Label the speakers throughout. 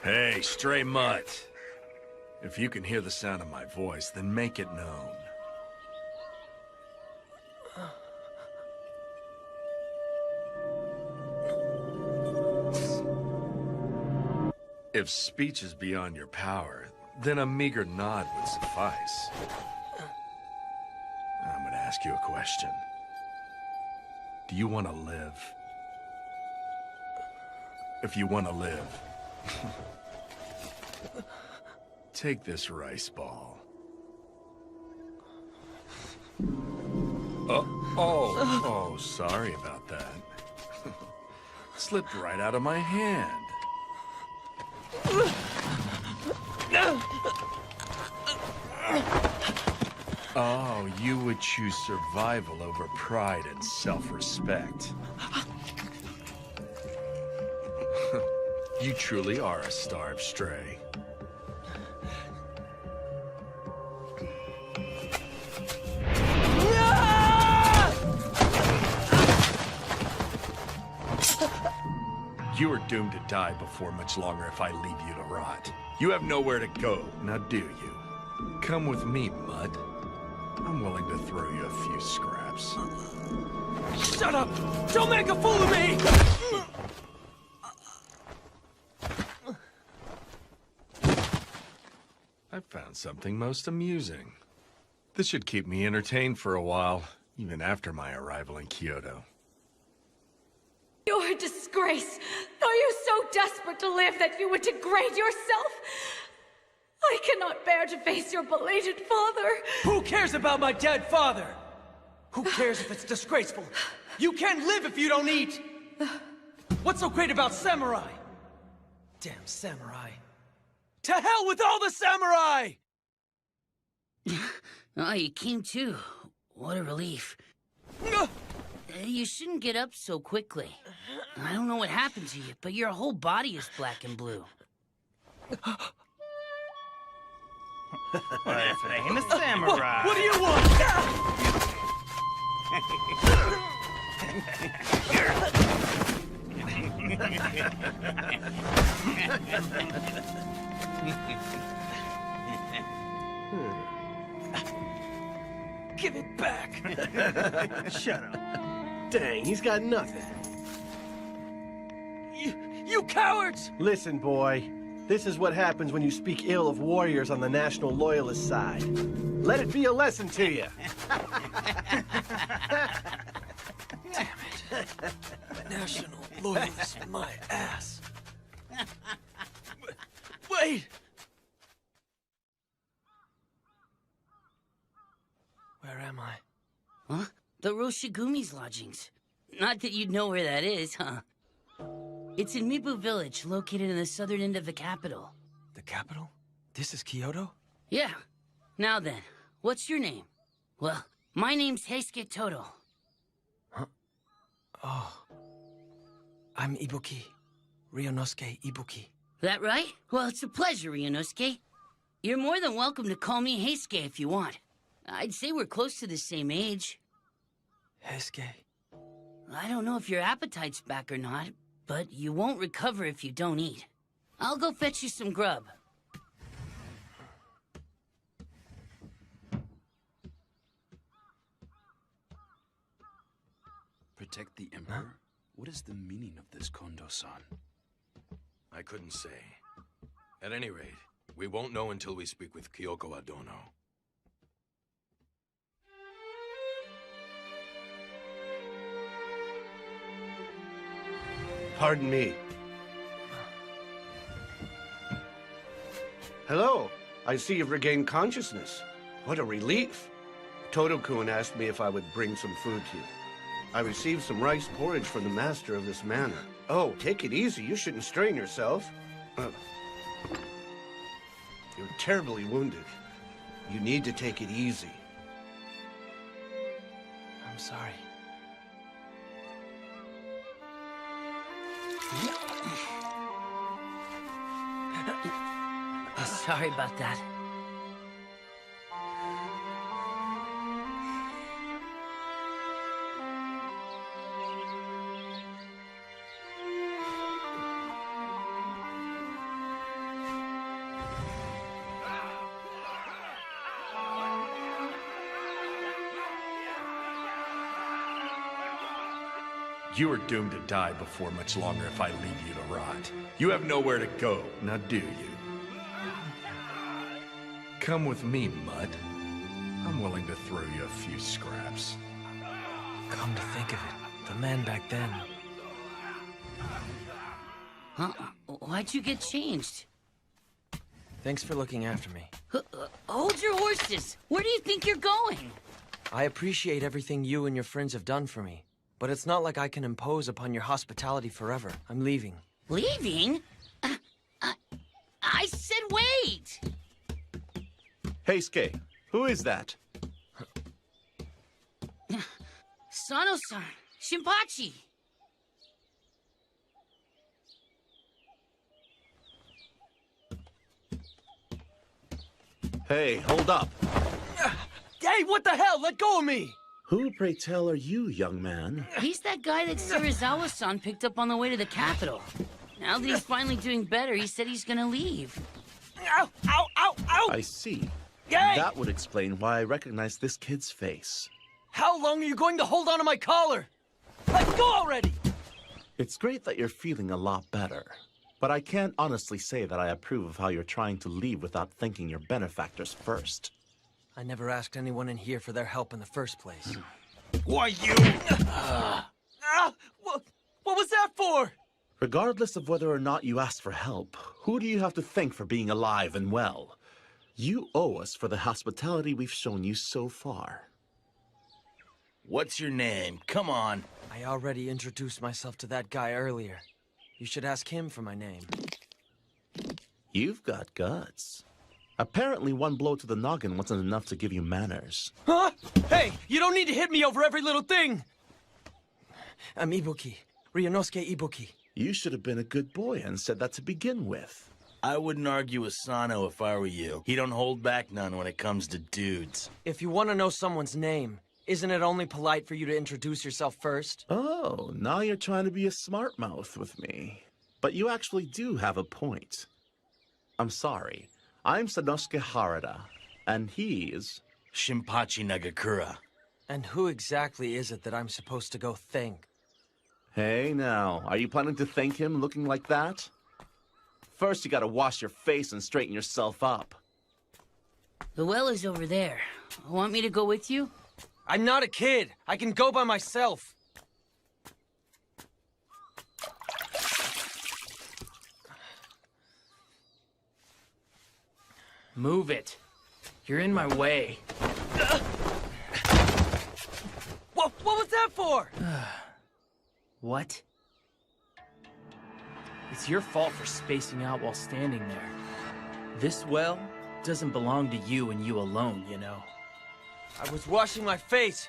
Speaker 1: Hey, stray mutt. If you can hear the sound of my voice, then make it known. If speech is beyond your power, then a meager nod would suffice. I'm gonna ask you a question. Do you want to live? If you want to live, take this rice ball. Oh, sorry about that. Slipped right out of my hand. Oh, you would choose survival over pride and self-respect. You truly are a starved stray. You are doomed to die before much longer if I leave you to rot. You have nowhere to go, now do you? Come with me, Mud. I'm willing to throw you a few scraps.
Speaker 2: Shut up! Don't make a fool of me!
Speaker 1: I found something most amusing. This should keep me entertained for a while, even after my arrival in Kyoto.
Speaker 3: You're a disgrace! Are you so desperate to live that you would degrade yourself? I cannot bear to face your belated father.
Speaker 2: Who cares about my dead father? Who cares if it's disgraceful? You can't live if you don't eat! What's so great about samurai? Damn samurai. To hell with all the samurai!
Speaker 4: Oh, you came too. What a relief. You shouldn't get up so quickly. I don't know what happened to you, but your whole body is black and blue.
Speaker 5: Famous samurai.
Speaker 2: What do you want? Give it back.
Speaker 6: Shut up. Dang, he's got nothing.
Speaker 2: You cowards!
Speaker 6: Listen, boy. This is what happens when you speak ill of warriors on the National Loyalist side. Let it be a lesson to you.
Speaker 2: Damn it. National Loyalist, my ass. Wait! Where am I?
Speaker 4: Huh? The Roshigumi's lodgings. Not that you'd know where that is, huh? It's in Mibu Village, located in the southern end of the capital.
Speaker 2: The capital? This is Kyoto?
Speaker 4: Yeah. Now then, what's your name? Well, my name's Heisuke Todo.
Speaker 2: Huh? Oh. I'm Ibuki. Ryunosuke Ibuki.
Speaker 4: That right? Well, it's a pleasure, Ryunosuke. You're more than welcome to call me Heisuke if you want. I'd say we're close to the same age.
Speaker 2: Heisuke.
Speaker 4: I don't know if your appetite's back or not, but you won't recover if you don't eat. I'll go fetch you some grub.
Speaker 7: Protect the Emperor? Huh? What is the meaning of this, Kondo-san?
Speaker 1: I couldn't say. At any rate, we won't know until we speak with Kyoko Adono.
Speaker 6: Pardon me. Hello. I see you've regained consciousness. What a relief. Todo-kun asked me if I would bring some food to you. I received some rice porridge from the master of this manor. Oh, take it easy. You shouldn't strain yourself. You're terribly wounded. You need to take it easy.
Speaker 2: I'm sorry.
Speaker 4: Sorry about that.
Speaker 1: You are doomed to die before much longer if I leave you to rot. You have nowhere to go, now do you? Come with me, Mutt. I'm willing to throw you a few scraps.
Speaker 2: Come to think of it, the man back then.
Speaker 4: Huh? Why'd you get changed?
Speaker 2: Thanks for looking after me.
Speaker 4: Hold your horses! Where do you think you're going?
Speaker 2: I appreciate everything you and your friends have done for me, but it's not like I can impose upon your hospitality forever. I'm leaving.
Speaker 4: Leaving? I said wait!
Speaker 8: Hey, Skay, who is that?
Speaker 4: Sano-san, Shinpachi.
Speaker 8: Hey, hold up.
Speaker 2: Hey, what the hell? Let go of me!
Speaker 8: Who, pray tell, are you, young man?
Speaker 4: He's that guy that Serizawa-san picked up on the way to the capital. Now that he's finally doing better, he said he's gonna leave.
Speaker 2: Ow, ow, ow, ow!
Speaker 8: I see.
Speaker 2: Yay!
Speaker 8: That would explain why I recognize this kid's face.
Speaker 2: How long are you going to hold on to my collar? Let go already!
Speaker 8: It's great that you're feeling a lot better, but I can't honestly say that I approve of how you're trying to leave without thanking your benefactors first.
Speaker 2: I never asked anyone in here for their help in the first place.
Speaker 1: Why, you...
Speaker 2: What was that for?
Speaker 8: Regardless of whether or not you asked for help, who do you have to thank for being alive and well? You owe us for the hospitality we've shown you so far.
Speaker 5: What's your name? Come on.
Speaker 2: I already introduced myself to that guy earlier. You should ask him for my name.
Speaker 8: You've got guts. Apparently one blow to the noggin wasn't enough to give you manners.
Speaker 2: Huh? Hey, you don't need to hit me over every little thing! I'm Ibuki. Ryunosuke Ibuki.
Speaker 8: You should have been a good boy and said that to begin with.
Speaker 5: I wouldn't argue with Sano if I were you. He don't hold back none when it comes to dudes.
Speaker 2: If you want to know someone's name, isn't it only polite for you to introduce yourself first?
Speaker 8: Oh, now you're trying to be a smart mouth with me. But you actually do have a point. I'm sorry. I'm Sanosuke Harada, and he's...
Speaker 5: Shinpachi Nagakura.
Speaker 2: And who exactly is it that I'm supposed to go thank?
Speaker 8: Hey now, are you planning to thank him looking like that? First you gotta wash your face and straighten yourself up.
Speaker 4: The well is over there. Want me to go with you?
Speaker 2: I'm not a kid. I can go by myself.
Speaker 9: Move it. You're in my way.
Speaker 2: What was that for?
Speaker 9: What? It's your fault for spacing out while standing there. This well doesn't belong to you and you alone, you know.
Speaker 2: I was washing my face.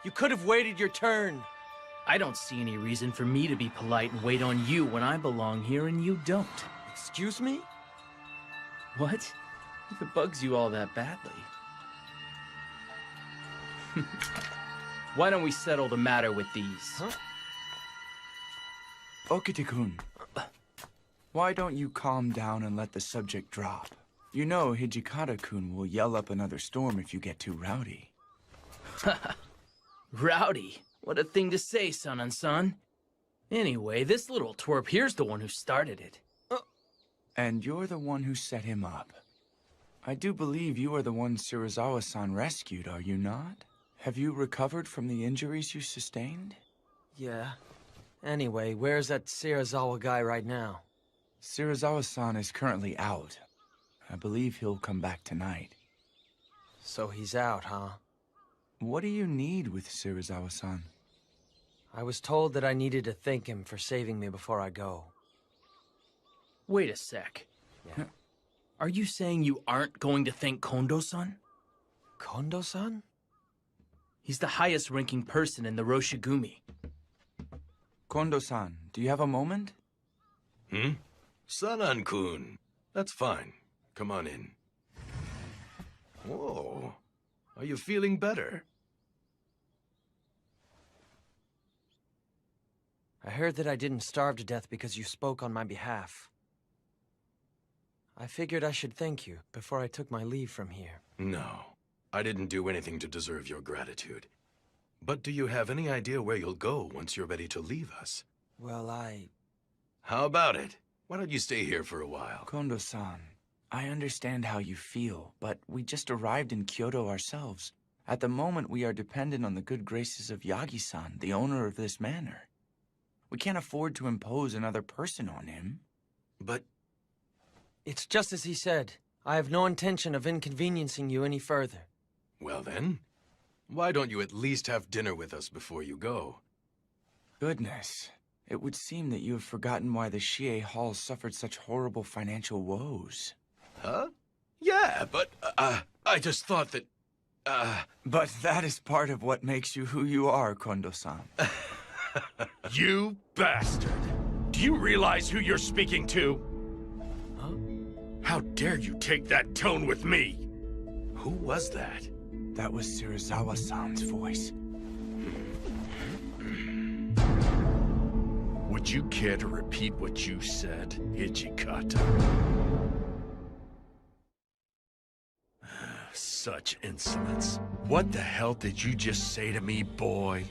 Speaker 2: You could have waited your turn.
Speaker 9: I don't see any reason for me to be polite and wait on you when I belong here and you don't.
Speaker 2: Excuse me?
Speaker 9: What? If it bugs you all that badly. Why don't we settle the matter with these?
Speaker 2: Huh?
Speaker 10: Okite-kun, why don't you calm down and let the subject drop? You know Hijikata-kun will yell up another storm if you get too rowdy.
Speaker 9: Rowdy? What a thing to say, son-on-son. Anyway, this little twerp here's the one who started it.
Speaker 10: And you're the one who set him up. I do believe you are the one Serizawa-san rescued, are you not? Have you recovered from the injuries you sustained?
Speaker 2: Yeah. Anyway, where's that Serizawa guy right now?
Speaker 10: Serizawa-san is currently out. I believe he'll come back tonight.
Speaker 2: So he's out, huh?
Speaker 10: What do you need with Serizawa-san?
Speaker 2: I was told that I needed to thank him for saving me before I go.
Speaker 9: Wait a sec.
Speaker 2: Yeah.
Speaker 9: Are you saying you aren't going to thank Kondo-san?
Speaker 2: Kondo-san?
Speaker 9: He's the highest-ranking person in the Roshigumi.
Speaker 10: Kondo-san, do you have a moment?
Speaker 1: Sanan-kun. That's fine. Come on in. Whoa. Are you feeling better?
Speaker 2: I heard that I didn't starve to death because you spoke on my behalf. I figured I should thank you before I took my leave from here.
Speaker 1: No. I didn't do anything to deserve your gratitude. But do you have any idea where you'll go once you're ready to leave us?
Speaker 2: Well,
Speaker 1: How about it? Why don't you stay here for a while?
Speaker 10: Kondo-san, I understand how you feel, but we just arrived in Kyoto ourselves. At the moment, we are dependent on the good graces of Yagi-san, the owner of this manor. We can't afford to impose another person on him.
Speaker 1: But
Speaker 2: it's just as he said. I have no intention of inconveniencing you any further.
Speaker 1: well then, why don't you at least have dinner with us before you go?
Speaker 10: Goodness, it would seem that you have forgotten why the Shie Hall suffered such horrible financial woes.
Speaker 1: Huh? Yeah, but I just thought that,
Speaker 10: But that is part of what makes you who you are, Kondo-san.
Speaker 1: You bastard! Do you realize who you're speaking to?
Speaker 2: Huh?
Speaker 1: How dare you take that tone with me? Who was that?
Speaker 10: That was Serizawa-san's voice.
Speaker 1: Would you care to repeat what you said, Hijikata? Such insolence. What the hell did you just say to me, boy?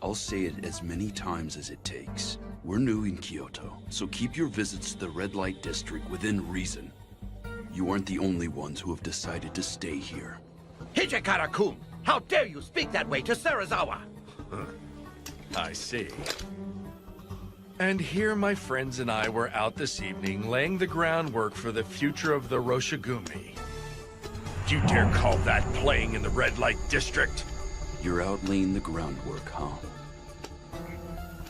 Speaker 7: I'll say it as many times as it takes. We're new in Kyoto, so keep your visits to the red light district within reason. You aren't the only ones who have decided to stay here.
Speaker 11: Hijikata-kun! How dare you speak that way to Serizawa?
Speaker 1: I see. And here my friends and I were out this evening laying the groundwork for the future of the Roshigumi. Do you dare call that playing in the red light district?
Speaker 7: You're out laying the groundwork, huh?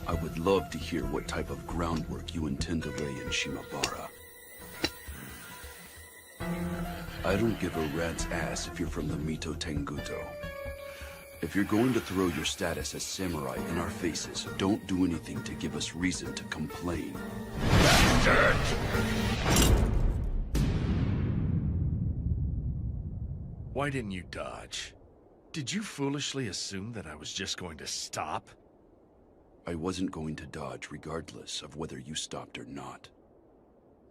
Speaker 7: I would love to hear what type of groundwork you intend to lay in Shimabara. I don't give a rat's ass if you're from the Mito Tenguto. If you're going to throw your status as samurai in our faces, don't do anything to give us reason to complain.
Speaker 1: Bastard! Why didn't you dodge? Did you foolishly assume that I was just going to stop?
Speaker 7: I wasn't going to dodge regardless of whether you stopped or not.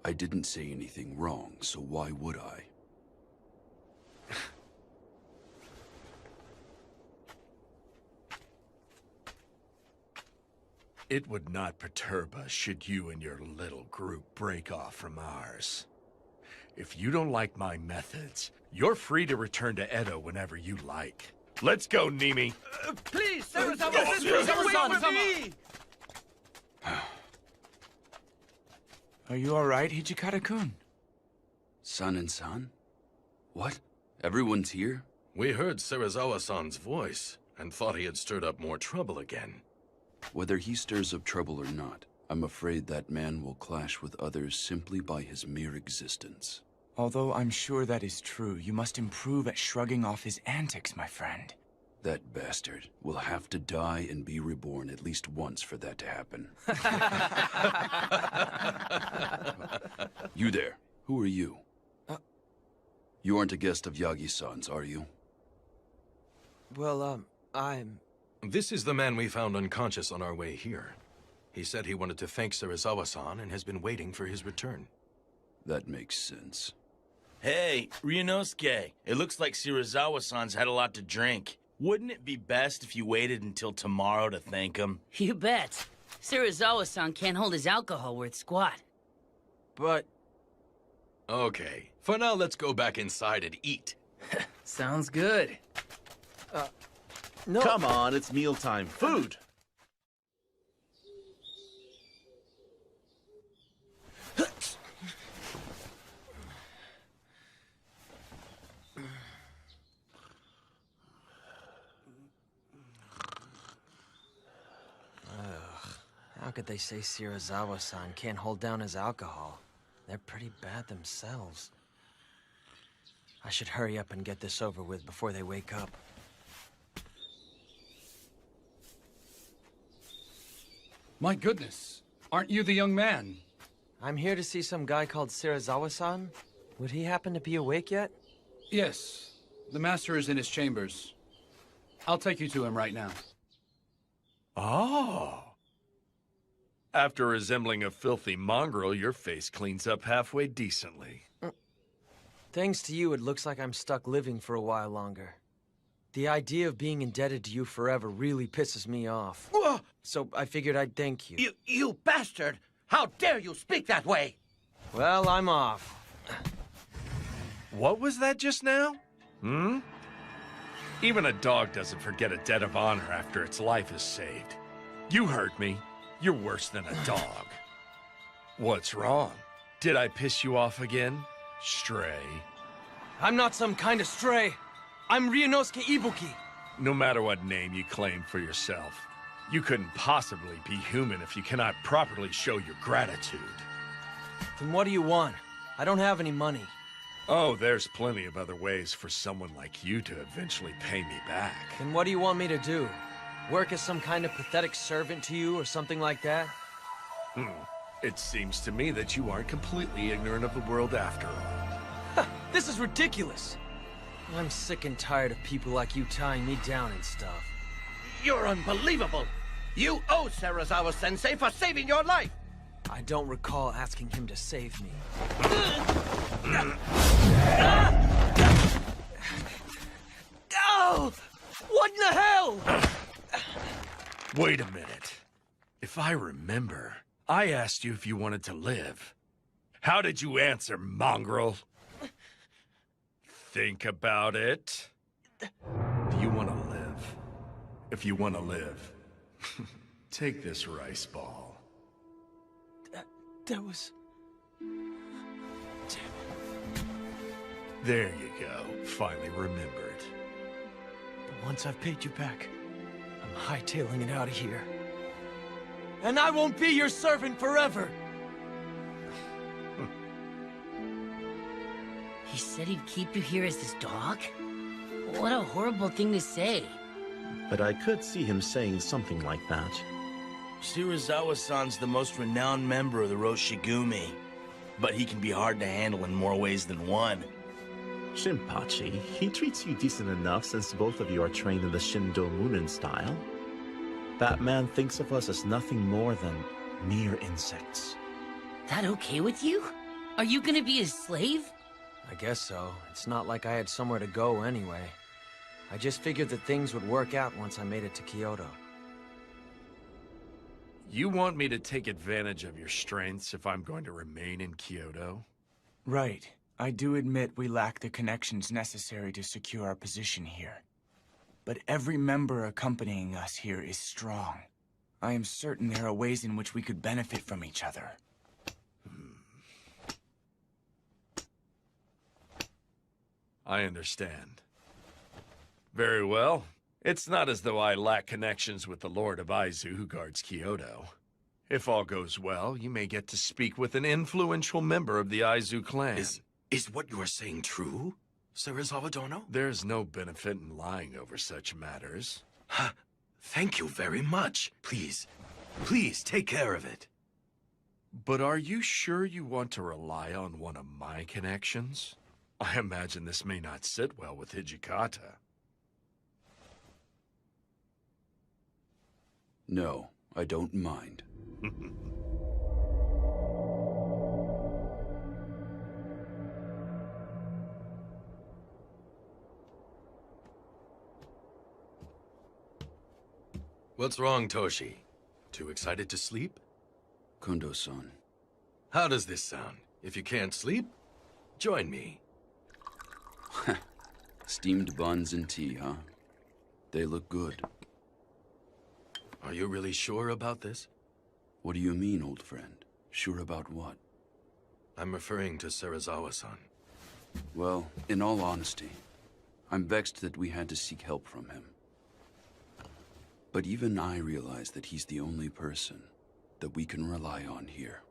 Speaker 7: I didn't say anything wrong, so why would I?
Speaker 1: It would not perturb us should you and your little group break off from ours. If you don't like my methods, you're free to return to Edo whenever you like. Let's go, Nimi.
Speaker 11: Please, Serizawa, wait for me!
Speaker 10: Are you alright, Hijikata-kun?
Speaker 7: San and San? What? Everyone's here?
Speaker 1: We heard Serizawa-san's voice and thought he had stirred up more trouble again.
Speaker 7: Whether he stirs up trouble or not, I'm afraid that man will clash with others simply by his mere existence.
Speaker 10: Although I'm sure that is true, you must improve at shrugging off his antics, my friend.
Speaker 7: That bastard will have to die and be reborn at least once for that to happen. You there. Who are you? You aren't a guest of Yagi-san's, are you?
Speaker 2: Well, I'm...
Speaker 1: This is the man we found unconscious on our way here. He said he wanted to thank Serizawa-san and has been waiting for his return.
Speaker 7: That makes sense.
Speaker 5: Hey, Ryunosuke, it looks like Serizawa-san's had a lot to drink. Wouldn't it be best if you waited until tomorrow to thank him?
Speaker 4: You bet. Serizawa-san can't hold his alcohol worth squat.
Speaker 2: But...
Speaker 1: Okay, for now let's go back inside and eat.
Speaker 9: Sounds good.
Speaker 2: No.
Speaker 8: Come on, it's mealtime. Food!
Speaker 2: How could they say Serizawa-san can't hold down his alcohol? They're pretty bad themselves. I should hurry up and get this over with before they wake up.
Speaker 12: My goodness, aren't you the young man?
Speaker 2: I'm here to see some guy called Serizawa-san. Would he happen to be awake yet?
Speaker 12: Yes, the master is in his chambers. I'll take you to him right now.
Speaker 1: Oh. After resembling a filthy mongrel, your face cleans up halfway decently.
Speaker 2: Thanks to you, it looks like I'm stuck living for a while longer. The idea of being indebted to you forever really pisses me off. So I figured I'd thank you.
Speaker 11: You bastard! How dare you speak that way?
Speaker 2: Well, I'm off.
Speaker 1: What was that just now? Hmm? Even a dog doesn't forget a debt of honor after its life is saved. You heard me. You're worse than a dog. What's wrong? Did I piss you off again? Stray.
Speaker 2: I'm not some kind of stray. I'm Ryunosuke Ibuki.
Speaker 1: No matter what name you claim for yourself, you couldn't possibly be human if you cannot properly show your gratitude.
Speaker 2: Then what do you want? I don't have any money.
Speaker 1: Oh, there's plenty of other ways for someone like you to eventually pay me back.
Speaker 2: Then what do you want me to do? Work as some kind of pathetic servant to you or something like that?
Speaker 1: It seems to me that you aren't completely ignorant of the world after all.
Speaker 2: This is ridiculous. I'm sick and tired of people like you tying me down and stuff.
Speaker 11: You're unbelievable! You owe Serizawa-sensei for saving your life!
Speaker 2: I don't recall asking him to save me. Oh! What in the hell?
Speaker 1: Wait a minute. If I remember, I asked you if you wanted to live. How did you answer, mongrel? Think about it. Do you want to live? If you want to live, take this rice ball.
Speaker 2: That was...
Speaker 1: There you go. Finally remembered.
Speaker 2: But once I've paid you back, I'm hightailing it out of here. And I won't be your servant forever!
Speaker 4: He said he'd keep you here as his dog? What a horrible thing to say.
Speaker 8: But I could see him saying something like that.
Speaker 5: Serizawa-san's the most renowned member of the Roshigumi, but he can be hard to handle in more ways than one.
Speaker 8: Shinpachi, he treats you decent enough since both of you are trained in the Shindo Munin style. That man thinks of us as nothing more than mere insects.
Speaker 4: That okay with you? Are you gonna be his slave?
Speaker 2: I guess so. It's not like I had somewhere to go anyway. I just figured that things would work out once I made it to Kyoto.
Speaker 1: You want me to take advantage of your strengths if I'm going to remain in Kyoto?
Speaker 10: Right. I do admit we lack the connections necessary to secure our position here. But every member accompanying us here is strong. I am certain there are ways in which we could benefit from each other.
Speaker 1: I understand. Very well. It's not as though I lack connections with the Lord of Aizu who guards Kyoto. If all goes well, you may get to speak with an influential member of the Aizu clan.
Speaker 7: Is what you are saying true, Serizawa Dono?
Speaker 1: There's no benefit in lying over such matters.
Speaker 7: Thank you very much. Please take care of it.
Speaker 1: But are you sure you want to rely on one of my connections? I imagine this may not sit well with Hijikata.
Speaker 7: No, I don't mind.
Speaker 13: What's wrong, Toshi? Too excited to sleep?
Speaker 7: Kondo-san.
Speaker 13: How does this sound? If you can't sleep, join me.
Speaker 7: Steamed buns and tea, huh? They look good.
Speaker 13: Are you really sure about this?
Speaker 7: What do you mean, old friend? Sure about what?
Speaker 13: I'm referring to Serizawa-san.
Speaker 7: Well, in all honesty, I'm vexed that we had to seek help from him. But even I realize that he's the only person that we can rely on here.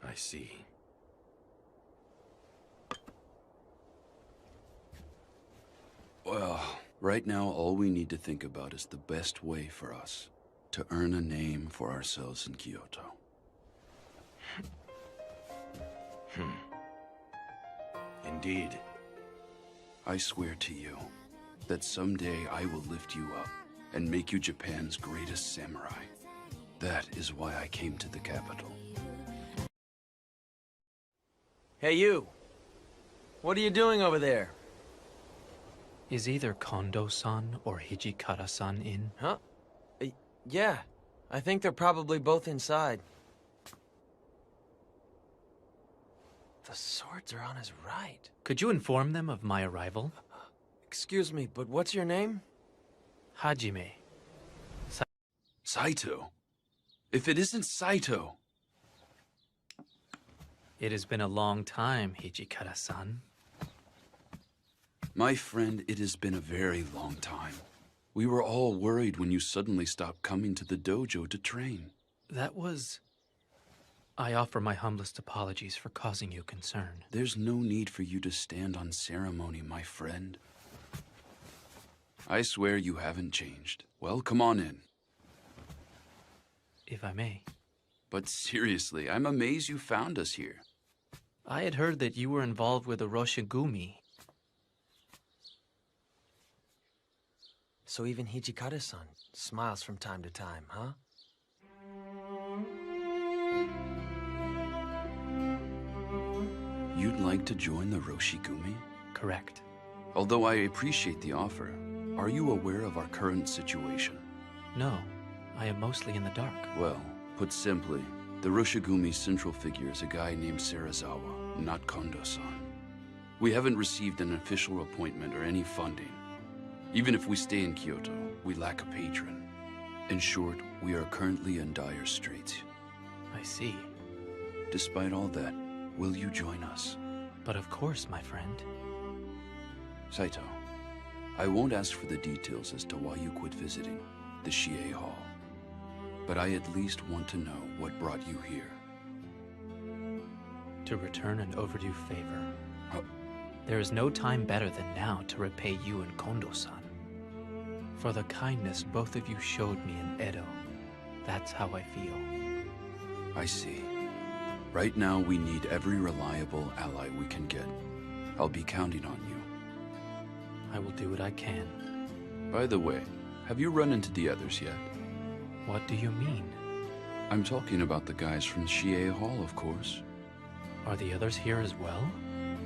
Speaker 13: I see.
Speaker 7: Well, right now all we need to think about is the best way for us to earn a name for ourselves in Kyoto.
Speaker 13: Indeed.
Speaker 7: I swear to you that someday I will lift you up and make you Japan's greatest samurai. That is why I came to the capital.
Speaker 2: Hey, you. What are you doing over there?
Speaker 9: Is either Kondo-san or Hijikata-san in?
Speaker 2: Huh? Yeah. I think they're probably both inside. The swords are on his right.
Speaker 9: Could you inform them of my arrival?
Speaker 2: Excuse me, but what's your name?
Speaker 9: Hajime.
Speaker 7: Saito? If it isn't Saito...
Speaker 9: It has been a long time, Hijikata-san.
Speaker 7: My friend, it has been a very long time. We were all worried when you suddenly stopped coming to the dojo to train.
Speaker 9: That was... I offer my humblest apologies for causing you concern.
Speaker 7: There's no need for you to stand on ceremony, my friend. I swear you haven't changed. Well, come on in.
Speaker 9: If I may.
Speaker 7: But seriously, I'm amazed you found us here.
Speaker 9: I had heard that you were involved with the Roshigumi.
Speaker 2: So even Hijikata-san smiles from time to time, huh?
Speaker 7: You'd like to join the Roshigumi?
Speaker 9: Correct.
Speaker 7: Although I appreciate the offer, are you aware of our current situation?
Speaker 9: No, I am mostly in the dark.
Speaker 7: Well, put simply, the Roshigumi's central figure is a guy named Serizawa, not Kondo-san. We haven't received an official appointment or any funding. Even if we stay in Kyoto, we lack a patron. In short, we are currently in dire straits.
Speaker 9: I see.
Speaker 7: Despite all that, will you join us?
Speaker 9: But of course, my friend.
Speaker 7: Saito, I won't ask for the details as to why you quit visiting the Shie Hall. But I at least want to know what brought you here.
Speaker 9: To return an overdue favor. There is no time better than now to repay you and Kondo-san. For the kindness both of you showed me in Edo. That's how I feel.
Speaker 7: I see. Right now, we need every reliable ally we can get. I'll be counting on you.
Speaker 9: I will do what I can.
Speaker 7: By the way, have you run into the others yet?
Speaker 9: What do you mean?
Speaker 7: I'm talking about the guys from Shie Hall, of course.
Speaker 9: Are the others here as well?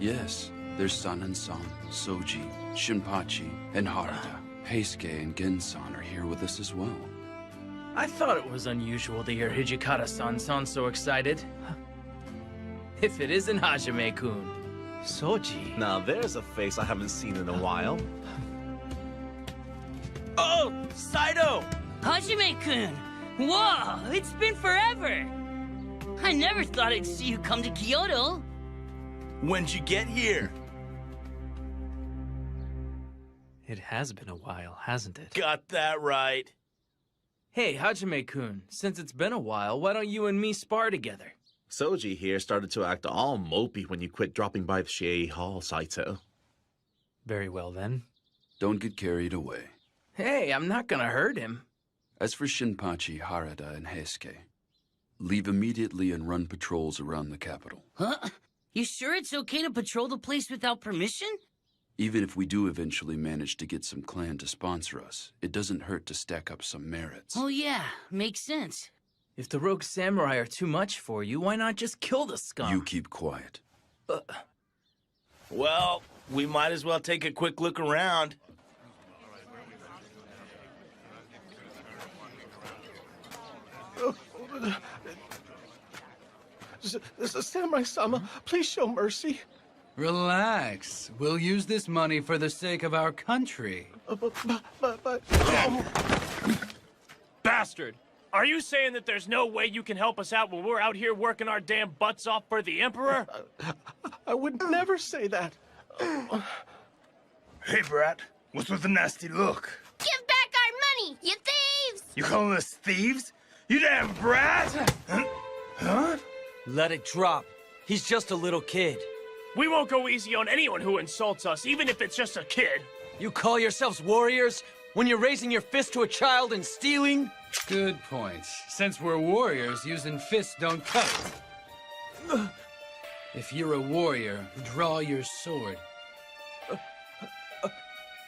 Speaker 7: Yes. There's Sanan-san, Soji, Shinpachi, and Harada. Heisuke and Gen-san are here with us as well.
Speaker 9: I thought it was unusual to hear Hijikata-san sound so excited. If it isn't Hajime-kun. Soji.
Speaker 8: Now there's a face I haven't seen in a while.
Speaker 2: Oh, Saito!
Speaker 4: Hajime-kun! Whoa, it's been forever! I never thought I'd see you come to Kyoto.
Speaker 5: When'd you get here?
Speaker 9: It has been a while, hasn't it?
Speaker 5: Got that right.
Speaker 9: Hey, Hajime-kun, since it's been a while, why don't you and me spar together?
Speaker 8: Soji here started to act all mopey when you quit dropping by the Shie Hall, Saito.
Speaker 9: Very well, then.
Speaker 7: Don't get carried away.
Speaker 9: Hey, I'm not gonna hurt him.
Speaker 7: As for Shinpachi, Harada, and Heisuke, leave immediately and run patrols around the capital.
Speaker 4: Huh? You sure it's okay to patrol the place without permission?
Speaker 7: Even if we do eventually manage to get some clan to sponsor us, it doesn't hurt to stack up some merits.
Speaker 4: Oh yeah, makes sense.
Speaker 9: If the rogue samurai are too much for you, why not just kill the scum?
Speaker 7: You keep quiet.
Speaker 5: Well, we might as well take a quick look around.
Speaker 11: Samurai-sama, please show mercy.
Speaker 12: Relax. We'll use this money for the sake of our country.
Speaker 11: But...
Speaker 14: Bastard! Are you saying that there's no way you can help us out when we're out here working our damn butts off for the Emperor?
Speaker 11: I would never say that.
Speaker 15: Hey, brat. What's with the nasty look?
Speaker 3: Give back our money, you thieves!
Speaker 15: You calling us thieves? You damn brat! Huh?
Speaker 2: Let it drop. He's just a little kid.
Speaker 14: We won't go easy on anyone who insults us, even if it's just a kid.
Speaker 2: You call yourselves warriors when you're raising your fist to a child and stealing?
Speaker 12: Good point. Since we're warriors, using fists don't cut it. If you're a warrior, draw your sword.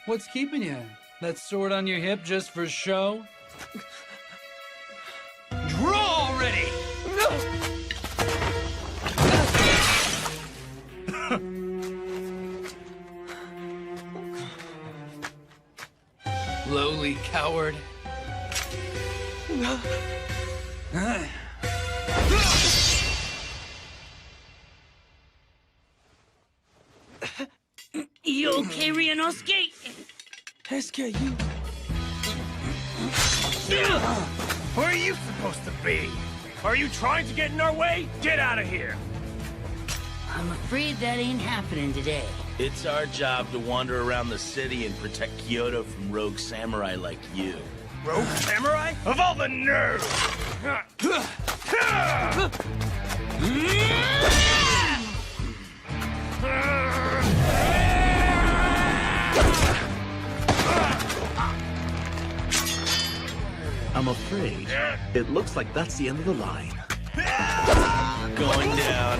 Speaker 12: What's keeping you? That sword on your hip just for show?
Speaker 2: Draw already!
Speaker 12: lowly coward.
Speaker 4: You okay, Ryunosuke?
Speaker 2: SK, you...
Speaker 14: Where are you supposed to be? Are you trying to get in our way? Get out of here!
Speaker 4: I'm afraid that ain't happening today.
Speaker 5: It's our job to wander around the city and protect Kyoto from rogue samurai like you.
Speaker 14: Rogue samurai? Of all the nerve!
Speaker 8: I'm afraid it looks like that's the end of the line.
Speaker 5: Going down.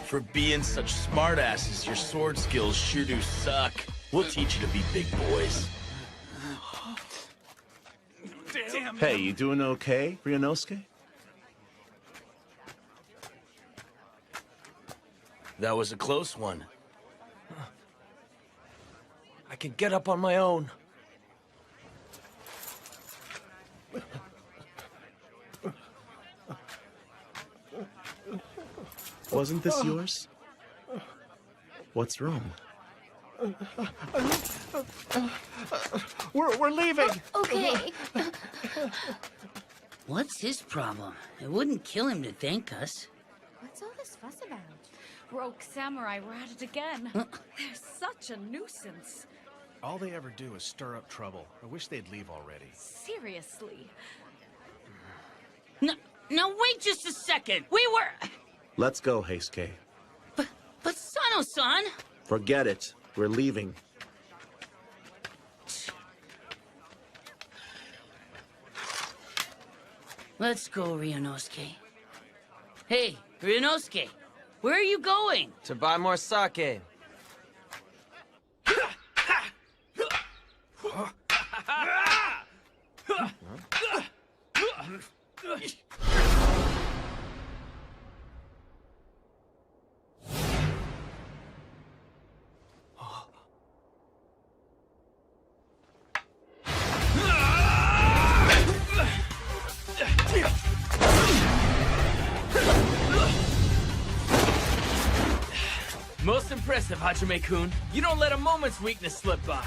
Speaker 5: For being such smartasses, your sword skills sure do suck. We'll teach you to be big boys.
Speaker 14: Damn.
Speaker 8: Hey, you doing okay, Ryunosuke?
Speaker 5: That was a close one.
Speaker 2: I can get up on my own.
Speaker 8: Wasn't this yours? What's wrong?
Speaker 6: We're leaving.
Speaker 3: Okay.
Speaker 4: What's his problem? It wouldn't kill him to thank us.
Speaker 3: What's all this fuss about? Rogue samurai were at it again. They're such a nuisance.
Speaker 16: All they ever do is stir up trouble. I wish they'd leave already.
Speaker 3: Seriously.
Speaker 4: No, now wait just a second. We were...
Speaker 8: Let's go, Heisuke.
Speaker 4: But Sano-san...
Speaker 8: Forget it. We're leaving.
Speaker 4: Let's go, Ryunosuke. Hey, Ryunosuke, where are you going?
Speaker 2: To buy more sake.
Speaker 17: Most impressive, Hajime-kun. You don't let a moment's weakness slip by.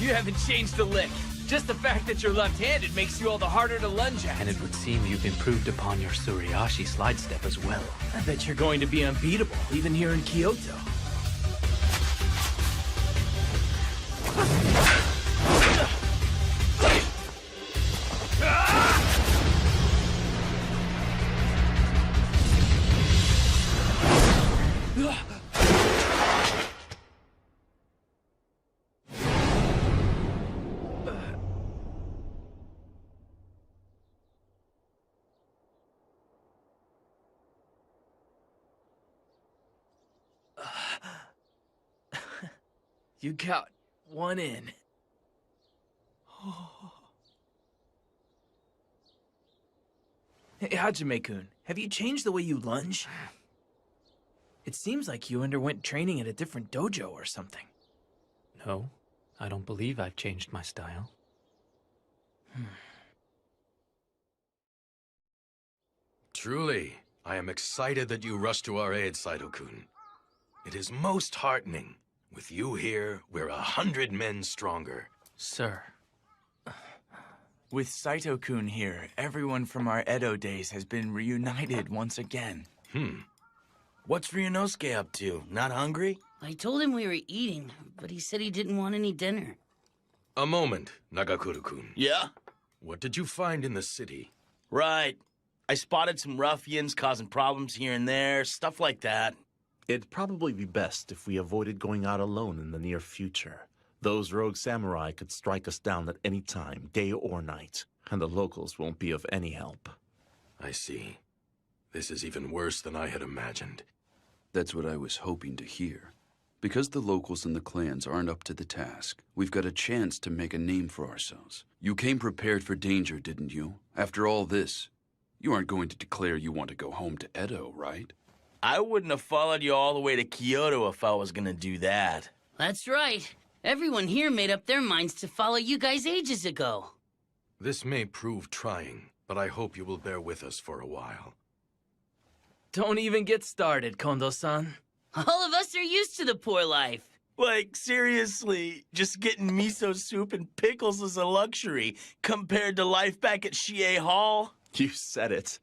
Speaker 17: You haven't changed a lick. Just the fact that you're left-handed makes you all the harder to lunge at.
Speaker 9: And it would seem you've improved upon your Suriashi slide step as well.
Speaker 17: I bet you're going to be unbeatable, even here in Kyoto. You got one in. Hey, Hajime-kun, have you changed the way you lunge? It seems like you underwent training at a different dojo or something.
Speaker 9: No, I don't believe I've changed my style.
Speaker 13: Truly, I am excited that you rushed to our aid, Saito-kun. It is most heartening. With you here, we're 100 men stronger.
Speaker 10: Sir. With Saito-kun here, everyone from our Edo days has been reunited once again.
Speaker 5: What's Ryunosuke up to? Not hungry?
Speaker 4: I told him we were eating, but he said he didn't want any dinner.
Speaker 13: A moment, Nagakuro-kun.
Speaker 5: Yeah?
Speaker 13: What did you find in the city?
Speaker 5: Right. I spotted some ruffians causing problems here and there, stuff like that.
Speaker 8: It'd probably be best if we avoided going out alone in the near future. Those rogue samurai could strike us down at any time, day or night, and the locals won't be of any help.
Speaker 13: I see. This is even worse than I had imagined.
Speaker 7: That's what I was hoping to hear. Because the locals and the clans aren't up to the task, we've got a chance to make a name for ourselves. You came prepared for danger, didn't you? After all this, you aren't going to declare you want to go home to Edo, right?
Speaker 5: I wouldn't have followed you all the way to Kyoto if I was gonna do that.
Speaker 4: That's right. Everyone here made up their minds to follow you guys ages ago.
Speaker 13: This may prove trying, but I hope you will bear with us for a while.
Speaker 17: Don't even get started, Kondo-san.
Speaker 4: All of us are used to the poor life.
Speaker 5: Like, seriously, just getting miso soup and pickles is a luxury compared to life back at Shie Hall.
Speaker 8: You said it.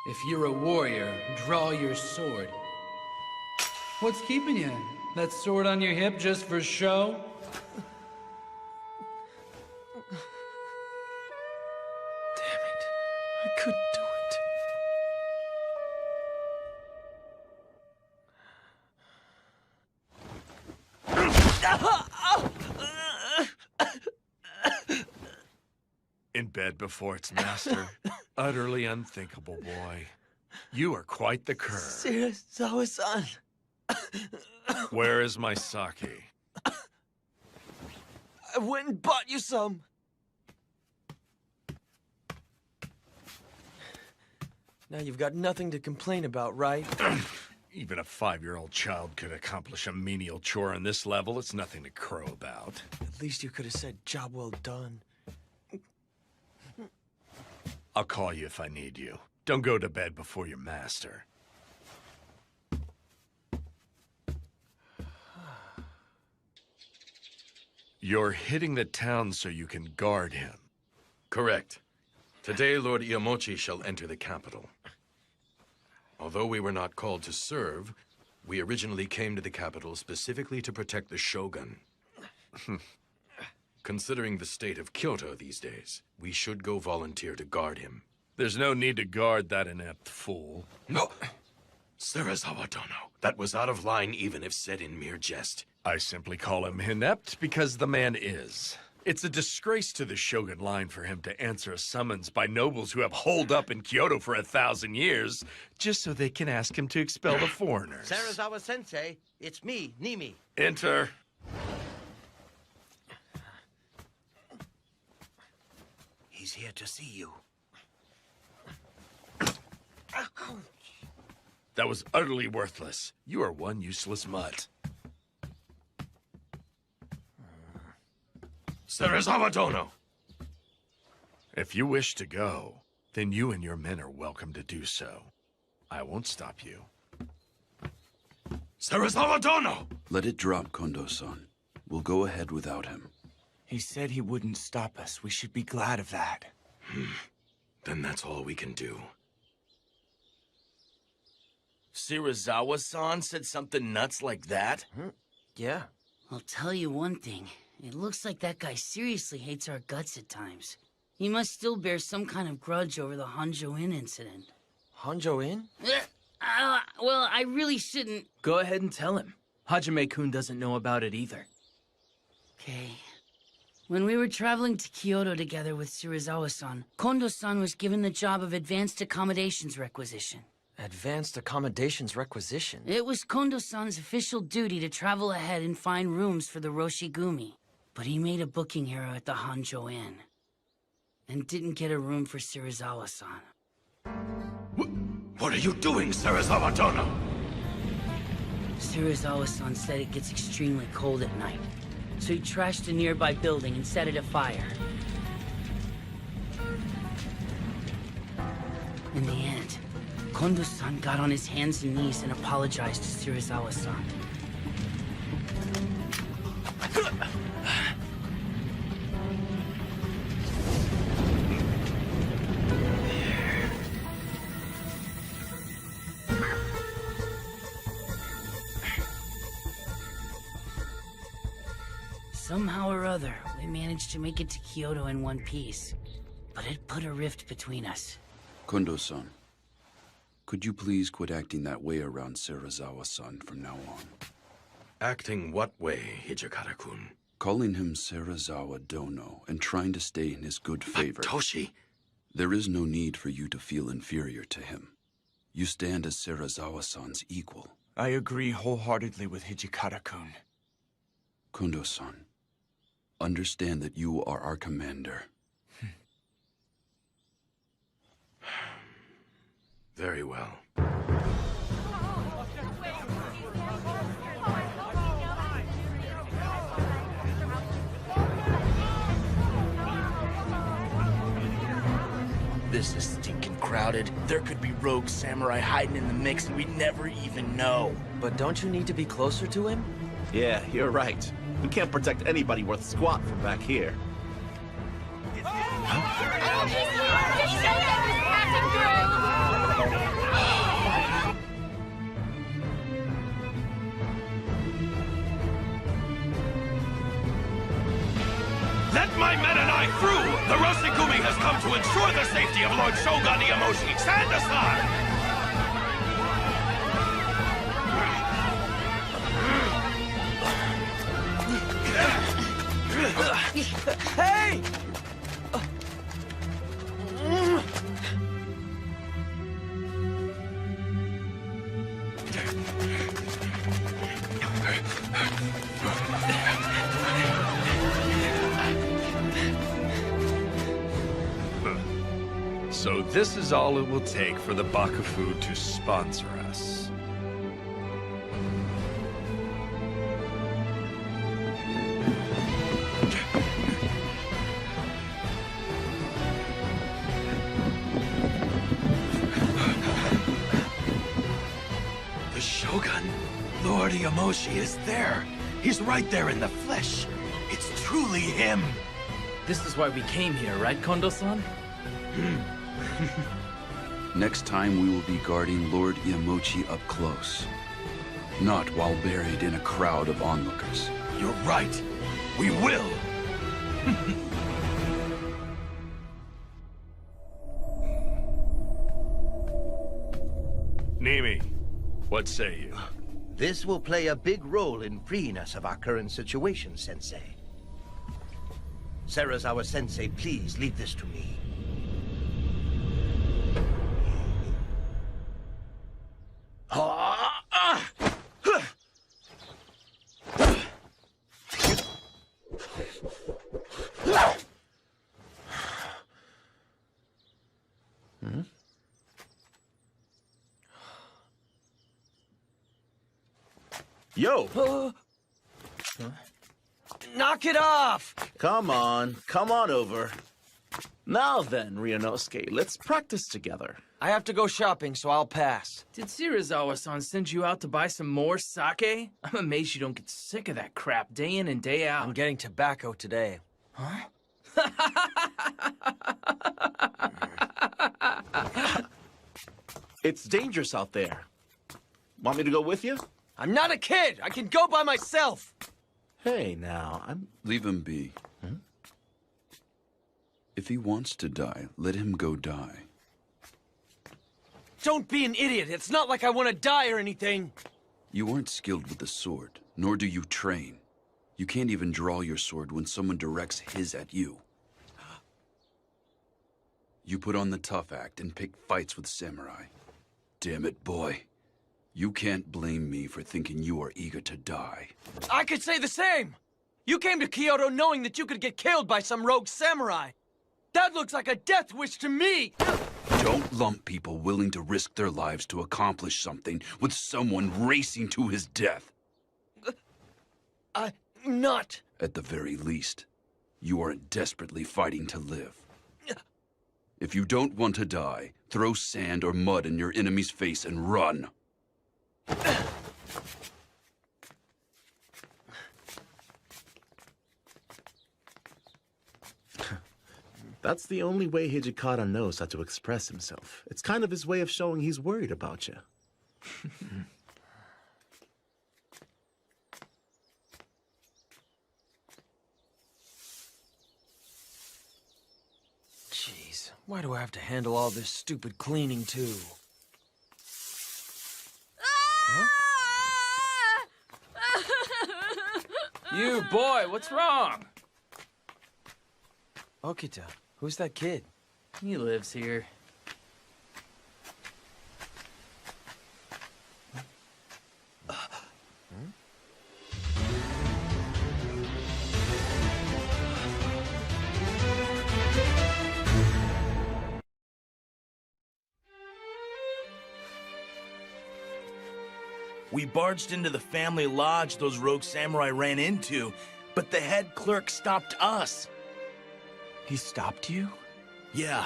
Speaker 12: If you're a warrior, draw your sword. What's keeping you? That sword on your hip just for show?
Speaker 2: Damn it. I couldn't do it.
Speaker 1: In bed before its master. Utterly unthinkable, boy. You are quite the cur.
Speaker 2: Serizawa-san.
Speaker 1: Where is my sake?
Speaker 2: I went and bought you some. Now you've got nothing to complain about, right?
Speaker 1: Even a 5-year-old child could accomplish a menial chore on this level. It's nothing to crow about.
Speaker 2: At least you could have said, job well done.
Speaker 1: I'll call you if I need you. Don't go to bed before your master. You're hitting the town so you can guard him.
Speaker 13: Correct. Today, Lord Iamochi shall enter the capital. Although we were not called to serve, we originally came to the capital specifically to protect the shogun. Considering the state of Kyoto these days, we should go volunteer to guard him.
Speaker 1: There's no need to guard that inept fool.
Speaker 13: No! Serizawa Dono, that was out of line even if said in mere jest.
Speaker 1: I simply call him inept because the man is. It's a disgrace to the Shogun line for him to answer a summons by nobles who have holed up in Kyoto for 1,000 years, just so they can ask him to expel the foreigners.
Speaker 11: Serizawa-sensei, it's me, Nimi.
Speaker 1: Enter.
Speaker 11: He's here to see you.
Speaker 1: That was utterly worthless. You are one useless mutt.
Speaker 13: Serizawa Dono!
Speaker 1: If you wish to go, then you and your men are welcome to do so. I won't stop you.
Speaker 13: Serizawa Dono!
Speaker 7: Let it drop, Kondo-san. We'll go ahead without him.
Speaker 10: He said he wouldn't stop us. We should be glad of that.
Speaker 13: Then that's all we can do.
Speaker 5: Serizawa-san said something nuts like that?
Speaker 2: Yeah.
Speaker 4: I'll tell you one thing. It looks like that guy seriously hates our guts at times. He must still bear some kind of grudge over the Hanjo Inn incident.
Speaker 2: Hanjo Inn?
Speaker 4: Well, I really shouldn't...
Speaker 17: Go ahead and tell him. Hajime-kun doesn't know about it either.
Speaker 4: Okay. When we were traveling to Kyoto together with Serizawa-san, Kondo-san was given the job of Advanced Accommodations Requisition.
Speaker 2: Advanced Accommodations Requisition?
Speaker 4: It was Kondo-san's official duty to travel ahead and find rooms for the Roshigumi. But he made a booking error at the Hanjo Inn. And didn't get a room for Serizawa-san.
Speaker 13: What are you doing, Serizawa Dono?
Speaker 4: Serizawa-san said it gets extremely cold at night. So he trashed a nearby building and set it afire. In the end, Kondo-san got on his hands and knees and apologized to Serizawa-san. Somehow or other, we managed to make it to Kyoto in one piece. But it put a rift between us.
Speaker 7: Kondo-san, could you please quit acting that way around Serizawa-san from now on?
Speaker 13: Acting what way, Hijikata-kun?
Speaker 7: Calling him Serizawa Dono and trying to stay in his good favor.
Speaker 5: Toshi!
Speaker 7: There is no need for you to feel inferior to him. You stand as Serizawa-san's equal.
Speaker 10: I agree wholeheartedly with Hijikata-kun.
Speaker 7: Kondo-san, understand that you are our commander.
Speaker 13: Very well.
Speaker 5: This is stinking crowded. There could be rogue samurai hiding in the mix and we'd never even know.
Speaker 2: But don't you need to be closer to him?
Speaker 8: Yeah, you're right. We can't protect anybody worth squat from back here.
Speaker 15: Let my men and I through! The Roshigumi has come to ensure the safety of Lord Shogun Iamoshi. Stand aside!
Speaker 2: Hey!
Speaker 1: So this is all it will take for the Bakufu to sponsor us.
Speaker 15: The Shogun, Lord Iamoshi, is there. He's right there in the flesh. It's truly him.
Speaker 17: This is why we came here, right, Kondo-san?
Speaker 7: Next time we will be guarding Lord Iamochi up close. Not while buried in a crowd of onlookers.
Speaker 15: You're right. We will.
Speaker 1: Nimi, what say you?
Speaker 11: This will play a big role in freeing us of our current situation, Sensei. Serizawa Sensei, please leave this to me.
Speaker 8: Yo!
Speaker 2: Knock it off!
Speaker 8: Come on over. Now then, Ryunosuke, let's practice together.
Speaker 2: I have to go shopping, so I'll pass.
Speaker 17: Did Serizawa-san send you out to buy some more sake? I'm amazed you don't get sick of that crap day in and day out.
Speaker 2: I'm getting tobacco today.
Speaker 17: Huh?
Speaker 8: It's dangerous out there. Want me to go with you?
Speaker 2: I'm not a kid! I can go by myself!
Speaker 8: Hey, now,
Speaker 7: Leave him be. If he wants to die, let him go die.
Speaker 2: Don't be an idiot! It's not like I want to die or anything!
Speaker 7: You aren't skilled with the sword, nor do you train. You can't even draw your sword when someone directs his at you. You put on the tough act and pick fights with samurai. Damn it, boy. You can't blame me for thinking you are eager to die.
Speaker 2: I could say the same! You came to Kyoto knowing that you could get killed by some rogue samurai! That looks like a death wish to me!
Speaker 7: Don't lump people willing to risk their lives to accomplish something with someone racing to his death.
Speaker 2: I'm not.
Speaker 7: At the very least, you aren't desperately fighting to live. If you don't want to die, throw sand or mud in your enemy's face and run.
Speaker 8: That's the only way Hijikata knows how to express himself. It's kind of his way of showing he's worried about you.
Speaker 2: Jeez, why do I have to handle all this stupid cleaning, too? Huh?
Speaker 17: You, boy, what's wrong?
Speaker 10: Okita, who's that kid?
Speaker 9: He lives here.
Speaker 5: We barged into the family lodge those rogue samurai ran into, but the head clerk stopped us.
Speaker 10: He stopped you?
Speaker 5: Yeah.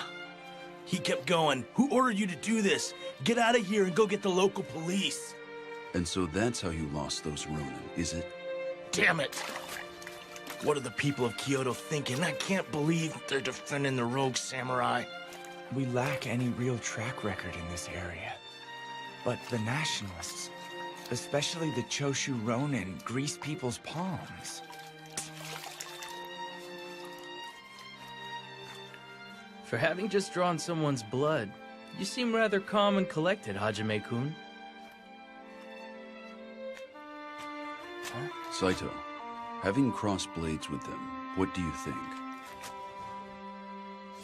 Speaker 5: He kept going. Who ordered you to do this? Get out of here and go get the local police.
Speaker 7: And so that's how you lost those Ronin, is it?
Speaker 5: Damn it! What are the people of Kyoto thinking? I can't believe they're defending the rogue samurai.
Speaker 10: We lack any real track record in this area. But the nationalists, especially the Choshu Ronin, grease people's palms.
Speaker 9: For having just drawn someone's blood, you seem rather calm and collected, Hajime-kun.
Speaker 7: Saito, having crossed blades with them, what do you think?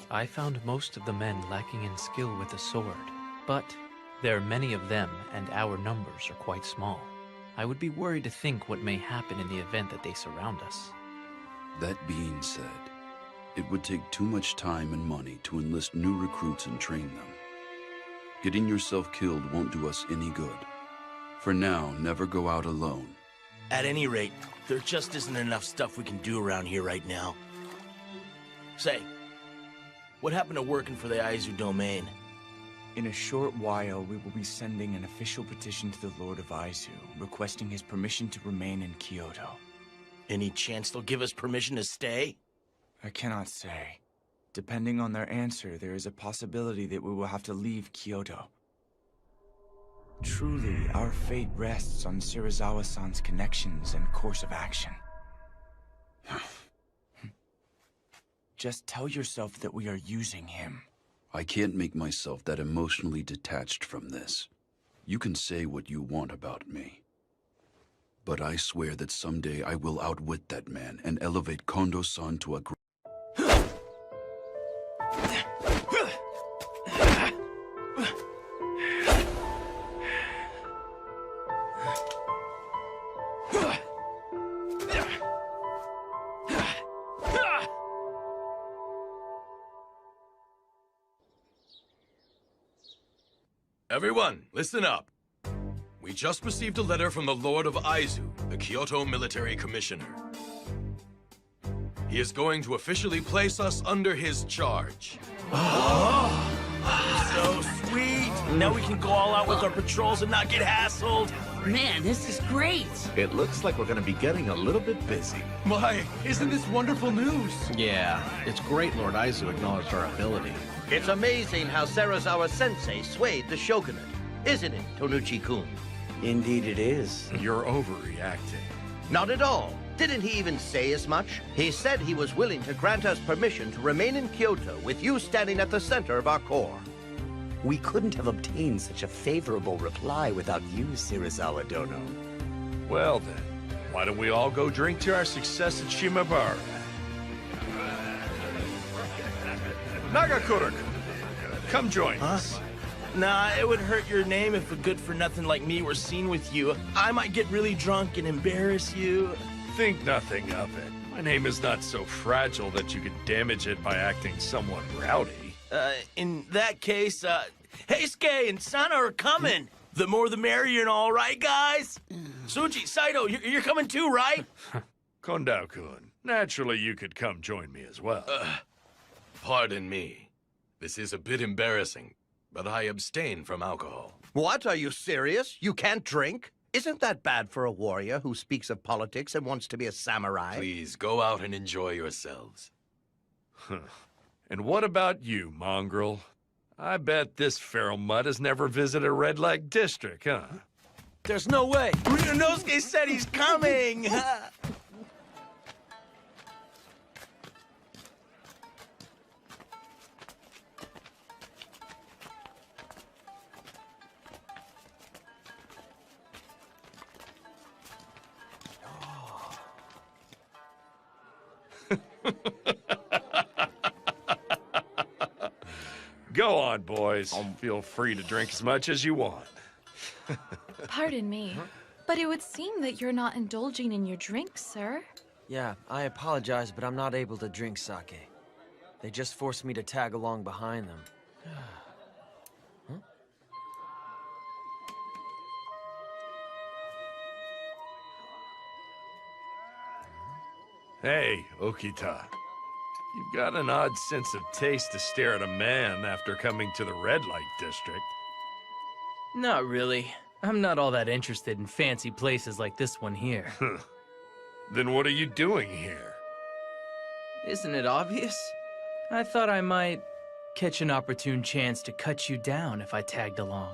Speaker 9: I found most of the men lacking in skill with the sword, but there are many of them, and our numbers are quite small. I would be worried to think what may happen in the event that they surround us.
Speaker 7: That being said, it would take too much time and money to enlist new recruits and train them. Getting yourself killed won't do us any good. For now, never go out alone.
Speaker 5: At any rate, there just isn't enough stuff we can do around here right now. Say, what happened to working for the Aizu domain?
Speaker 10: In a short while, we will be sending an official petition to the Lord of Aizu, requesting his permission to remain in Kyoto.
Speaker 5: Any chance they'll give us permission to stay?
Speaker 10: I cannot say. Depending on their answer, there is a possibility that we will have to leave Kyoto. Truly, our fate rests on Shirazawa-san's connections and course of action. Just tell yourself that we are using him.
Speaker 7: I can't make myself that emotionally detached from this. You can say what you want about me. But I swear that someday I will outwit that man and elevate Kondo-san to a
Speaker 13: Everyone, listen up. We just received a letter from the Lord of Aizu, the Kyoto Military Commissioner. He is going to officially place us under his charge.
Speaker 5: So sweet! Now we can go all out with our patrols and not get hassled.
Speaker 4: Man, this is great!
Speaker 8: It looks like we're gonna be getting a little bit busy.
Speaker 16: Why, isn't this wonderful news? Yeah, it's great Lord Aizu acknowledged our ability.
Speaker 11: It's amazing how Serizawa-sensei swayed the shogunate, isn't it, Tonuchi-kun?
Speaker 6: Indeed it is.
Speaker 1: You're overreacting.
Speaker 11: Not at all. Didn't he even say as much? He said he was willing to grant us permission to remain in Kyoto with you standing at the center of our corps.
Speaker 18: We couldn't have obtained such a favorable reply without you, Shirazawa-dono.
Speaker 1: Well then, why don't we all go drink to our success at Shimabara? Nagakura, come join us.
Speaker 5: Nah, it would hurt your name if a good-for-nothing like me were seen with you. I might get really drunk and embarrass you.
Speaker 1: Think nothing of it. My name is not so fragile that you could damage it by acting somewhat rowdy.
Speaker 5: In that case, Heisuke and Sana are coming. The more the merrier and all, right, guys? Suji, Saito, you're coming too, right?
Speaker 1: Kondao-kun, naturally you could come join me as well.
Speaker 13: Pardon me. This is a bit embarrassing, but I abstain from alcohol.
Speaker 11: What? Are you serious? You can't drink? Isn't that bad for a warrior who speaks of politics and wants to be a samurai?
Speaker 13: Please, go out and enjoy yourselves.
Speaker 1: And what about you, mongrel? I bet this feral mutt has never visited a red light district, huh?
Speaker 5: There's no way. Ryunosuke said he's coming.
Speaker 1: Go on, boys. Feel free to drink as much as you want.
Speaker 19: Pardon me, but it would seem that you're not indulging in your drink, sir.
Speaker 2: Yeah, I apologize, but I'm not able to drink sake. They just forced me to tag along behind them. Huh?
Speaker 1: Hey, Okita. You've got an odd sense of taste to stare at a man after coming to the red light district.
Speaker 17: Not really. I'm not all that interested in fancy places like this one here.
Speaker 1: Then what are you doing here?
Speaker 17: Isn't it obvious? I thought I might catch an opportune chance to cut you down if I tagged along.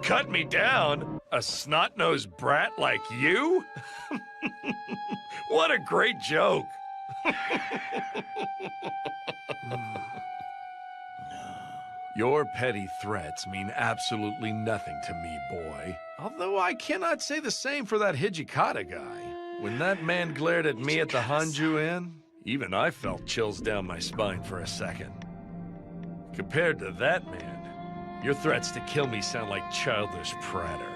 Speaker 1: Cut me down? A snot-nosed brat like you? What a great joke! Your petty threats mean absolutely nothing to me, boy. Although I cannot say the same for that Hijikata guy. When that man glared at me at the Hanju Inn, even I felt chills down my spine for a second. Compared to that man, your threats to kill me sound like childish pratter.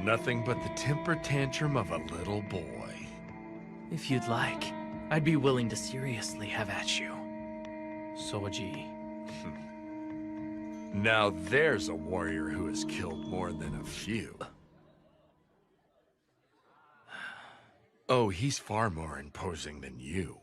Speaker 1: Nothing but the temper tantrum of a little boy.
Speaker 17: If you'd like, I'd be willing to seriously have at you. Soji.
Speaker 1: Now there's a warrior who has killed more than a few. Oh, he's far more imposing than you.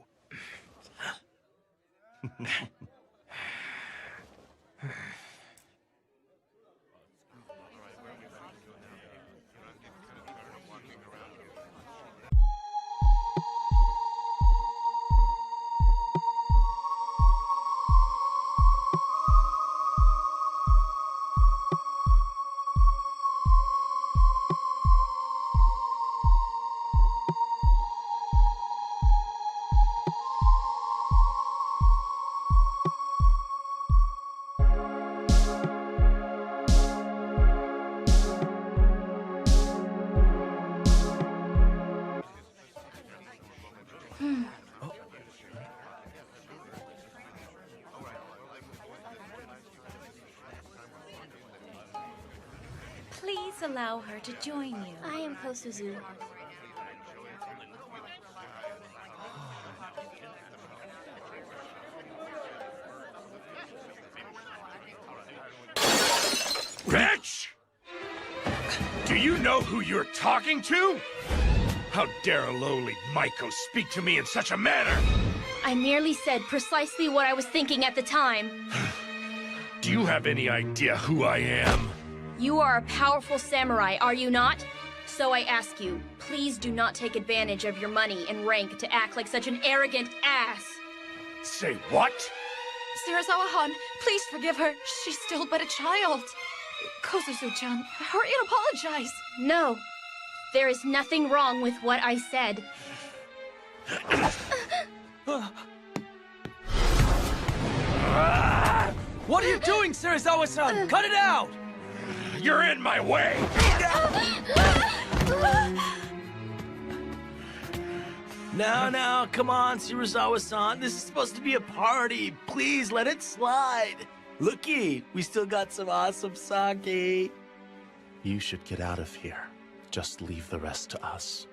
Speaker 3: Please allow her to join you. I am Kosuzu.
Speaker 1: Bitch! Do you know who you're talking to? How dare a lowly Maiko speak to me in such a manner?
Speaker 20: I merely said precisely what I was thinking at the time.
Speaker 1: Do you have any idea who I am?
Speaker 20: You are a powerful samurai, are you not? So I ask you, please do not take advantage of your money and rank to act like such an arrogant ass.
Speaker 1: Say what?
Speaker 19: Serizawa-han, please forgive her. She's still but a child. Kosuzu-chan, hurry and apologize.
Speaker 20: No, there is nothing wrong with what I said.
Speaker 2: What are you doing, Serizawa-san? Cut it out!
Speaker 1: You're in my way!
Speaker 5: Now, come on, Serizawa-san. This is supposed to be a party. Please, let it slide. Looky, we still got some awesome sake.
Speaker 8: You should get out of here. Just leave the rest to us.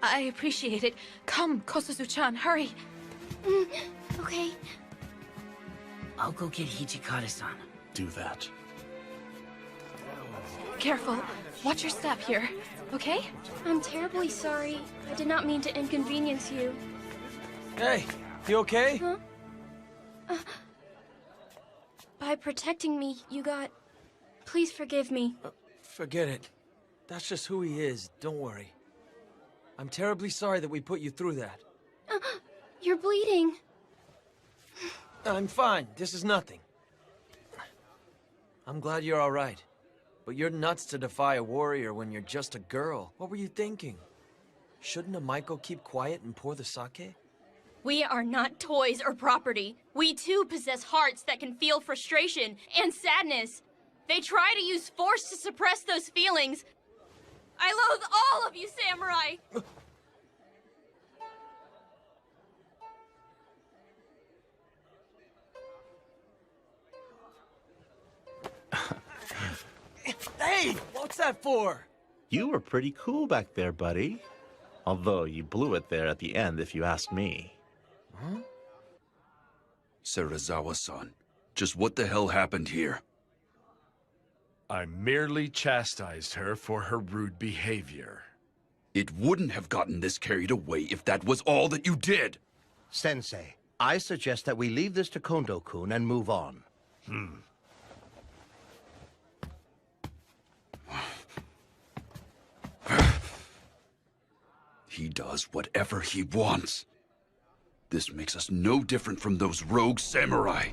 Speaker 19: I appreciate it. Come, Kosuzu-chan, hurry.
Speaker 20: Okay.
Speaker 4: I'll go get Hijikata-san.
Speaker 8: Do that.
Speaker 19: Careful. Watch your step here, okay?
Speaker 20: I'm terribly sorry. I did not mean to inconvenience you.
Speaker 2: Hey, you okay?
Speaker 20: Huh? By protecting me, you got... Please forgive me.
Speaker 2: Forget it. That's just who he is, don't worry. I'm terribly sorry that we put you through that.
Speaker 20: You're bleeding.
Speaker 2: I'm fine, this is nothing. I'm glad you're alright. But you're nuts to defy a warrior when you're just a girl. What were you thinking? Shouldn't a Maiko keep quiet and pour the sake?
Speaker 20: We are not toys or property. We too possess hearts that can feel frustration and sadness. They try to use force to suppress those feelings. I loathe all of you, samurai!
Speaker 2: Hey! What's that for?
Speaker 8: You were pretty cool back there, buddy. Although you blew it there at the end, if you ask me.
Speaker 7: Huh? Serizawa-san, just what the hell happened here?
Speaker 1: I merely chastised her for her rude behavior.
Speaker 7: It wouldn't have gotten this carried away if that was all that you did!
Speaker 11: Sensei, I suggest that we leave this to Kondo-kun and move on.
Speaker 7: He does whatever he wants. This makes us no different from those rogue samurai.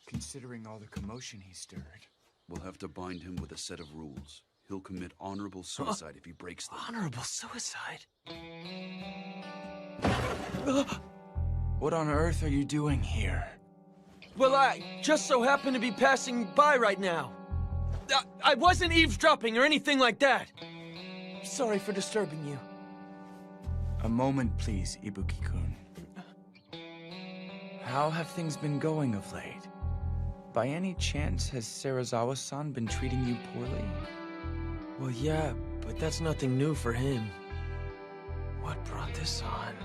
Speaker 10: Considering all the commotion he stirred.
Speaker 7: We'll have to bind him with a set of rules. He'll commit honorable suicide if he breaks them.
Speaker 2: Honorable suicide?
Speaker 10: What on earth are you doing here?
Speaker 2: Well, I just so happen to be passing by right now. I wasn't eavesdropping or anything like that. Sorry for disturbing you.
Speaker 10: A moment, please, Ibuki-kun. How have things been going of late? By any chance, has Serizawa-san been treating you poorly?
Speaker 2: Well, yeah, but that's nothing new for him. What brought this on?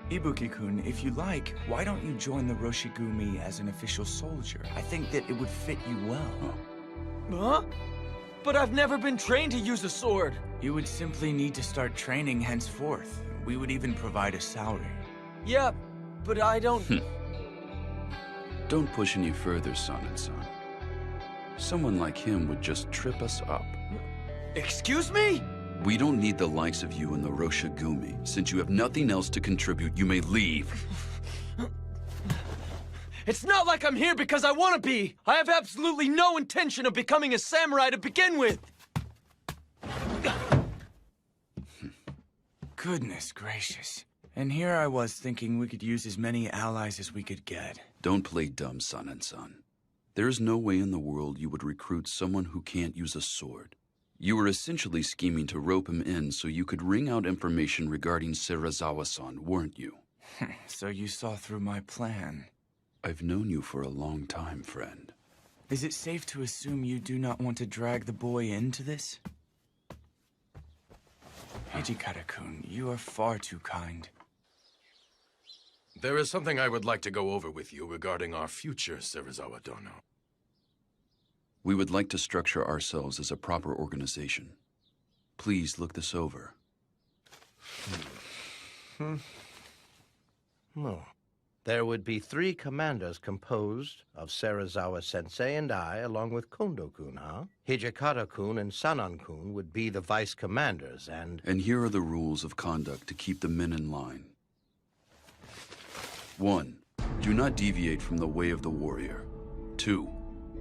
Speaker 10: Ibuki-kun, if you like, why don't you join the Roshigumi as an official soldier? I think that it would fit you well.
Speaker 2: Huh? But I've never been trained to use a sword.
Speaker 10: You would simply need to start training henceforth. We would even provide a salary.
Speaker 2: Yeah, but I don't...
Speaker 7: Don't push any further, son-and-son. Someone like him would just trip us up.
Speaker 2: Excuse me?
Speaker 7: We don't need the likes of you in the Roshigumi. Since you have nothing else to contribute, you may leave.
Speaker 2: It's not like I'm here because I want to be. I have absolutely no intention of becoming a samurai to begin with.
Speaker 10: Goodness gracious. And here I was thinking we could use as many allies as we could get.
Speaker 7: Don't play dumb, son-and-son. There is no way in the world you would recruit someone who can't use a sword. You were essentially scheming to rope him in so you could wring out information regarding Serizawa-san, weren't you?
Speaker 10: So you saw through my plan.
Speaker 7: I've known you for a long time, friend.
Speaker 10: Is it safe to assume you do not want to drag the boy into this? Hijikata-kun, you are far too kind.
Speaker 13: There is something I would like to go over with you regarding our future, Serizawa Dono.
Speaker 7: We would like to structure ourselves as a proper organization. Please look this over.
Speaker 11: No. There would be 3 commanders composed of Serizawa-sensei and I, along with Kondo-kun, huh? Hijikata-kun and Sanan-kun would be the vice commanders, and...
Speaker 7: And here are the rules of conduct to keep the men in line. 1. Do not deviate from the way of the warrior. 2.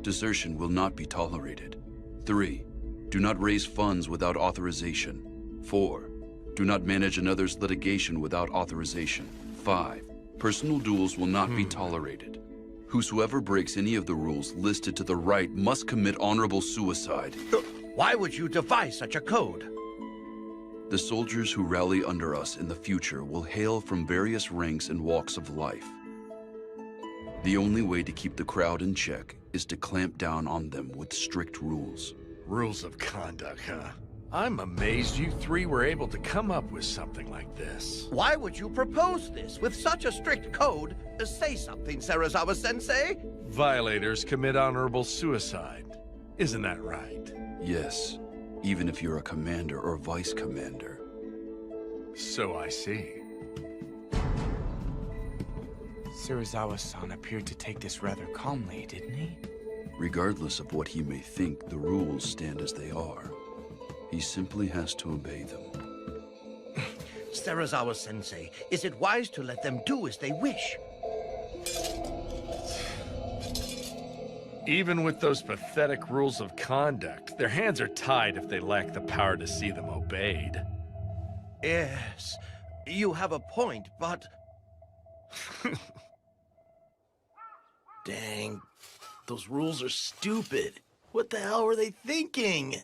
Speaker 7: Desertion will not be tolerated. 3. Do not raise funds without authorization. 4. Do not manage another's litigation without authorization. 5. Personal duels will not be tolerated. Whosoever breaks any of the rules listed to the right must commit honorable suicide.
Speaker 11: Why would you devise such a code?
Speaker 7: The soldiers who rally under us in the future will hail from various ranks and walks of life. The only way to keep the crowd in check is to clamp down on them with strict rules.
Speaker 1: Rules of conduct, huh? I'm amazed you 3 were able to come up with something like this.
Speaker 11: Why would you propose this with such a strict code? Say something, Serizawa-sensei.
Speaker 1: Violators commit honorable suicide. Isn't that right?
Speaker 7: Yes, even if you're a commander or vice commander.
Speaker 1: So I see.
Speaker 10: Serizawa-san appeared to take this rather calmly, didn't he?
Speaker 7: Regardless of what he may think, the rules stand as they are. He simply has to obey them.
Speaker 11: Serizawa-sensei, is it wise to let them do as they wish?
Speaker 1: Even with those pathetic rules of conduct, their hands are tied if they lack the power to see them obeyed.
Speaker 11: Yes, you have a point, but...
Speaker 5: Dang, those rules are stupid. What the hell were they thinking?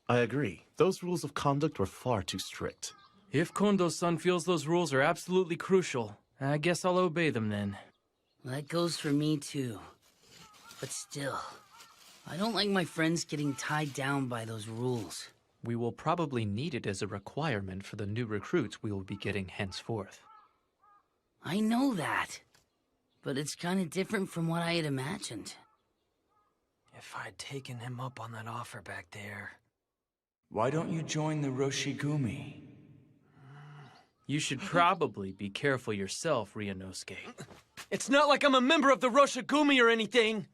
Speaker 8: I agree. Those rules of conduct were far too strict.
Speaker 9: If Kondo-san feels those rules are absolutely crucial, I guess I'll obey them then.
Speaker 4: That goes for me too. But still, I don't like my friends getting tied down by those rules.
Speaker 9: We will probably need it as a requirement for the new recruits we will be getting henceforth.
Speaker 4: I know that. But it's kind of different from what I had imagined.
Speaker 2: If I'd taken him up on that offer back there...
Speaker 10: Why don't you join the Roshigumi?
Speaker 17: You should probably be careful yourself, Ryunosuke.
Speaker 2: It's not like I'm a member of the Roshigumi or anything!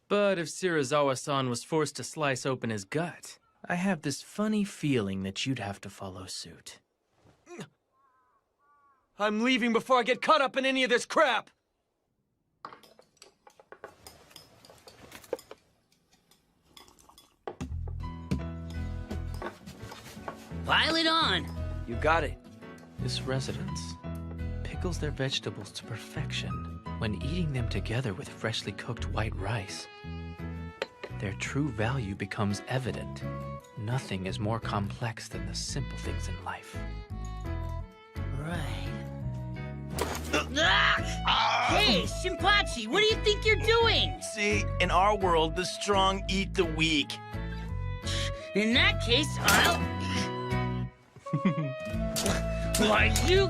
Speaker 17: But if Serizawa-san was forced to slice open his gut, I have this funny feeling that you'd have to follow suit.
Speaker 2: I'm leaving before I get caught up in any of this crap!
Speaker 4: Pile it on!
Speaker 2: You got it.
Speaker 9: This residence pickles their vegetables to perfection when eating them together with freshly cooked white rice. Their true value becomes evident. Nothing is more complex than the simple things in life.
Speaker 4: Right. Hey, Shinpachi, what do you think you're doing?
Speaker 5: See, in our world, the strong eat the weak.
Speaker 4: In that case, I'll... Why, you...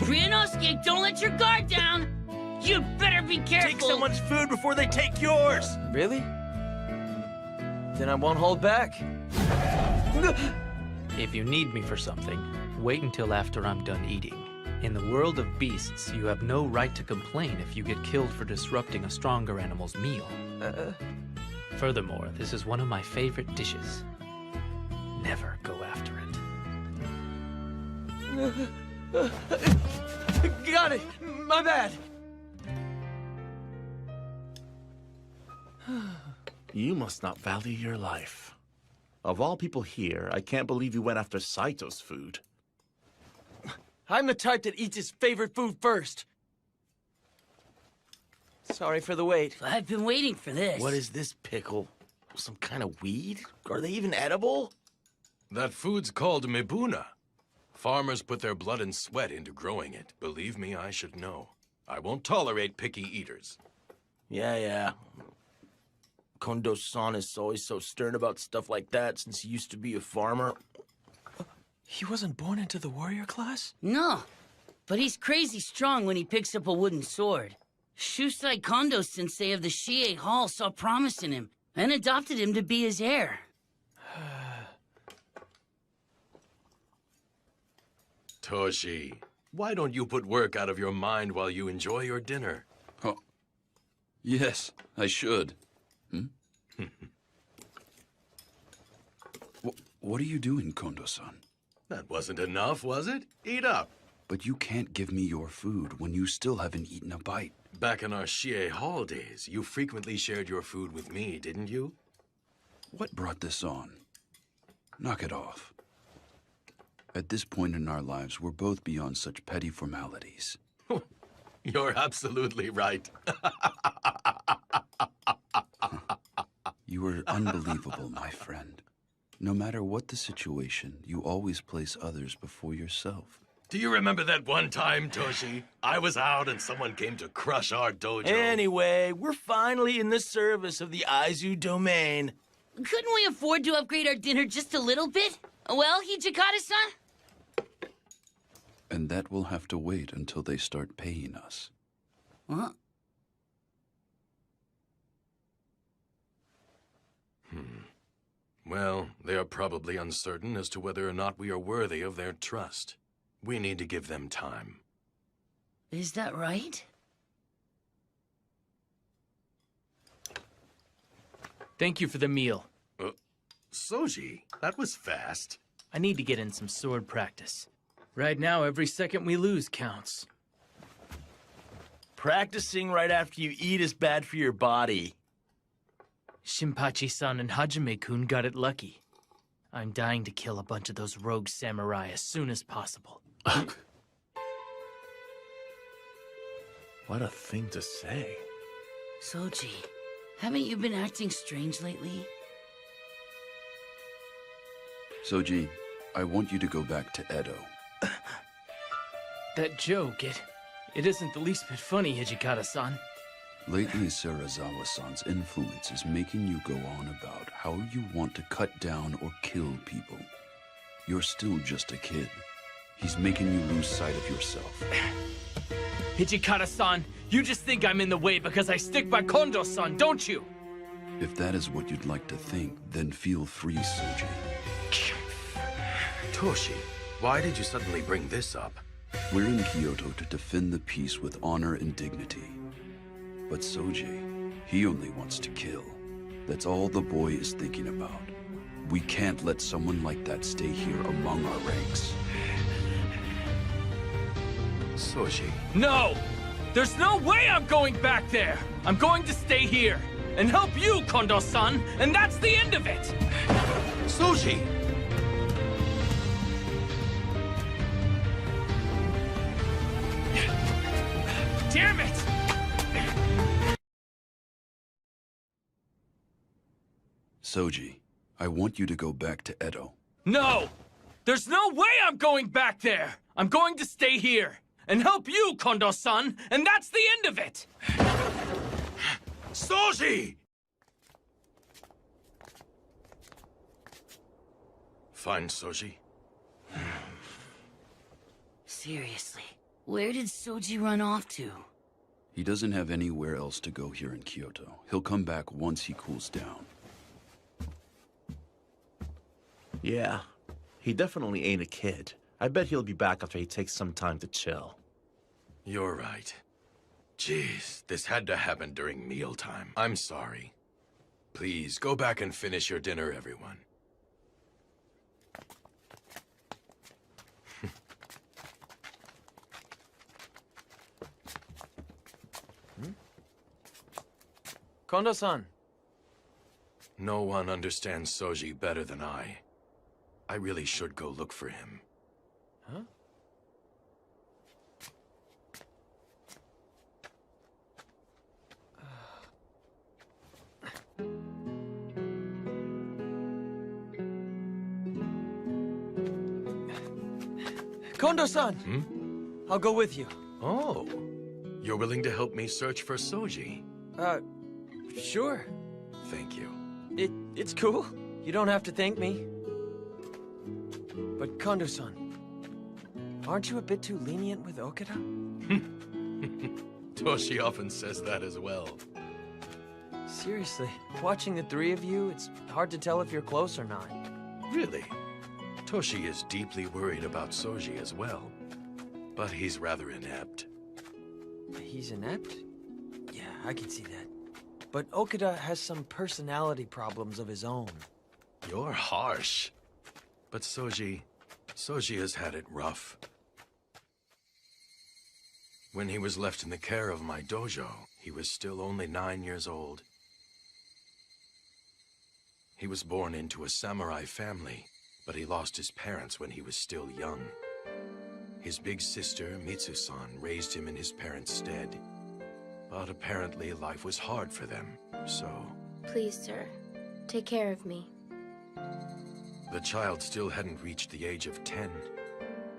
Speaker 4: Ryunosuke, don't let your guard down! You better be careful!
Speaker 5: Take someone's food before they take yours!
Speaker 2: Really? Then I won't hold back.
Speaker 9: If you need me for something, wait until after I'm done eating. In the world of beasts, you have no right to complain if you get killed for disrupting a stronger animal's meal. Furthermore, this is one of my favorite dishes. Never go after it.
Speaker 2: Got it! My bad!
Speaker 8: You must not value your life. Of all people here, I can't believe you went after Saito's food.
Speaker 2: I'm the type that eats his favorite food first. Sorry for the wait.
Speaker 4: I've been waiting for this.
Speaker 5: What is this pickle? Some kind of weed? Are they even edible?
Speaker 13: That food's called mibuna. Farmers put their blood and sweat into growing it. Believe me, I should know. I won't tolerate picky eaters.
Speaker 5: Yeah. Kondo-san is always so stern about stuff like that since he used to be a farmer.
Speaker 2: He wasn't born into the warrior class?
Speaker 4: No, but he's crazy strong when he picks up a wooden sword. Shusai Kondo-sensei of the Shie Hall saw promise in him and adopted him to be his heir.
Speaker 13: Toshi, why don't you put work out of your mind while you enjoy your dinner?
Speaker 7: Oh, yes, I should. What are you doing, Kondo-san?
Speaker 13: That wasn't enough, was it? Eat up.
Speaker 7: But you can't give me your food when you still haven't eaten a bite.
Speaker 13: Back in our Shie Hall days, you frequently shared your food with me, didn't you?
Speaker 7: What brought this on? Knock it off. At this point in our lives, we're both beyond such petty formalities.
Speaker 13: You're absolutely right.
Speaker 7: You are unbelievable, my friend. No matter what the situation, you always place others before yourself.
Speaker 13: Do you remember that one time, Toshi? I was out and someone came to crush our dojo.
Speaker 5: Anyway, we're finally in the service of the Aizu domain.
Speaker 4: Couldn't we afford to upgrade our dinner just a little bit? Well, Hijikata-san?
Speaker 7: And that will have to wait until they start paying us.
Speaker 4: What?
Speaker 13: Well, they are probably uncertain as to whether or not we are worthy of their trust. We need to give them time.
Speaker 4: Is that right?
Speaker 17: Thank you for the meal.
Speaker 13: Soji, that was fast.
Speaker 17: I need to get in some sword practice. Right now, every second we lose counts.
Speaker 5: Practicing right after you eat is bad for your body.
Speaker 17: Shinpachi-san and Hajime-kun got it lucky. I'm dying to kill a bunch of those rogue samurai as soon as possible.
Speaker 8: What a thing to say.
Speaker 4: Soji, haven't you been acting strange lately?
Speaker 7: Soji, I want you to go back to Edo.
Speaker 17: That joke, It isn't the least bit funny, Hijikata-san.
Speaker 7: Lately, Serizawa-san's influence is making you go on about how you want to cut down or kill people. You're still just a kid. He's making you lose sight of yourself.
Speaker 17: Hijikata-san, you just think I'm in the way because I stick by Kondo-san, don't you?
Speaker 7: If that is what you'd like to think, then feel free, Soji.
Speaker 13: Toshi, why did you suddenly bring this up?
Speaker 7: We're in Kyoto to defend the peace with honor and dignity. But Soji, he only wants to kill. That's all the boy is thinking about. We can't let someone like that stay here among our ranks.
Speaker 13: Soji.
Speaker 17: No! There's no way I'm going back there! I'm going to stay here and help you, Kondo-san, and that's the end of it!
Speaker 13: Soji!
Speaker 17: Damn it!
Speaker 7: Soji, I want you to go back to Edo.
Speaker 17: No! There's no way I'm going back there! I'm going to stay here and help you, Kondo-san, and that's the end of it!
Speaker 13: Soji! Fine, Soji.
Speaker 4: Seriously, where did Soji run off to?
Speaker 7: He doesn't have anywhere else to go here in Kyoto. He'll come back once he cools down.
Speaker 8: Yeah, he definitely ain't a kid. I bet he'll be back after he takes some time to chill.
Speaker 13: You're right. Jeez, this had to happen during mealtime. I'm sorry. Please, go back and finish your dinner, everyone.
Speaker 2: Kondo-san.
Speaker 13: No one understands Soji better than I. I really should go look for him.
Speaker 2: Huh? Kondo-san! I'll go with you.
Speaker 13: Oh, you're willing to help me search for Soji?
Speaker 2: Sure.
Speaker 13: Thank you.
Speaker 2: It's cool. You don't have to thank me. But Kondo-san, aren't you a bit too lenient with Okada?
Speaker 13: Toshi often says that as well.
Speaker 2: Seriously, watching the three of you, it's hard to tell if you're close or not.
Speaker 13: Really? Toshi is deeply worried about Soji as well. But he's rather inept.
Speaker 2: He's inept? Yeah, I can see that. But Okada has some personality problems of his own.
Speaker 13: You're harsh. But Soji has had it rough. When he was left in the care of my dojo, he was still only 9 years old. He was born into a samurai family, but he lost his parents when he was still young. His big sister, Mitsu-san, raised him in his parents' stead. But apparently life was hard for them, so...
Speaker 21: Please, sir, take care of me.
Speaker 13: The child still hadn't reached the age of 10,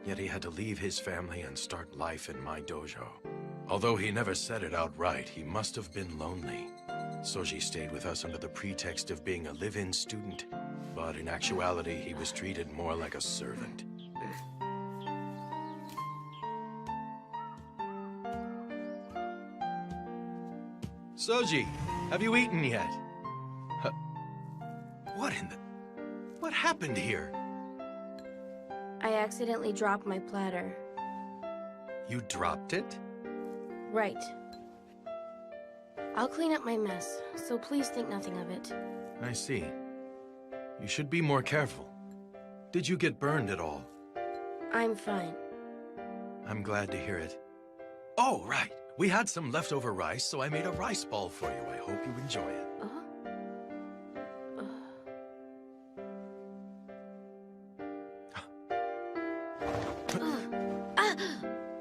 Speaker 13: yet he had to leave his family and start life in my dojo. Although he never said it outright, he must have been lonely. Soji stayed with us under the pretext of being a live-in student, but in actuality, he was treated more like a servant. Soji, have you eaten yet? What in the... What happened here?
Speaker 21: I accidentally dropped my platter.
Speaker 13: You dropped it?
Speaker 21: Right. I'll clean up my mess, so please think nothing of it.
Speaker 13: I see. You should be more careful. Did you get burned at all?
Speaker 21: I'm fine.
Speaker 13: I'm glad to hear it. Oh, right. We had some leftover rice, so I made a rice ball for you. I hope you enjoy it.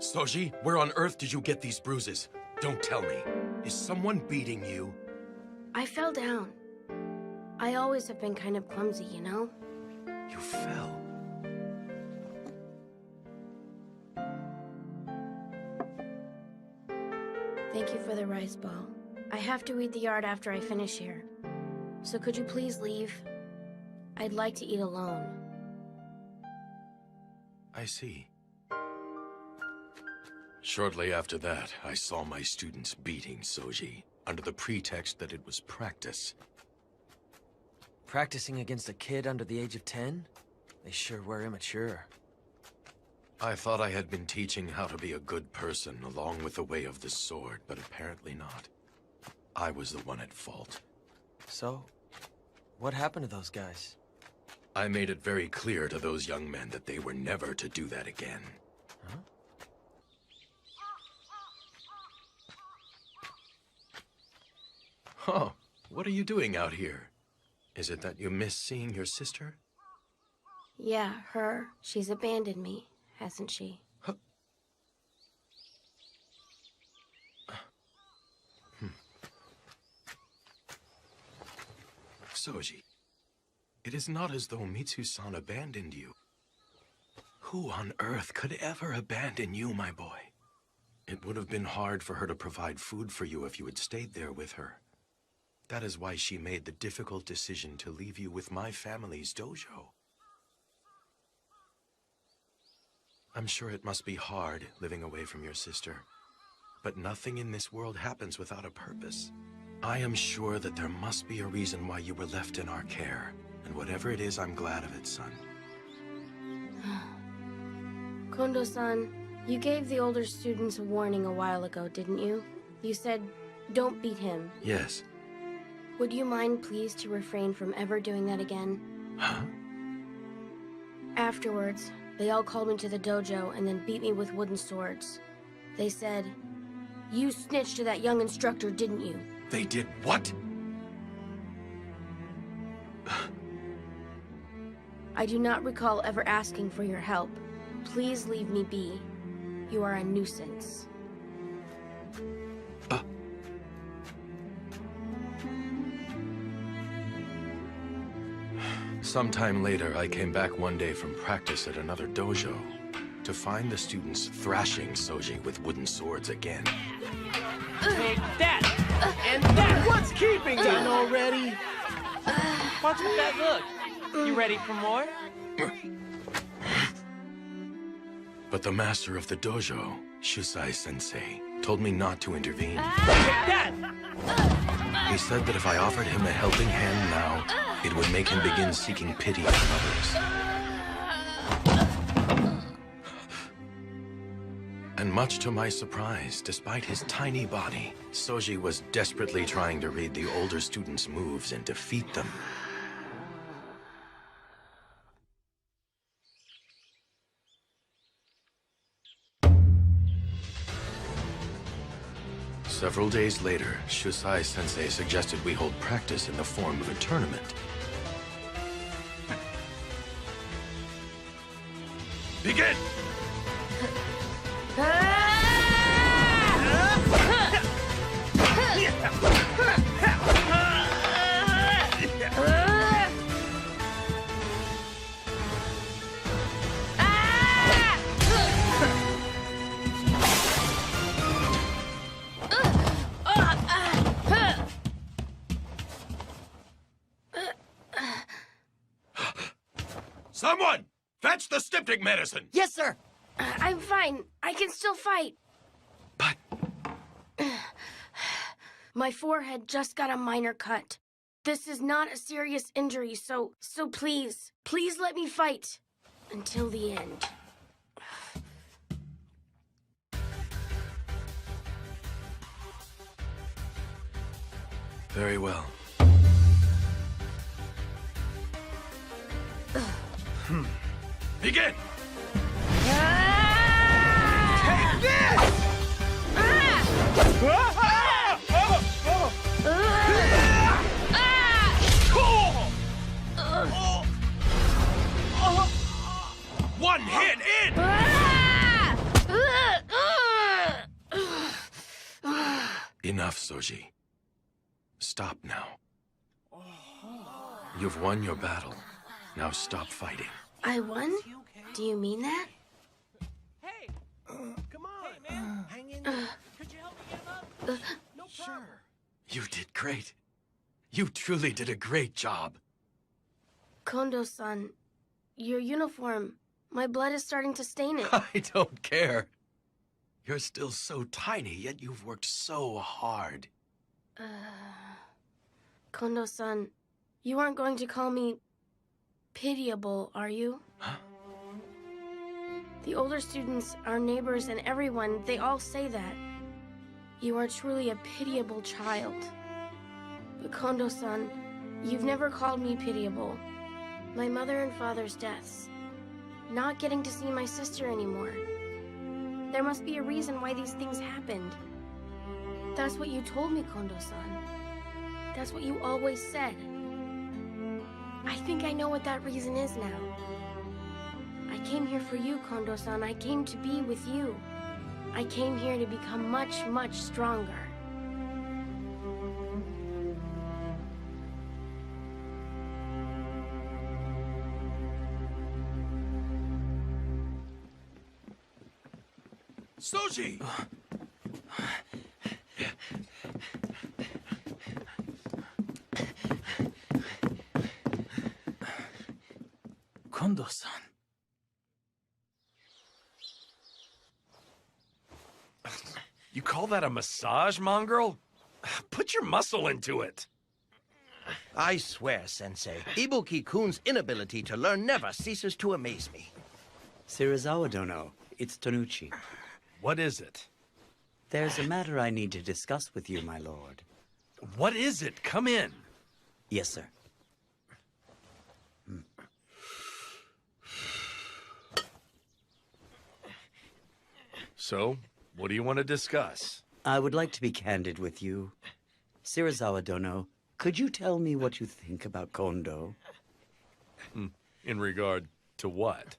Speaker 13: Soji, where on earth did you get these bruises? Don't tell me. Is someone beating you?
Speaker 21: I fell down. I always have been kind of clumsy, you know?
Speaker 13: You fell.
Speaker 21: Thank you for the rice ball. I have to weed the yard after I finish here. So could you please leave? I'd like to eat alone.
Speaker 13: I see. Shortly after that, I saw my students beating Soji, under the pretext that it was practice.
Speaker 2: Practicing against a kid under the age of 10? They sure were immature.
Speaker 13: I thought I had been teaching how to be a good person along with the way of the sword, but apparently not. I was the one at fault.
Speaker 2: So, what happened to those guys?
Speaker 13: I made it very clear to those young men that they were never to do that again.
Speaker 2: Huh?
Speaker 13: Oh, what are you doing out here? Is it that you miss seeing your sister?
Speaker 21: Yeah, her. She's abandoned me, hasn't she?
Speaker 13: Soji, it is not as though Mitsu-san abandoned you. Who on earth could ever abandon you, my boy? It would have been hard for her to provide food for you if you had stayed there with her. That is why she made the difficult decision to leave you with my family's dojo. I'm sure it must be hard living away from your sister, but nothing in this world happens without a purpose. I am sure that there must be a reason why you were left in our care, and whatever it is, I'm glad of it, son.
Speaker 21: Kondo-san, you gave the older students a warning a while ago, didn't you? You said, don't beat him.
Speaker 13: Yes.
Speaker 21: Would you mind, please, to refrain from ever doing that again?
Speaker 13: Huh?
Speaker 21: Afterwards, they all called me to the dojo and then beat me with wooden swords. They said, you snitched to that young instructor, didn't you?
Speaker 13: They did what?
Speaker 21: I do not recall ever asking for your help. Please leave me be. You are a nuisance.
Speaker 13: Sometime later, I came back one day from practice at another dojo to find the students thrashing Soji with wooden swords again.
Speaker 17: Take that! And that! What's keeping you? Done already? What's with that look? You ready for more?
Speaker 13: But the master of the dojo, Shusai-sensei, told me not to intervene.
Speaker 17: Take that!
Speaker 13: He said that if I offered him a helping hand now, it would make him begin seeking pity from others. And much to my surprise, despite his tiny body, Soji was desperately trying to read the older students' moves and defeat them. Several days later, Shusai-sensei suggested we hold practice in the form of a tournament. Begin! Someone! Fetch the styptic medicine!
Speaker 21: Yes, sir! I'm fine. I can still fight.
Speaker 13: But...
Speaker 21: My forehead just got a minor cut. This is not a serious injury, so please let me fight. Until the end.
Speaker 13: Very well. Begin!
Speaker 17: Take this!
Speaker 13: One hit in! Enough, Soji. Stop now. You've won your battle. Now stop fighting.
Speaker 21: I won? Do you mean that?
Speaker 17: Hey! Come on! Hey, man! Hang in there. Could you help me get him up?
Speaker 1: Sure. You did great. You truly did a great job.
Speaker 21: Kondo-san, your uniform. My blood is starting to stain it.
Speaker 1: I don't care. You're still so tiny, yet you've worked so hard.
Speaker 21: Kondo-san, you aren't going to call me pitiable, are you?
Speaker 1: Huh?
Speaker 21: The older students, our neighbors, and everyone, they all say that. You are truly a pitiable child. But Kondo-san, you've never called me pitiable. My mother and father's deaths. Not getting to see my sister anymore. There must be a reason why these things happened. That's what you told me, Kondo-san. That's what you always said. I think I know what that reason is now. I came here for you, Kondo-san. I came to be with you. I came here to become much, much stronger.
Speaker 1: Soji!
Speaker 17: Kondo-san.
Speaker 1: You call that a massage, mongrel? Put your muscle into it.
Speaker 11: I swear, Sensei, Ibuki-kun's inability to learn never ceases to amaze me.
Speaker 18: Serizawa Dono, it's Tonuchi.
Speaker 1: What is it?
Speaker 18: There's a matter I need to discuss with you, my lord.
Speaker 1: What is it? Come in.
Speaker 18: Yes, sir.
Speaker 1: So, what do you want to discuss?
Speaker 18: I would like to be candid with you. Serizawa Dono, could you tell me what you think about Kondo?
Speaker 1: In regard to what?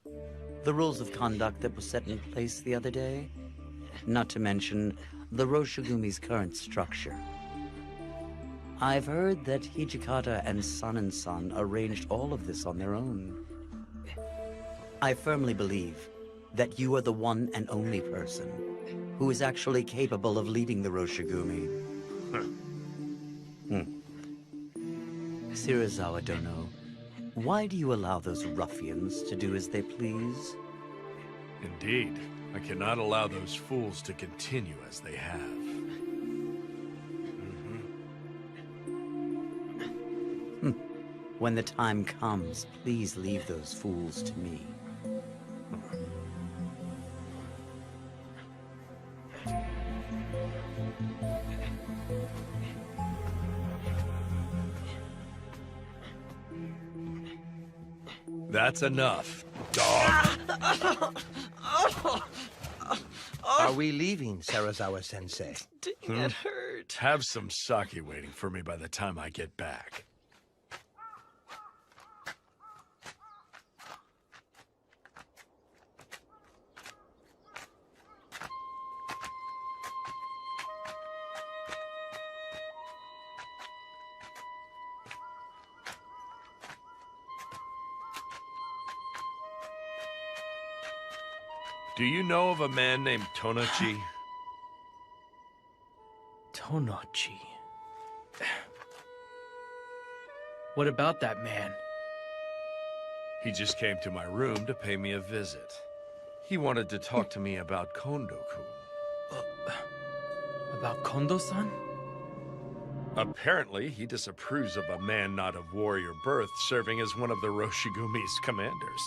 Speaker 18: The rules of conduct that were set in place the other day? Not to mention the Roshigumi's current structure. I've heard that Hijikata and Son arranged all of this on their own. I firmly believe that you are the one and only person who is actually capable of leading the Roshigumi. Serizawa Dono, why do you allow those ruffians to do as they please?
Speaker 1: Indeed. I cannot allow those fools to continue as they have.
Speaker 18: When the time comes, please leave those fools to me.
Speaker 1: That's enough, dog.
Speaker 11: Are we leaving, Serizawa-sensei?
Speaker 2: That hurt.
Speaker 1: Have some sake waiting for me by the time I get back. Do you know of a man named Tonochi?
Speaker 17: Tonochi. What about that man?
Speaker 1: He just came to my room to pay me a visit. He wanted to talk to me about Kondo-kun.
Speaker 17: About Kondo-san?
Speaker 1: Apparently, he disapproves of a man not of warrior birth serving as one of the Roshigumi's commanders.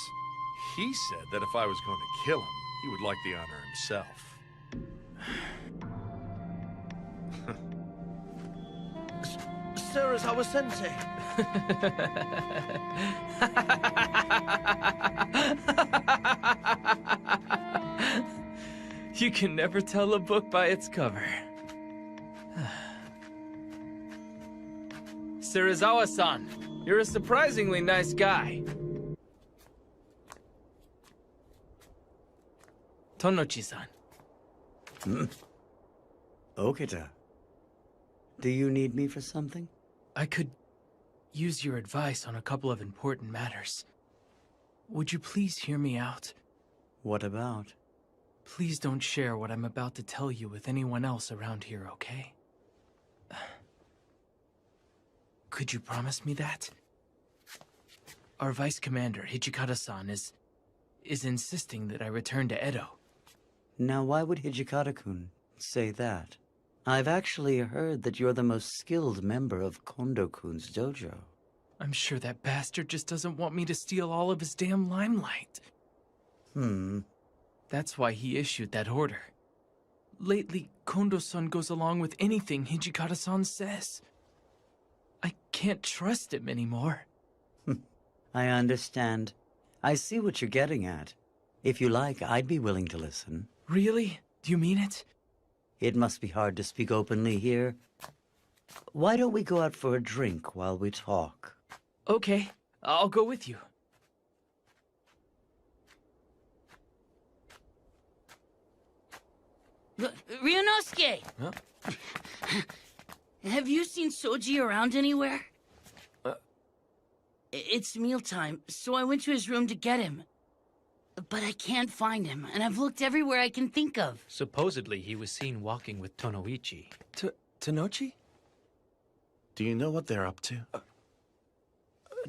Speaker 1: He said that if I was going to kill him, he would like the honor himself.
Speaker 11: Serizawa-sensei.
Speaker 17: You can never tell a book by its cover. Serizawa-san, you're a surprisingly nice guy. Tonochi-san.
Speaker 18: Okita. Do you need me for something?
Speaker 17: I could use your advice on a couple of important matters. Would you please hear me out?
Speaker 18: What about?
Speaker 17: Please don't share what I'm about to tell you with anyone else around here, okay? Could you promise me that? Our Vice Commander, Hijikata-san, is insisting that I return to Edo.
Speaker 18: Now, why would Hijikata-kun say that? I've actually heard that you're the most skilled member of Kondo-kun's dojo.
Speaker 17: I'm sure that bastard just doesn't want me to steal all of his damn limelight. That's why he issued that order. Lately, Kondo-san goes along with anything Hijikata-san says. I can't trust him anymore.
Speaker 18: I understand. I see what you're getting at. If you like, I'd be willing to listen.
Speaker 17: Really? Do you mean it?
Speaker 18: It must be hard to speak openly here. Why don't we go out for a drink while we talk?
Speaker 17: Okay, I'll go with you.
Speaker 4: Ryunosuke!
Speaker 17: Huh?
Speaker 4: Have you seen Soji around anywhere? It's mealtime, so I went to his room to get him. But I can't find him, and I've looked everywhere I can think of.
Speaker 9: Supposedly, he was seen walking with Tonoichi.
Speaker 2: Tanochi?
Speaker 8: Do you know what they're up to?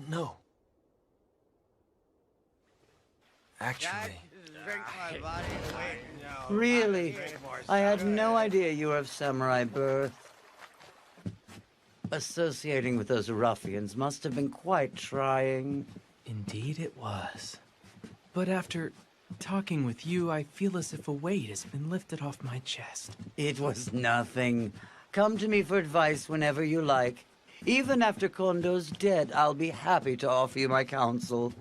Speaker 2: No. Actually...
Speaker 18: Really? I had no idea you were of samurai birth. Associating with those ruffians must have been quite trying.
Speaker 17: Indeed it was. But after talking with you, I feel as if a weight has been lifted off my chest.
Speaker 18: It was nothing. Come to me for advice whenever you like. Even after Kondo's dead, I'll be happy to offer you my counsel.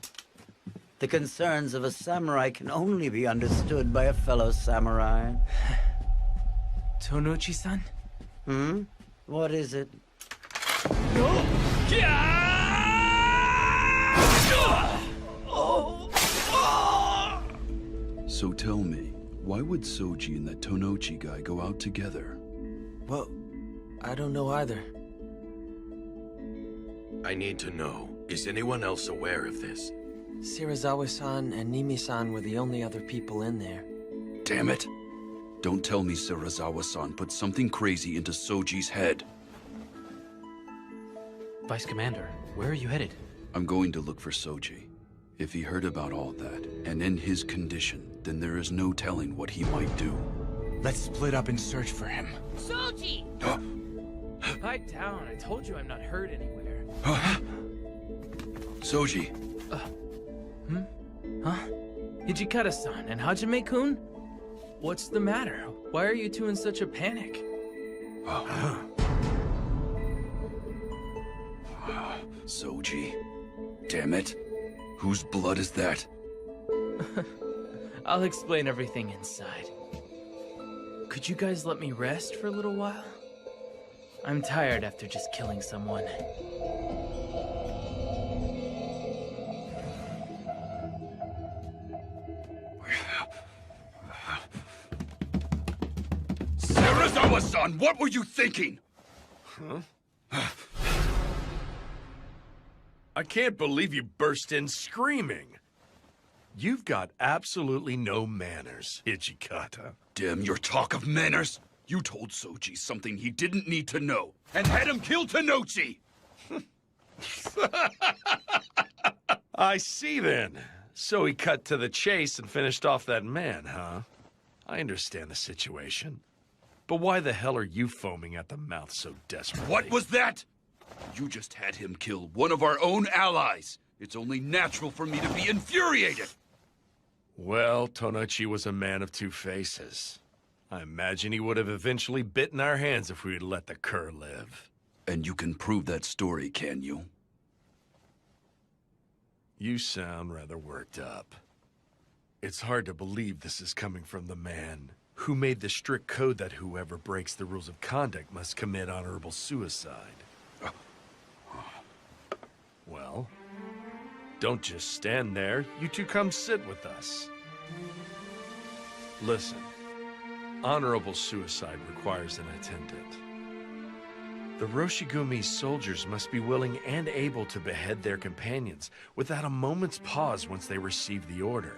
Speaker 18: The concerns of a samurai can only be understood by a fellow samurai.
Speaker 17: Tonochi-san?
Speaker 18: What is it?
Speaker 7: So tell me, why would Soji and that Tonochi guy go out together?
Speaker 2: Well, I don't know either.
Speaker 13: I need to know, is anyone else aware of this?
Speaker 2: Shirazawa-san and Nimi-san were the only other people in there.
Speaker 7: Damn it! Don't tell me Shirazawa-san put something crazy into Soji's head.
Speaker 9: Vice Commander, where are you headed?
Speaker 7: I'm going to look for Soji. If he heard about all that, and in his condition, then there is no telling what he might do.
Speaker 10: Let's split up and search for him.
Speaker 4: Soji!
Speaker 17: Pipe down. I told you I'm not hurt anywhere.
Speaker 7: Soji!
Speaker 17: Huh? Hijikata-san and Hajime-kun? What's the matter? Why are you two in such a panic?
Speaker 7: Soji. Damn it. Whose blood is that?
Speaker 17: I'll explain everything inside. Could you guys let me rest for a little while? I'm tired after just killing someone.
Speaker 7: Shirazawa-san, what were you thinking?
Speaker 1: I can't believe you burst in screaming. You've got absolutely no manners, Hijikata.
Speaker 7: Damn your talk of manners! You told Soji something he didn't need to know, and had him kill Tonochi!
Speaker 1: I see then. So he cut to the chase and finished off that man, huh? I understand the situation. But why the hell are you foaming at the mouth so desperately?
Speaker 7: What was that? You just had him kill one of our own allies. It's only natural for me to be infuriated.
Speaker 1: Well, Tonochi was a man of two faces. I imagine he would have eventually bitten our hands if we had let the cur live.
Speaker 7: And you can prove that story, can you?
Speaker 1: You sound rather worked up. It's hard to believe this is coming from the man who made the strict code that whoever breaks the rules of conduct must commit honorable suicide. Well, don't just stand there. You two come sit with us. Listen, honorable suicide requires an attendant. The Roshigumi's soldiers must be willing and able to behead their companions without a moment's pause once they receive the order.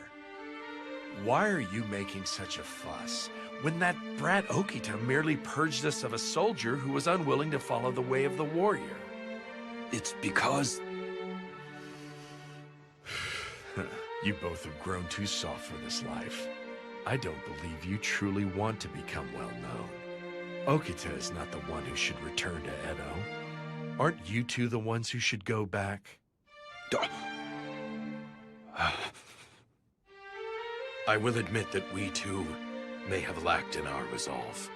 Speaker 1: Why are you making such a fuss when that brat Okita merely purged us of a soldier who was unwilling to follow the way of the warrior?
Speaker 7: It's because...
Speaker 1: You both have grown too soft for this life. I don't believe you truly want to become well-known. Okita is not the one who should return to Edo. Aren't you two the ones who should go back?
Speaker 13: I will admit that we too may have lacked in our resolve.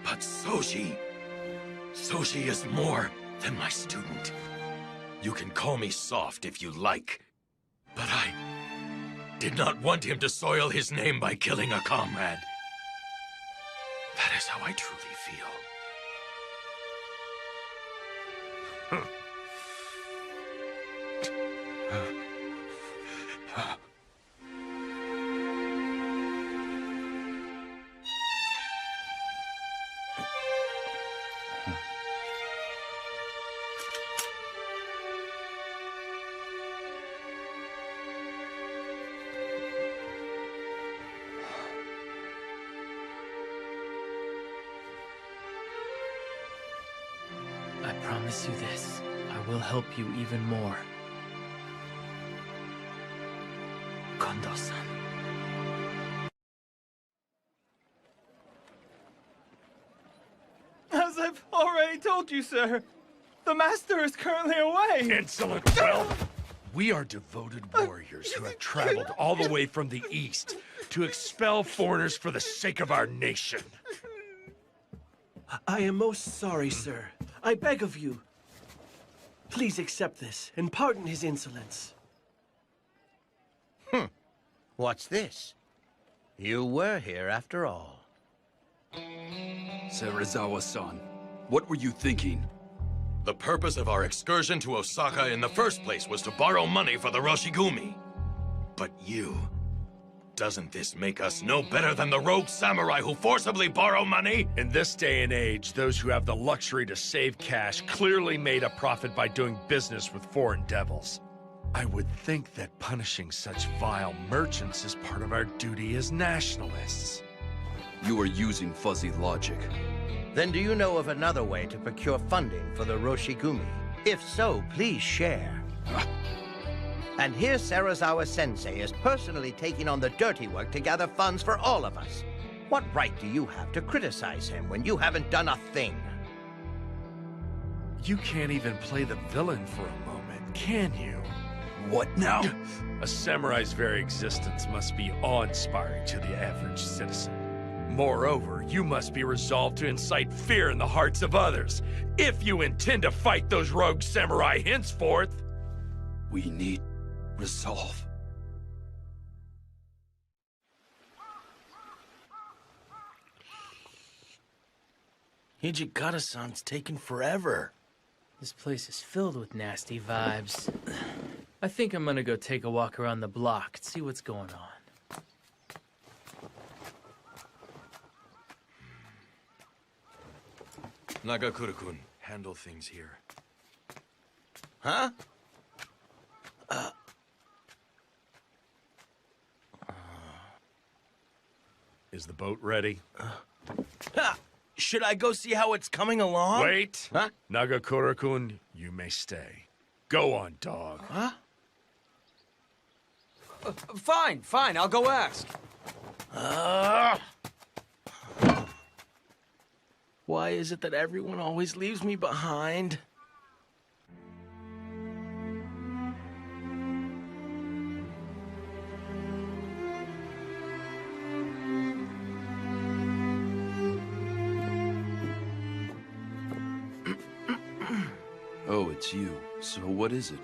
Speaker 13: But Soji is more than my student. You can call me soft if you like, but I did not want him to soil his name by killing a comrade. That is how I truly feel.
Speaker 17: I promise you this. I will help you even more. Kondo-san.
Speaker 2: As I've already told you, sir, the master is currently away.
Speaker 1: Insolent whelp! We are devoted warriors who have traveled all the way from the east to expel foreigners for the sake of our nation.
Speaker 14: I am most sorry, sir. I beg of you. Please accept this and pardon his insolence.
Speaker 11: What's this? You were here after all.
Speaker 7: Serizawa-san, what were you thinking?
Speaker 13: The purpose of our excursion to Osaka in the first place was to borrow money for the Roshigumi. But you... Doesn't this make us no better than the rogue samurai who forcibly borrow money?
Speaker 1: In this day and age, those who have the luxury to save cash clearly made a profit by doing business with foreign devils. I would think that punishing such vile merchants is part of our duty as nationalists.
Speaker 7: You are using fuzzy logic.
Speaker 11: Then do you know of another way to procure funding for the Roshigumi? If so, please share. And here Serizawa-sensei is personally taking on the dirty work to gather funds for all of us. What right do you have to criticize him when you haven't done a thing?
Speaker 1: You can't even play the villain for a moment, can you?
Speaker 7: What now?
Speaker 1: A samurai's very existence must be awe-inspiring to the average citizen. Moreover, you must be resolved to incite fear in the hearts of others, if you intend to fight those rogue samurai henceforth.
Speaker 7: We need resolve.
Speaker 5: Hijikata-san's taking forever.
Speaker 17: This place is filled with nasty vibes. I think I'm gonna go take a walk around the block and see what's going on.
Speaker 13: Nagakura-kun, handle things here.
Speaker 5: Huh?
Speaker 1: Is the boat ready?
Speaker 5: Should I go see how it's coming along?
Speaker 1: Wait!
Speaker 5: Huh?
Speaker 1: Nagakura-kun, you may stay. Go on, dog.
Speaker 5: Huh?
Speaker 2: Fine, I'll go ask.
Speaker 5: Why is it that everyone always leaves me behind?
Speaker 7: Oh, it's you. So what is it?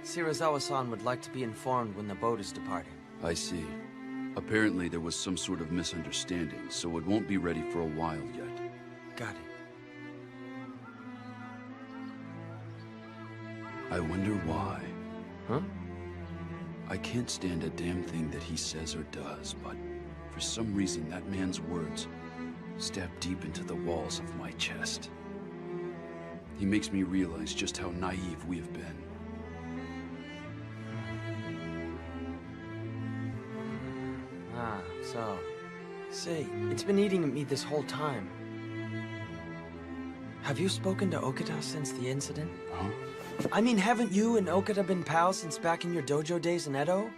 Speaker 22: Serizawa-san would like to be informed when the boat is departing.
Speaker 7: I see. Apparently there was some sort of misunderstanding, so it won't be ready for a while yet.
Speaker 22: Got it.
Speaker 7: I wonder why.
Speaker 22: Huh?
Speaker 7: I can't stand a damn thing that he says or does, but for some reason that man's words stab deep into the walls of my chest. He makes me realize just how naive we have been.
Speaker 22: so. Say, it's been eating at me this whole time. Have you spoken to Okada since the incident?
Speaker 7: Huh?
Speaker 22: I mean, haven't you and Okada been pals since back in your dojo days in Edo?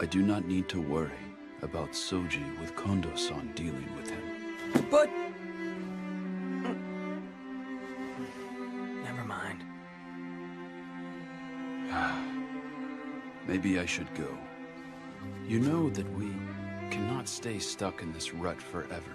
Speaker 7: I do not need to worry about Soji with Kondo-san dealing with him.
Speaker 22: But... Never mind.
Speaker 7: Maybe I should go. You know that we cannot stay stuck in this rut forever.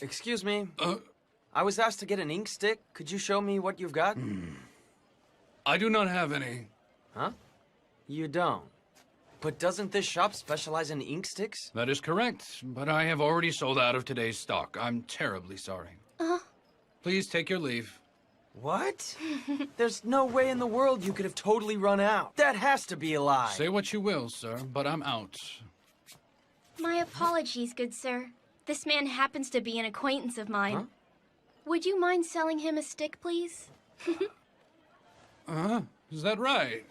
Speaker 22: Excuse me. I was asked to get an ink stick. Could you show me what you've got?
Speaker 12: I do not have any.
Speaker 22: Huh? You don't? But doesn't this shop specialize in ink sticks?
Speaker 12: That is correct, but I have already sold out of today's stock. I'm terribly sorry. Please take your leave.
Speaker 22: What? There's no way in the world you could have totally run out. That has to be a lie.
Speaker 12: Say what you will, sir, but I'm out.
Speaker 20: My apologies, good sir. This man happens to be an acquaintance of mine.
Speaker 22: Huh?
Speaker 20: Would you mind selling him a stick, please?
Speaker 12: Is that right?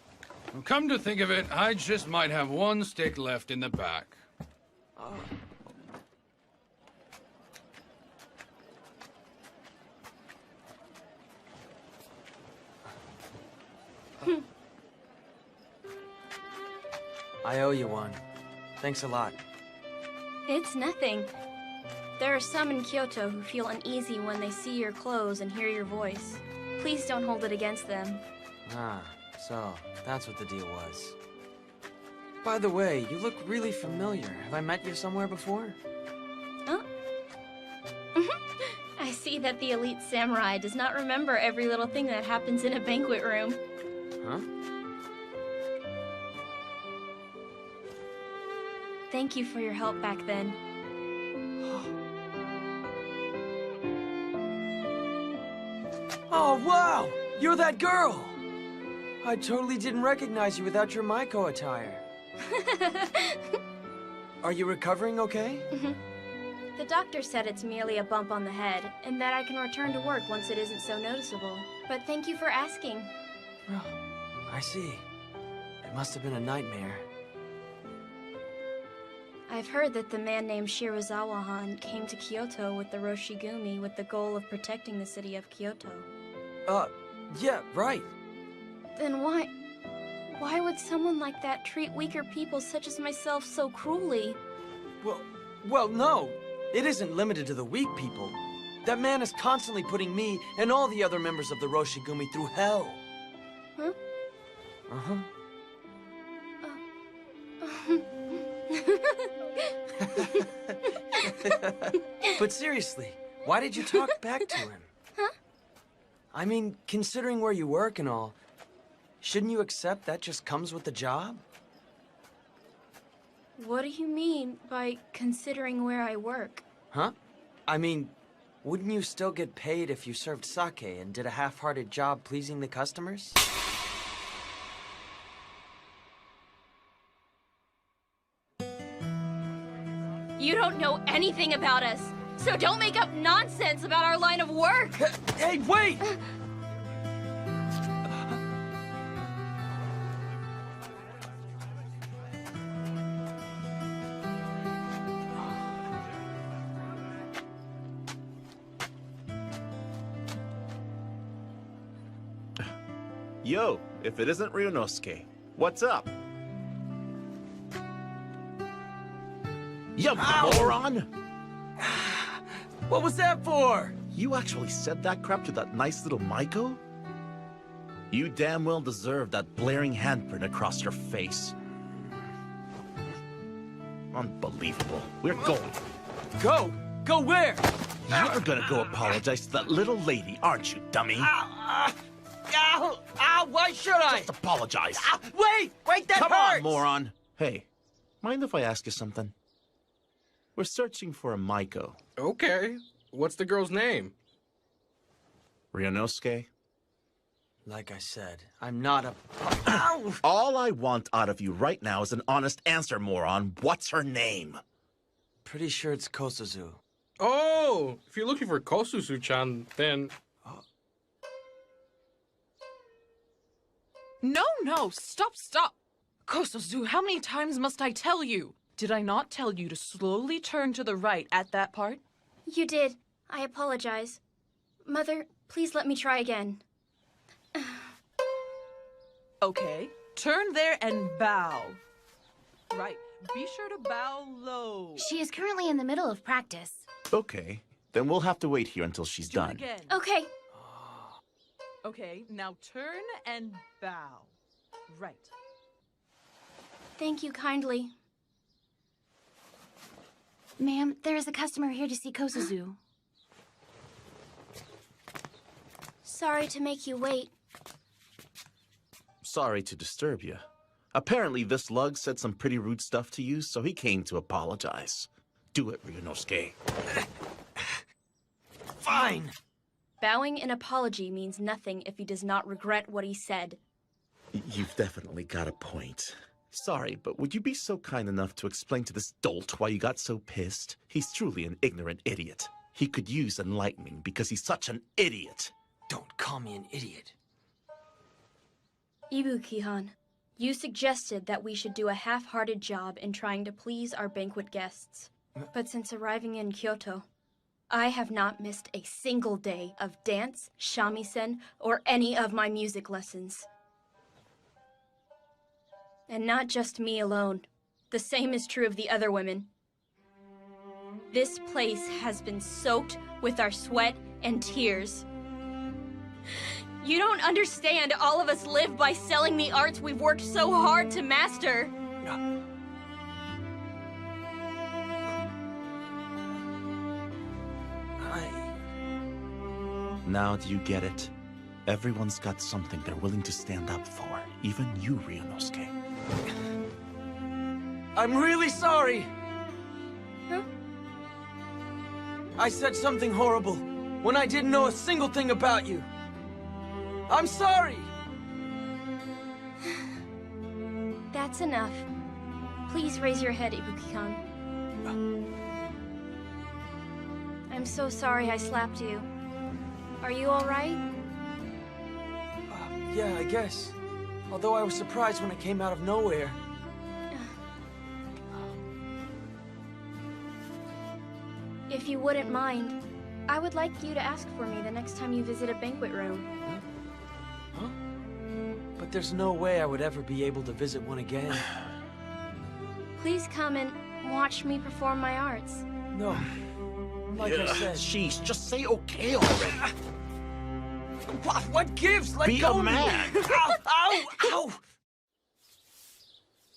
Speaker 12: Well, come to think of it, I just might have one stick left in the back.
Speaker 22: I owe you one. Thanks a lot.
Speaker 20: It's nothing. There are some in Kyoto who feel uneasy when they see your clothes and hear your voice. Please don't hold it against them.
Speaker 22: Ah, so that's what the deal was. By the way, you look really familiar. Have I met you somewhere before?
Speaker 20: Oh. I see that the elite samurai does not remember every little thing that happens in a banquet room.
Speaker 22: Huh?
Speaker 20: Thank you for your help back then.
Speaker 22: Oh, wow! You're that girl! I totally didn't recognize you without your Maiko attire. Are you recovering okay?
Speaker 20: The doctor said it's merely a bump on the head, and that I can return to work once it isn't so noticeable. But thank you for asking.
Speaker 22: Oh, I see. It must have been a nightmare.
Speaker 20: I've heard that the man named Shirazawa-han came to Kyoto with the Roshigumi with the goal of protecting the city of Kyoto.
Speaker 22: Yeah, right.
Speaker 20: Then why would someone like that treat weaker people such as myself so cruelly?
Speaker 22: Well, no. It isn't limited to the weak people. That man is constantly putting me and all the other members of the Roshigumi through hell.
Speaker 20: Huh?
Speaker 22: Uh-huh. But seriously, why did you talk back to him?
Speaker 20: Huh?
Speaker 22: I mean, considering where you work and all, shouldn't you accept that just comes with the job?
Speaker 20: What do you mean by considering where I work?
Speaker 22: Huh? I mean, wouldn't you still get paid if you served sake and did a half-hearted job pleasing the customers?
Speaker 20: You don't know anything about us, so don't make up nonsense about our line of work!
Speaker 22: Hey, wait!
Speaker 8: Yo, if it isn't Ryunosuke, what's up? You moron!
Speaker 22: What was that for?
Speaker 8: You actually said that crap to that nice little Maiko? You damn well deserve that blaring handprint across your face. Unbelievable. We're going.
Speaker 22: Go? Go where?
Speaker 8: You're gonna go apologize to that little lady, aren't you, dummy?
Speaker 22: Ow! Ow! Why should I?
Speaker 8: Just apologize.
Speaker 22: Wait! That
Speaker 8: Come
Speaker 22: hurts!
Speaker 8: on, moron! Hey, mind if I ask you something? We're searching for a Maiko.
Speaker 16: Okay. What's the girl's name?
Speaker 8: Ryunosuke?
Speaker 22: Like I said, I'm not a...
Speaker 8: All I want out of you right now is an honest answer, moron. What's her name?
Speaker 22: Pretty sure it's Kosuzu.
Speaker 16: Oh, if you're looking for Kosuzu-chan, then...
Speaker 6: No, stop. Kosuzu, how many times must I tell you? Did I not tell you to slowly turn to the right at that part?
Speaker 20: You did. I apologize. Mother, please let me try again.
Speaker 6: Okay, turn there and bow. Right, be sure to bow low.
Speaker 15: She is currently in the middle of practice.
Speaker 8: Okay, then we'll have to wait here until she's
Speaker 6: Do it
Speaker 8: done.
Speaker 6: again.
Speaker 20: Okay.
Speaker 6: Okay, now turn and bow. Right.
Speaker 20: Thank you kindly.
Speaker 15: Ma'am, there is a customer here to see Kosuzu.
Speaker 20: Sorry to make you wait.
Speaker 8: Sorry to disturb you. Apparently this lug said some pretty rude stuff to you, so he came to apologize. Do it, Ryunosuke.
Speaker 22: Fine!
Speaker 20: Bowing an apology means nothing if he does not regret what he said.
Speaker 8: You've definitely got a point. Sorry, but would you be so kind enough to explain to this dolt why you got so pissed? He's truly an ignorant idiot. He could use enlightening because he's such an idiot.
Speaker 22: Don't call me an idiot.
Speaker 20: Ibuki-han, you suggested that we should do a half-hearted job in trying to please our banquet guests. But since arriving in Kyoto, I have not missed a single day of dance, shamisen, or any of my music lessons. And not just me alone. The same is true of the other women. This place has been soaked with our sweat and tears. You don't understand. All of us live by selling the arts we've worked so hard to master.
Speaker 8: Now do you get it? Everyone's got something they're willing to stand up for. Even you, Ryunosuke.
Speaker 22: I'm really sorry!
Speaker 20: Huh?
Speaker 22: I said something horrible when I didn't know a single thing about you. I'm sorry!
Speaker 20: That's enough. Please raise your head, Ibuki-kan. I'm so sorry I slapped you. Are you all right?
Speaker 22: Yeah, I guess. Although I was surprised when it came out of nowhere.
Speaker 20: If you wouldn't mind, I would like you to ask for me the next time you visit a banquet room.
Speaker 22: Huh? But there's no way I would ever be able to visit one again.
Speaker 20: Please come and watch me perform my arts.
Speaker 22: No. Like I said.
Speaker 8: Jeez, just say okay already.
Speaker 22: What gives? Let
Speaker 8: Be
Speaker 22: go
Speaker 8: a
Speaker 22: of me.
Speaker 8: man.
Speaker 22: Ow!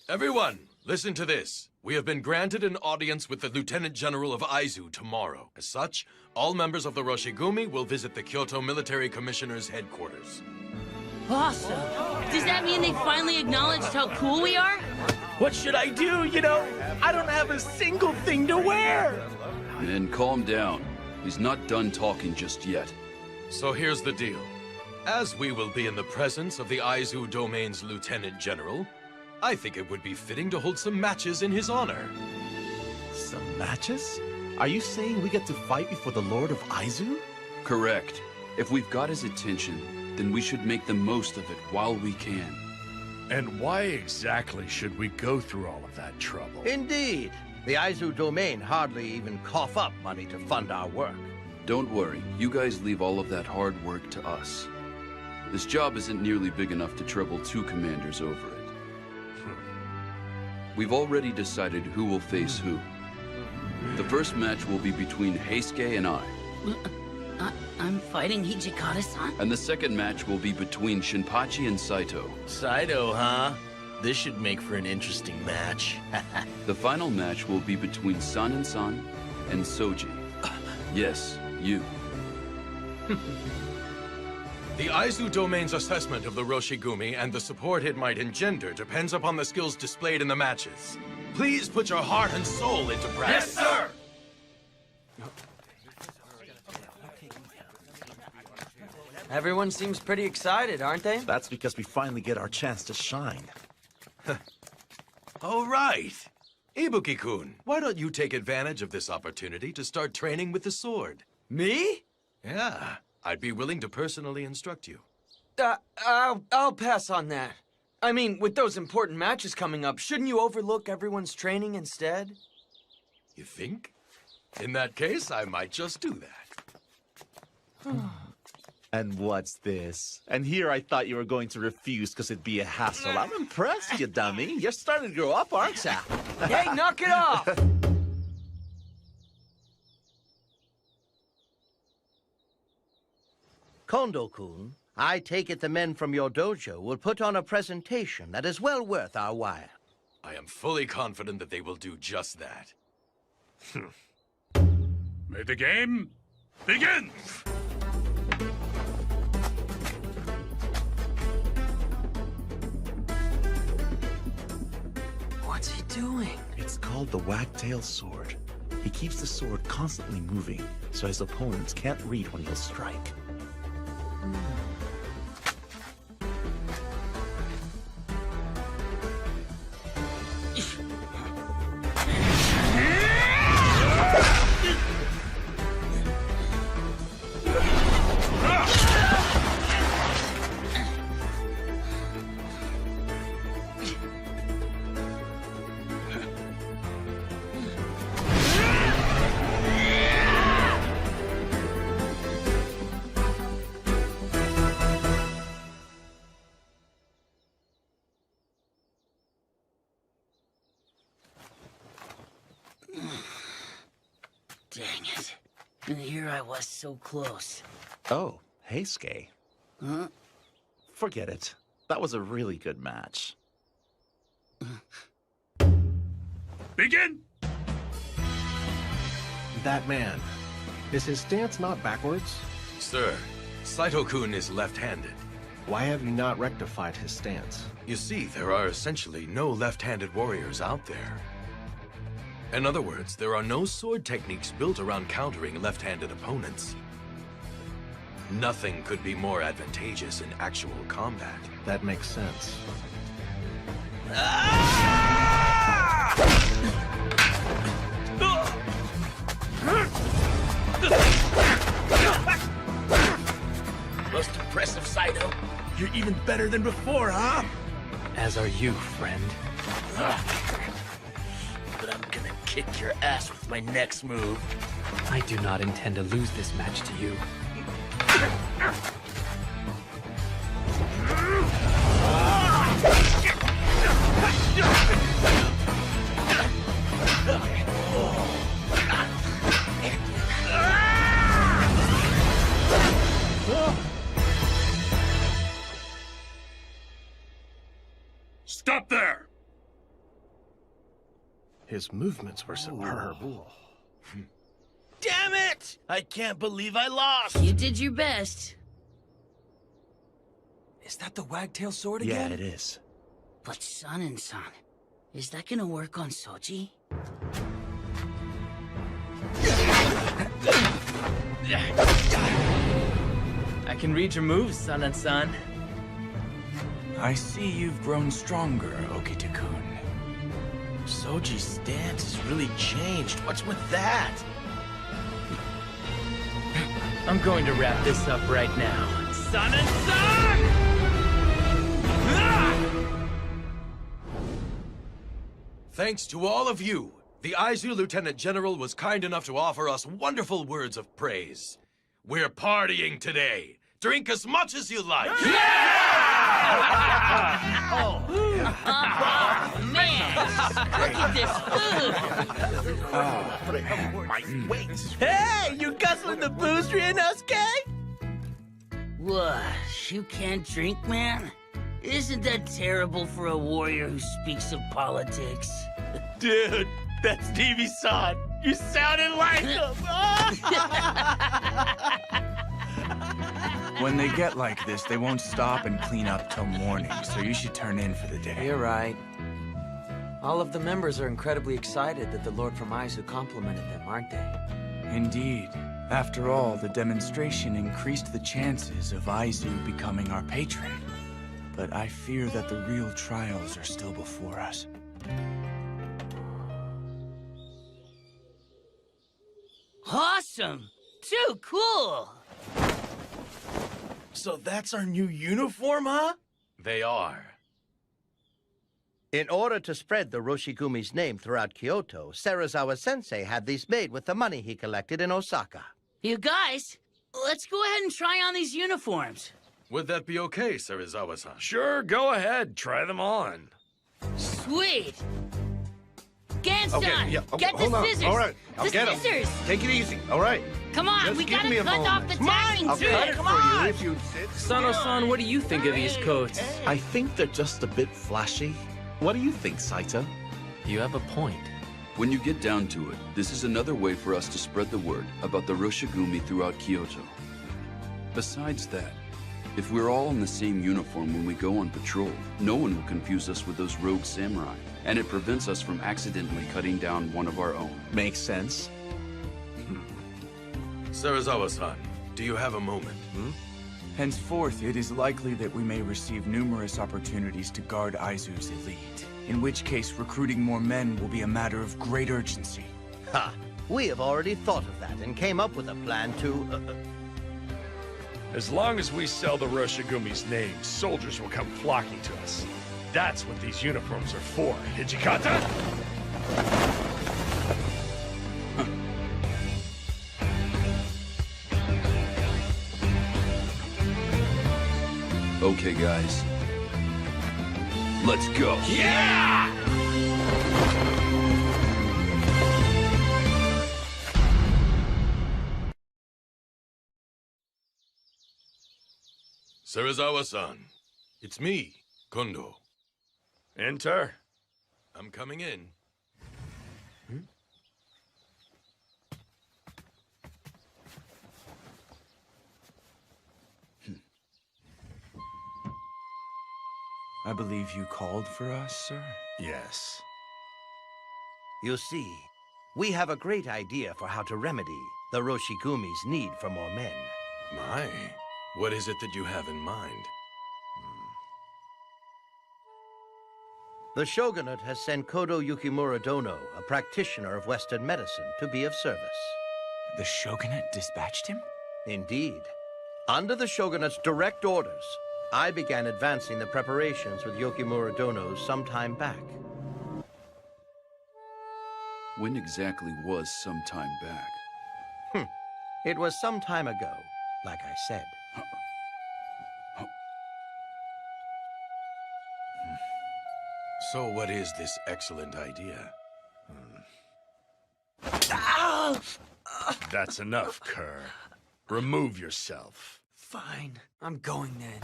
Speaker 13: Everyone, listen to this. We have been granted an audience with the Lieutenant General of Aizu tomorrow. As such, all members of the Roshigumi will visit the Kyoto Military Commissioner's headquarters.
Speaker 4: Awesome! Does that mean they finally acknowledged how cool we are?
Speaker 17: What should I do? You know, I don't have a single thing to wear.
Speaker 7: Man, calm down. He's not done talking just yet.
Speaker 13: So here's the deal. As we will be in the presence of the Aizu Domain's Lieutenant General, I think it would be fitting to hold some matches in his honor.
Speaker 8: Some matches? Are you saying we get to fight before the Lord of Aizu?
Speaker 7: Correct. If we've got his attention, then we should make the most of it while we can.
Speaker 1: And why exactly should we go through all of that trouble?
Speaker 11: Indeed. The Aizu Domain hardly even cough up money to fund our work.
Speaker 7: Don't worry, you guys leave all of that hard work to us. This job isn't nearly big enough to trouble two commanders over it. We've already decided who will face who. The first match will be between Heisuke and I.
Speaker 4: I'm fighting Hijikata-san?
Speaker 7: And the second match will be between Shinpachi and Saito.
Speaker 5: Saito, huh? This should make for an interesting match.
Speaker 7: The final match will be between San and Soji. Yes, you.
Speaker 13: The Aizu Domain's assessment of the Roshigumi and the support it might engender depends upon the skills displayed in the matches. Please put your heart and soul into practice.
Speaker 22: Yes, sir!
Speaker 2: Everyone seems pretty excited, aren't they?
Speaker 8: That's because we finally get our chance to shine.
Speaker 13: All right. Ibuki-kun, why don't you take advantage of this opportunity to start training with the sword?
Speaker 2: Me?
Speaker 13: Yeah, I'd be willing to personally instruct you.
Speaker 2: I'll pass on that. I mean, with those important matches coming up, shouldn't you overlook everyone's training instead?
Speaker 13: You think? In that case, I might just do that.
Speaker 8: And what's this? And here I thought you were going to refuse because it'd be a hassle. I'm impressed, you dummy. You're starting to grow up, aren't ya?
Speaker 2: Hey, knock it off!
Speaker 11: Kondo-kun, I take it the men from your dojo will put on a presentation that is well worth our while.
Speaker 13: I am fully confident that they will do just that.
Speaker 3: May the game begin!
Speaker 2: What's he doing?
Speaker 8: It's called the wagtail sword. He keeps the sword constantly moving, so his opponents can't read when he'll strike.
Speaker 4: Dang it. And here I was so close.
Speaker 8: Oh, hey, Skay.
Speaker 4: Huh?
Speaker 8: Forget it. That was a really good match.
Speaker 3: Begin!
Speaker 16: That man, is his stance not backwards?
Speaker 13: Sir, Saito-kun is left-handed.
Speaker 16: Why have you not rectified his stance?
Speaker 13: You see, there are essentially no left-handed warriors out there. In other words, there are no sword techniques built around countering left-handed opponents. Nothing could be more advantageous in actual combat.
Speaker 16: That makes sense.
Speaker 5: Most impressive, Saito. You're even better than before, huh?
Speaker 9: As are you, friend.
Speaker 5: But I'm gonna kick your ass with my next move.
Speaker 9: I do not intend to lose this match to you.
Speaker 3: Stop there!
Speaker 16: His movements were superb.
Speaker 5: Damn it! I can't believe I lost!
Speaker 4: You did your best.
Speaker 2: Is that the wagtail sword
Speaker 8: Yeah,
Speaker 2: again?
Speaker 8: it is.
Speaker 4: But San, is that gonna work on Soji?
Speaker 2: I can read your moves, San.
Speaker 10: I see you've grown stronger, Okita-kun.
Speaker 5: Soji's stance has really changed. What's with that?
Speaker 2: I'm going to wrap this up right now. San!
Speaker 13: Thanks to all of you, the Aizu Lieutenant General was kind enough to offer us wonderful words of praise. We're partying today. Drink as much as you like.
Speaker 4: Man! Look at this food!
Speaker 2: Hey, you guzzling the booze in us, Kay?
Speaker 4: What? You can't drink, man? Isn't that terrible for a warrior who speaks of politics?
Speaker 5: Dude, that's Stevie-san. You sounded like him.
Speaker 10: When they get like this, they won't stop and clean up till morning, so you should turn in for the day.
Speaker 2: You're right. All of the members are incredibly excited that the Lord from Aizu complimented them, aren't they?
Speaker 10: Indeed. After all, the demonstration increased the chances of Aizu becoming our patron. But I fear that the real trials are still before us.
Speaker 4: Awesome! Too cool!
Speaker 5: So that's our new uniform, huh?
Speaker 13: They are.
Speaker 11: In order to spread the Roshigumi's name throughout Kyoto, Serizawa-sensei had these made with the money he collected in Osaka.
Speaker 4: You guys, let's go ahead and try on these uniforms.
Speaker 13: Would that be okay, Serizawa-san?
Speaker 1: Sure, go ahead. Try them on.
Speaker 4: Sweet! Gansan,
Speaker 19: Okay, yeah, okay,
Speaker 4: get the
Speaker 19: hold on.
Speaker 4: scissors!
Speaker 19: All right, I'll
Speaker 4: the
Speaker 19: get 'em.
Speaker 4: scissors!
Speaker 19: Take it easy, all right?
Speaker 4: Come on,
Speaker 19: Just
Speaker 4: we
Speaker 19: give
Speaker 4: gotta
Speaker 19: me a
Speaker 4: cut off the
Speaker 19: moment.
Speaker 4: tagging
Speaker 19: I'll
Speaker 4: too!
Speaker 19: cut it
Speaker 4: Come
Speaker 19: for
Speaker 4: on!
Speaker 19: you if you insist.
Speaker 9: Sano-san, what do you think of these coats?
Speaker 8: I think they're just a bit flashy. What do you think, Saito?
Speaker 9: You have a point.
Speaker 7: When you get down to it, this is another way for us to spread the word about the Roshigumi throughout Kyoto. Besides that, if we're all in the same uniform when we go on patrol, no one will confuse us with those rogue samurai, and it prevents us from accidentally cutting down one of our own.
Speaker 8: Makes sense.
Speaker 13: Serizawa-san, do you have a moment?
Speaker 10: Henceforth, it is likely that we may receive numerous opportunities to guard Aizu's elite, in which case recruiting more men will be a matter of great urgency.
Speaker 11: Ha! We have already thought of that and came up with a plan to...
Speaker 1: As long as we sell the Roshigumi's name, soldiers will come flocking to us. That's what these uniforms are for, Hijikata!
Speaker 7: Okay, guys. Let's go.
Speaker 1: Yeah!
Speaker 13: Serizawa-san, it's me, Kondo.
Speaker 1: Enter.
Speaker 13: I'm coming in.
Speaker 10: I believe you called for us, sir?
Speaker 1: Yes.
Speaker 11: You see, we have a great idea for how to remedy the Roshigumi's need for more men.
Speaker 13: My, what is it that you have in mind?
Speaker 11: The shogunate has sent Kodo Yukimura Dono, a practitioner of Western medicine, to be of service.
Speaker 10: The shogunate dispatched him?
Speaker 11: Indeed. Under the shogunate's direct orders, I began advancing the preparations with Yukimura Dono some time back.
Speaker 7: When exactly was some time back?
Speaker 11: It was some time ago, like I said.
Speaker 13: So what is this excellent idea?
Speaker 1: That's enough, Kerr. Remove yourself.
Speaker 2: Fine, I'm going then.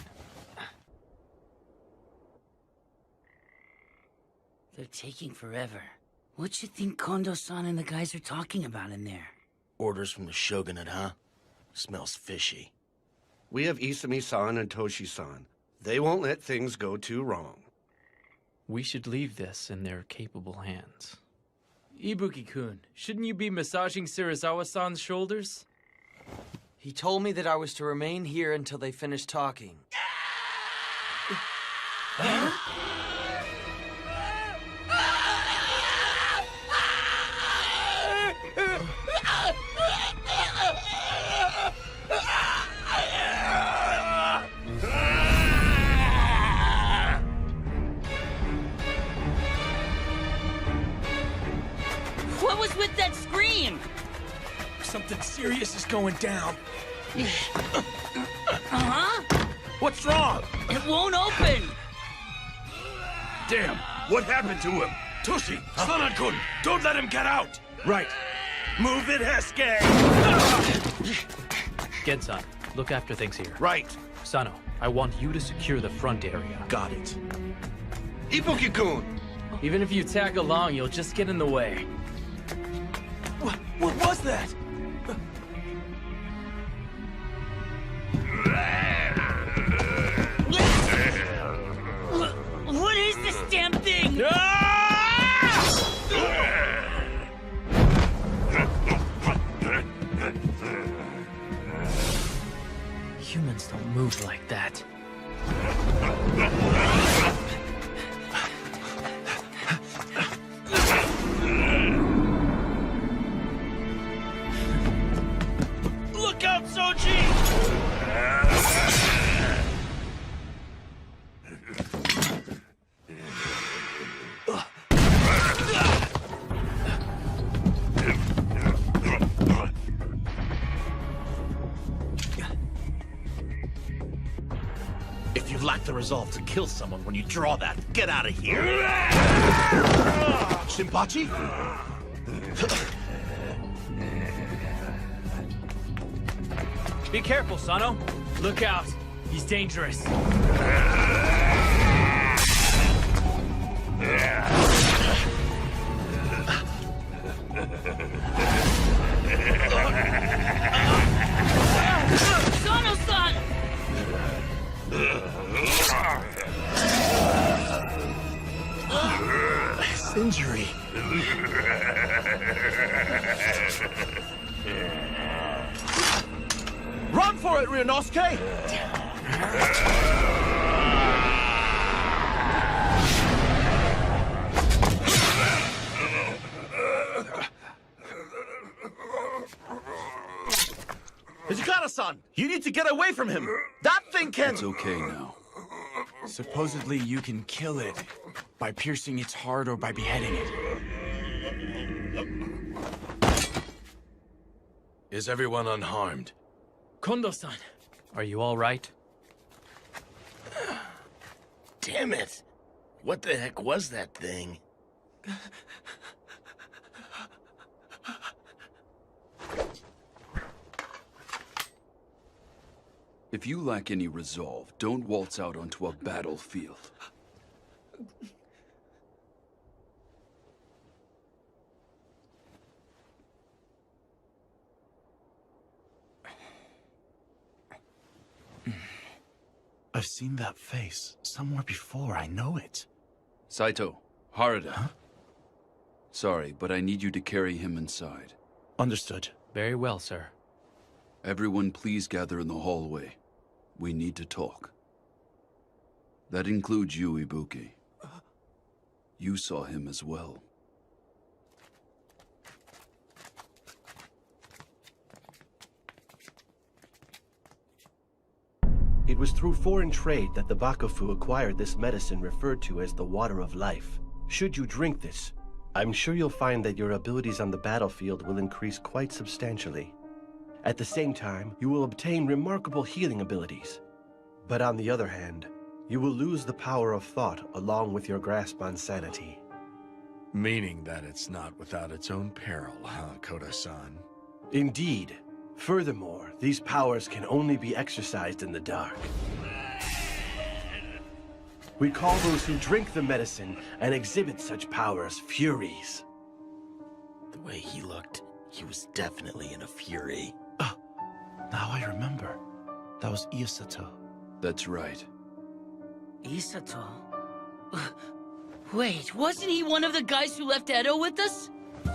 Speaker 4: They're taking forever. What you think Kondo-san and the guys are talking about in there?
Speaker 5: Orders from the shogunate, huh? Smells fishy.
Speaker 16: We have Isami-san and Toshi-san. They won't let things go too wrong.
Speaker 9: We should leave this in their capable hands.
Speaker 17: Ibuki-kun, shouldn't you be massaging Serizawa-san's shoulders?
Speaker 2: He told me that I was to remain here until they finish talking.
Speaker 4: What was with that scream?
Speaker 2: Something serious is going down.
Speaker 4: Uh-huh.
Speaker 1: What's wrong?
Speaker 4: It won't open.
Speaker 1: Damn, what happened to him? Toshi, Sana-kun, don't let him get out!
Speaker 8: Right.
Speaker 1: Move it, Hesuke!
Speaker 9: Gensan, look after things here.
Speaker 8: Right.
Speaker 9: Sano, I want you to secure the front area.
Speaker 8: Got it.
Speaker 16: Ibuki-kun!
Speaker 17: Even if you tag along, you'll just get in the way.
Speaker 2: What was that?
Speaker 4: What is this damn thing?
Speaker 8: resolve to kill someone when you draw that. Get out of here! Shinpachi?
Speaker 17: Be careful, Sano. Look out. He's dangerous.
Speaker 4: Sano-san!
Speaker 8: His injury. Run for it, Ryunosuke! Hijikata-san, you need to get away from him. That thing can...
Speaker 7: It's okay now.
Speaker 10: Supposedly you can kill it by piercing its heart or by beheading it.
Speaker 13: Is everyone unharmed?
Speaker 17: Kondo-san, are you all right?
Speaker 5: Damn it! What the heck was that thing?
Speaker 7: If you lack any resolve, don't waltz out onto a battlefield.
Speaker 8: I've seen that face somewhere before. I know it.
Speaker 7: Saito, Harada. Huh? Sorry, but I need you to carry him inside.
Speaker 8: Understood.
Speaker 9: Very well, sir.
Speaker 7: Everyone please gather in the hallway. We need to talk. That includes you, Ibuki. You saw him as well.
Speaker 14: It was through foreign trade that the Bakufu acquired this medicine referred to as the Water of Life. Should you drink this, I'm sure you'll find that your abilities on the battlefield will increase quite substantially. At the same time, you will obtain remarkable healing abilities. But on the other hand, you will lose the power of thought along with your grasp on sanity.
Speaker 1: Meaning that it's not without its own peril, huh, Koda-san?
Speaker 14: Indeed. Furthermore, these powers can only be exercised in the dark. We call those who drink the medicine and exhibit such powers Furies.
Speaker 5: The way he looked, he was definitely in a fury.
Speaker 8: Now I remember. That was Isato.
Speaker 7: That's right.
Speaker 4: Isato? Wait, wasn't he one of the guys who left Edo with us?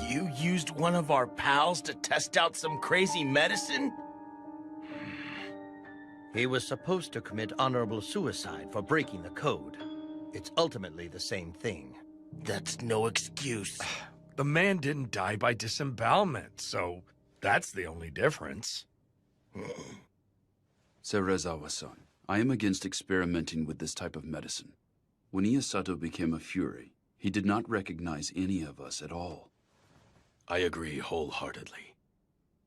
Speaker 5: You used one of our pals to test out some crazy medicine?
Speaker 11: He was supposed to commit honorable suicide for breaking the code. It's ultimately the same thing.
Speaker 5: That's no excuse.
Speaker 1: The man didn't die by disembowelment, so that's the only difference.
Speaker 7: Serizawa-san, I am against experimenting with this type of medicine. When Isato became a Fury, he did not recognize any of us at all.
Speaker 13: I agree wholeheartedly.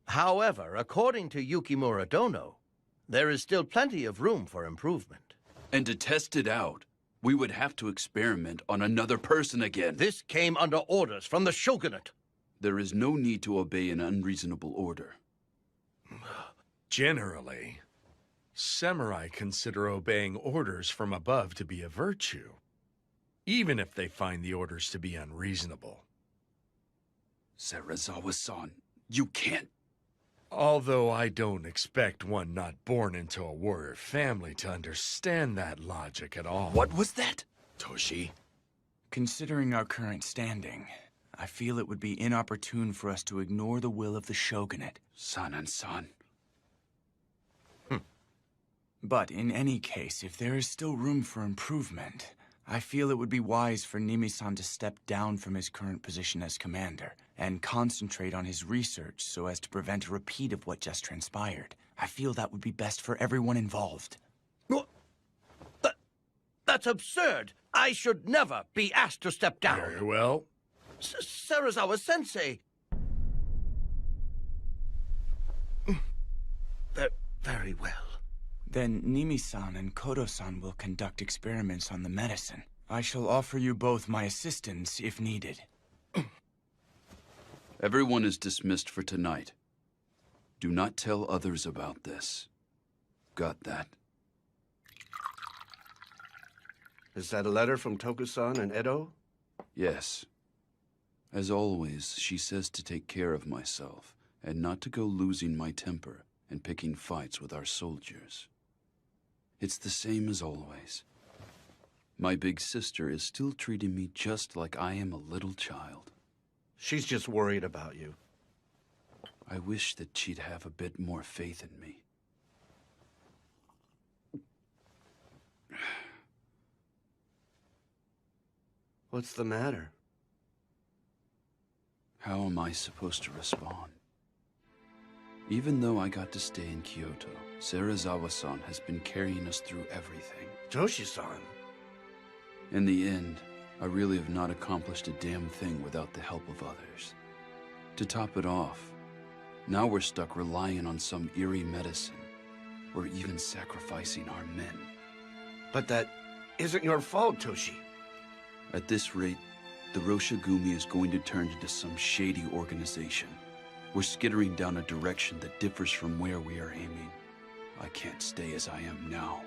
Speaker 11: However, according to Yukimura Dono, there is still plenty of room for improvement.
Speaker 7: And to test it out, we would have to experiment on another person again.
Speaker 11: This came under orders from the shogunate.
Speaker 7: There is no need to obey an unreasonable order.
Speaker 1: Generally, samurai consider obeying orders from above to be a virtue, even if they find the orders to be unreasonable.
Speaker 7: Serizawa-san, you can't...
Speaker 1: Although I don't expect one not born into a warrior family to understand that logic at all.
Speaker 7: What was that?
Speaker 13: Toshi?
Speaker 10: Considering our current standing, I feel it would be inopportune for us to ignore the will of the shogunate.
Speaker 7: Sanan-san.
Speaker 10: But in any case, if there is still room for improvement, I feel it would be wise for Nimi-san to step down from his current position as commander and concentrate on his research so as to prevent a repeat of what just transpired. I feel that would be best for everyone involved.
Speaker 11: That's absurd! I should never be asked to step down!
Speaker 1: Very well.
Speaker 11: Serizawa-sensei! Very well.
Speaker 10: Then Nimi-san and Kodo-san will conduct experiments on the medicine. I shall offer you both my assistance if needed.
Speaker 7: Everyone is dismissed for tonight. Do not tell others about this. Got that?
Speaker 14: Is that a letter from Toku-san and Edo?
Speaker 7: Yes. As always, she says to take care of myself and not to go losing my temper and picking fights with our soldiers. It's the same as always. My big sister is still treating me just like I am a little child.
Speaker 14: She's just worried about you.
Speaker 7: I wish that she'd have a bit more faith in me.
Speaker 14: What's the matter?
Speaker 7: How am I supposed to respond? Even though I got to stay in Kyoto, Serizawa-san has been carrying us through everything.
Speaker 14: Joshi-san.
Speaker 7: In the end, I really have not accomplished a damn thing without the help of others. To top it off, now we're stuck relying on some eerie medicine. We're even sacrificing our men.
Speaker 14: But that isn't your fault, Toshi.
Speaker 7: At this rate, the Roshigumi is going to turn into some shady organization. We're skittering down a direction that differs from where we are aiming. I can't stay as I am now.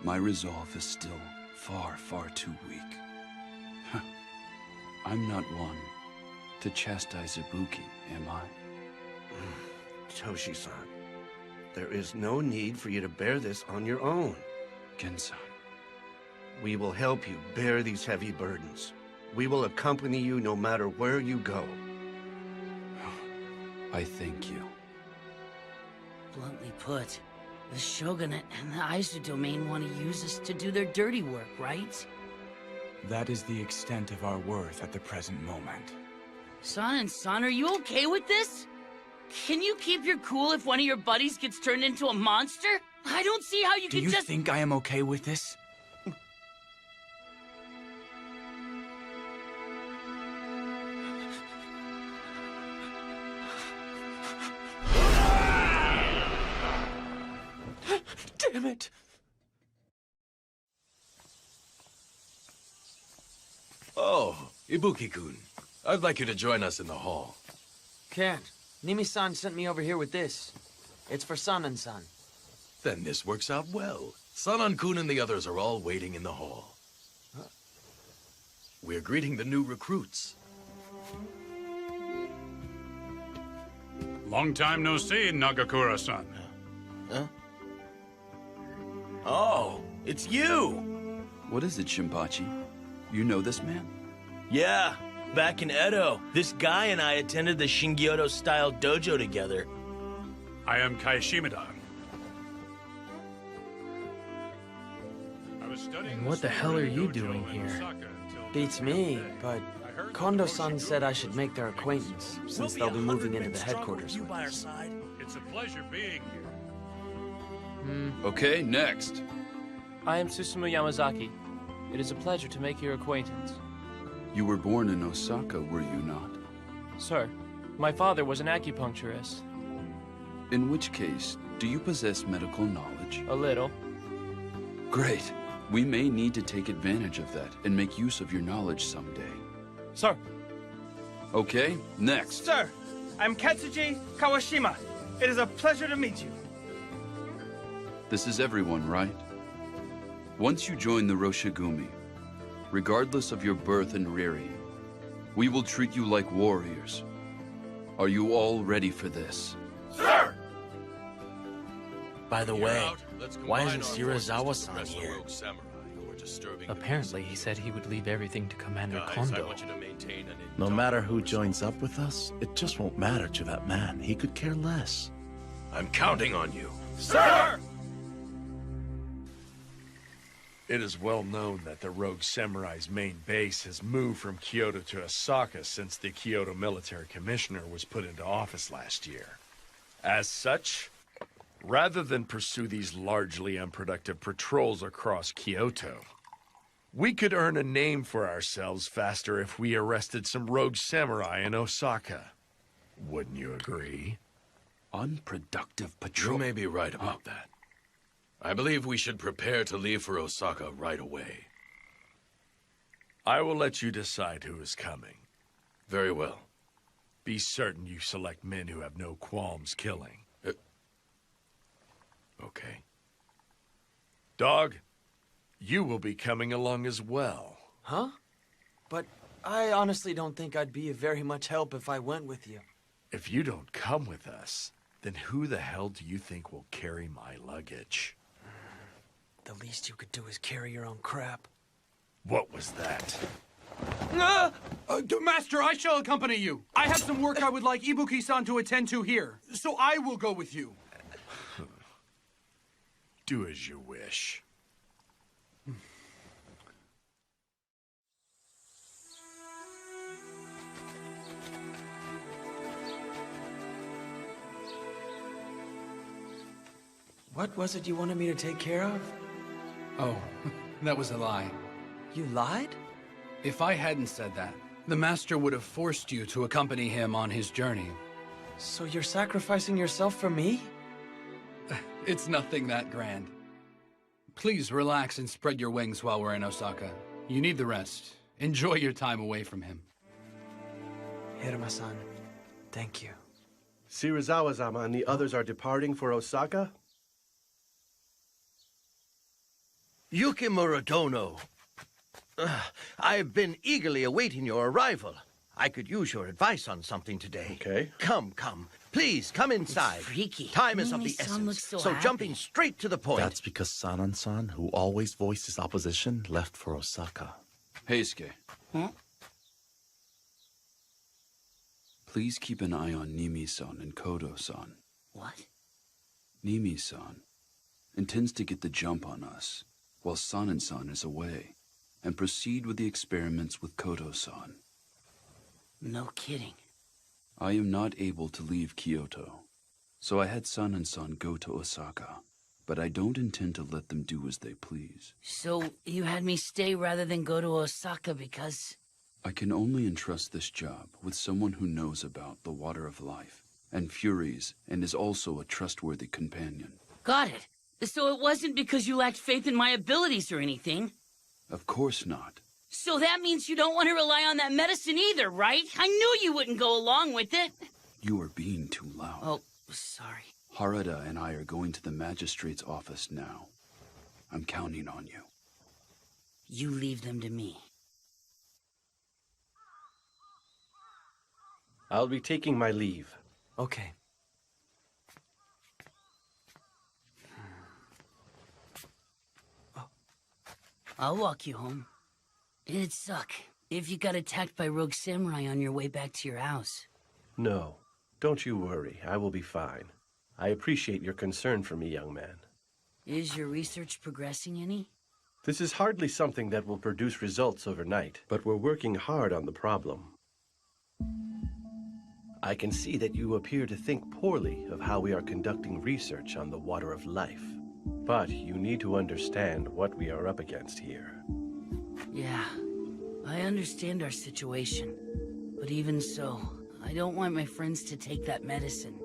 Speaker 7: My resolve is still far, far too weak. I'm not one to chastise Ibuki, am I?
Speaker 14: Toshi-san, there is no need for you to bear this on your own.
Speaker 7: Gen-san.
Speaker 14: We will help you bear these heavy burdens. We will accompany you no matter where you go.
Speaker 7: I thank you.
Speaker 4: Bluntly put, the Shogunate and the Aizu domain want to use us to do their dirty work, right?
Speaker 10: That is the extent of our worth at the present moment.
Speaker 4: Son and son, are you okay with this? Can you keep your cool if one of your buddies gets turned into a monster? I don't see how you
Speaker 10: Do
Speaker 4: can
Speaker 10: you
Speaker 4: just—
Speaker 10: think I am okay with this?
Speaker 2: Damn it!
Speaker 13: Oh, Ibuki-kun. I'd like you to join us in the hall.
Speaker 2: Can't. Nimi-san sent me over here with this. It's for San-san.
Speaker 13: Then this works out well. Sanan-kun and the others are all waiting in the hall. We're greeting the new recruits.
Speaker 3: Long time no see, Nagakura-san.
Speaker 5: Huh? Oh, it's you!
Speaker 7: What is it, Shinpachi? You know this man?
Speaker 5: Yeah, back in Edo, this guy and I attended the Shingyodo-style dojo together.
Speaker 3: I am Kai Shimada.
Speaker 17: And what the hell are you doing here?
Speaker 2: Beats me, but Kondo-san said I should make their acquaintance, since they'll be moving into the headquarters with us.
Speaker 3: It's a pleasure being here.
Speaker 7: Okay, next.
Speaker 19: I am Susumu Yamazaki. It is a pleasure to make your acquaintance.
Speaker 7: You were born in Osaka, were you not?
Speaker 19: Sir, my father was an acupuncturist.
Speaker 7: In which case, do you possess medical knowledge?
Speaker 19: A little.
Speaker 7: Great. We may need to take advantage of that and make use of your knowledge someday.
Speaker 19: Sir.
Speaker 7: Okay, next.
Speaker 21: Sir, I'm Katsuji Kawashima. It is a pleasure to meet you.
Speaker 7: This is everyone, right? Once you join the Roshigumi, regardless of your birth and rearing, we will treat you like warriors. Are you all ready for this?
Speaker 21: Sir!
Speaker 5: By the way, why isn't Serizawa-san here?
Speaker 9: Apparently, he said he would leave everything to Commander Kondo.
Speaker 8: No matter who joins up with us, it just won't matter to that man. He could care less.
Speaker 13: I'm counting on you.
Speaker 21: Sir!
Speaker 1: It is well known that the Rogue Samurai's main base has moved from Kyoto to Osaka since the Kyoto Military Commissioner was put into office last year. As such, rather than pursue these largely unproductive patrols across Kyoto, we could earn a name for ourselves faster if we arrested some rogue samurai in Osaka. Wouldn't you agree?
Speaker 7: Unproductive patrol.
Speaker 13: You may be right about that. I believe we should prepare to leave for Osaka right away.
Speaker 1: I will let you decide who is coming.
Speaker 13: Very well.
Speaker 1: Be certain you select men who have no qualms killing.
Speaker 13: Okay.
Speaker 1: Dog, you will be coming along as well.
Speaker 2: Huh? But I honestly don't think I'd be of very much help if I went with you.
Speaker 1: If you don't come with us, then who the hell do you think will carry my luggage?
Speaker 2: The least you could do is carry your own crap.
Speaker 1: What was that?
Speaker 12: Master, I shall accompany you. I have some work I would like Ibuki-san to attend to here, so I will go with you.
Speaker 1: Do as you wish.
Speaker 2: What was it you wanted me to take care of?
Speaker 18: Oh, that was a lie.
Speaker 2: You lied?
Speaker 18: If I hadn't said that, the Master would have forced you to accompany him on his journey.
Speaker 2: So you're sacrificing yourself for me?
Speaker 18: It's nothing that grand. Please relax and spread your wings while we're in Osaka. You need the rest. Enjoy your time away from him.
Speaker 2: Hiruma-san, thank you.
Speaker 14: Shirazawa-sama and the others are departing for Osaka?
Speaker 11: Yukimura Dono. I've been eagerly awaiting your arrival. I could use your advice on something today.
Speaker 14: Okay.
Speaker 11: Come. Please, come inside.
Speaker 4: It's freaky.
Speaker 11: Time is of the
Speaker 4: Mimi-san
Speaker 11: essence.
Speaker 4: looks so
Speaker 11: So
Speaker 4: happy.
Speaker 11: jumping straight to the point.
Speaker 8: That's because Sanan-san, who always voices opposition, left for Osaka.
Speaker 7: Heisuke.
Speaker 4: Huh?
Speaker 7: Please keep an eye on Nimi-san and Kodo-san.
Speaker 4: What?
Speaker 7: Nimi-san intends to get the jump on us while Sanan-san is away, and proceed with the experiments with Kodo-san.
Speaker 4: No kidding.
Speaker 7: I am not able to leave Kyoto, so I had Sanan-san go to Osaka, but I don't intend to let them do as they please.
Speaker 4: So you had me stay rather than go to Osaka because...
Speaker 7: I can only entrust this job with someone who knows about the Water of Life, and Furies, and is also a trustworthy companion.
Speaker 4: Got it. So it wasn't because you lacked faith in my abilities or anything?
Speaker 7: Of course not.
Speaker 4: So that means you don't want to rely on that medicine either, right? I knew you wouldn't go along with it.
Speaker 7: You are being too loud.
Speaker 4: Oh, sorry.
Speaker 7: Harada and I are going to the magistrate's office now. I'm counting on you.
Speaker 4: You leave them to me.
Speaker 14: I'll be taking my leave.
Speaker 2: Okay.
Speaker 4: I'll walk you home. It'd suck if you got attacked by rogue samurai on your way back to your house.
Speaker 14: No, don't you worry. I will be fine. I appreciate your concern for me, young man.
Speaker 4: Is your research progressing any?
Speaker 14: This is hardly something that will produce results overnight, but we're working hard on the problem. I can see that you appear to think poorly of how we are conducting research on the Water of Life. But you need to understand what we are up against here.
Speaker 4: Yeah, I understand our situation. But even so, I don't want my friends to take that medicine.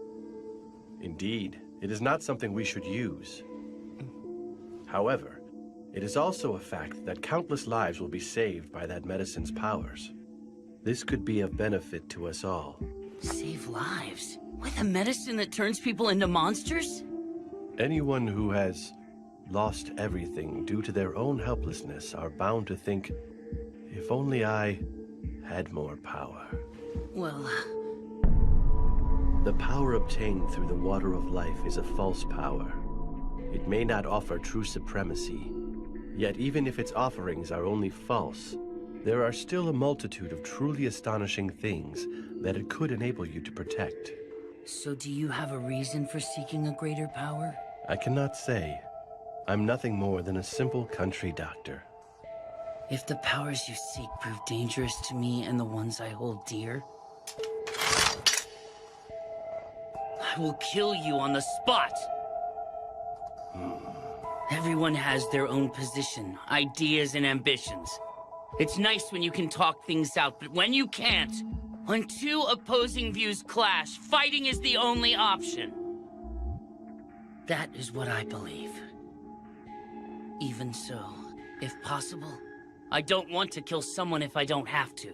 Speaker 14: Indeed, it is not something we should use. However, it is also a fact that countless lives will be saved by that medicine's powers. This could be of benefit to us all.
Speaker 4: Save lives? With a medicine that turns people into monsters?
Speaker 14: Anyone who has lost everything due to their own helplessness are bound to think, if only I had more power.
Speaker 4: Well...
Speaker 14: The power obtained through the Water of Life is a false power. It may not offer true supremacy, yet even if its offerings are only false, there are still a multitude of truly astonishing things that it could enable you to protect.
Speaker 4: So do you have a reason for seeking a greater power?
Speaker 14: I cannot say. I'm nothing more than a simple country doctor.
Speaker 4: If the powers you seek prove dangerous to me and the ones I hold dear, I will kill you on the spot! Everyone has their own position, ideas, and ambitions. It's nice when you can talk things out, but when you can't, when two opposing views clash, fighting is the only option. That is what I believe. Even so, if possible, I don't want to kill someone if I don't have to.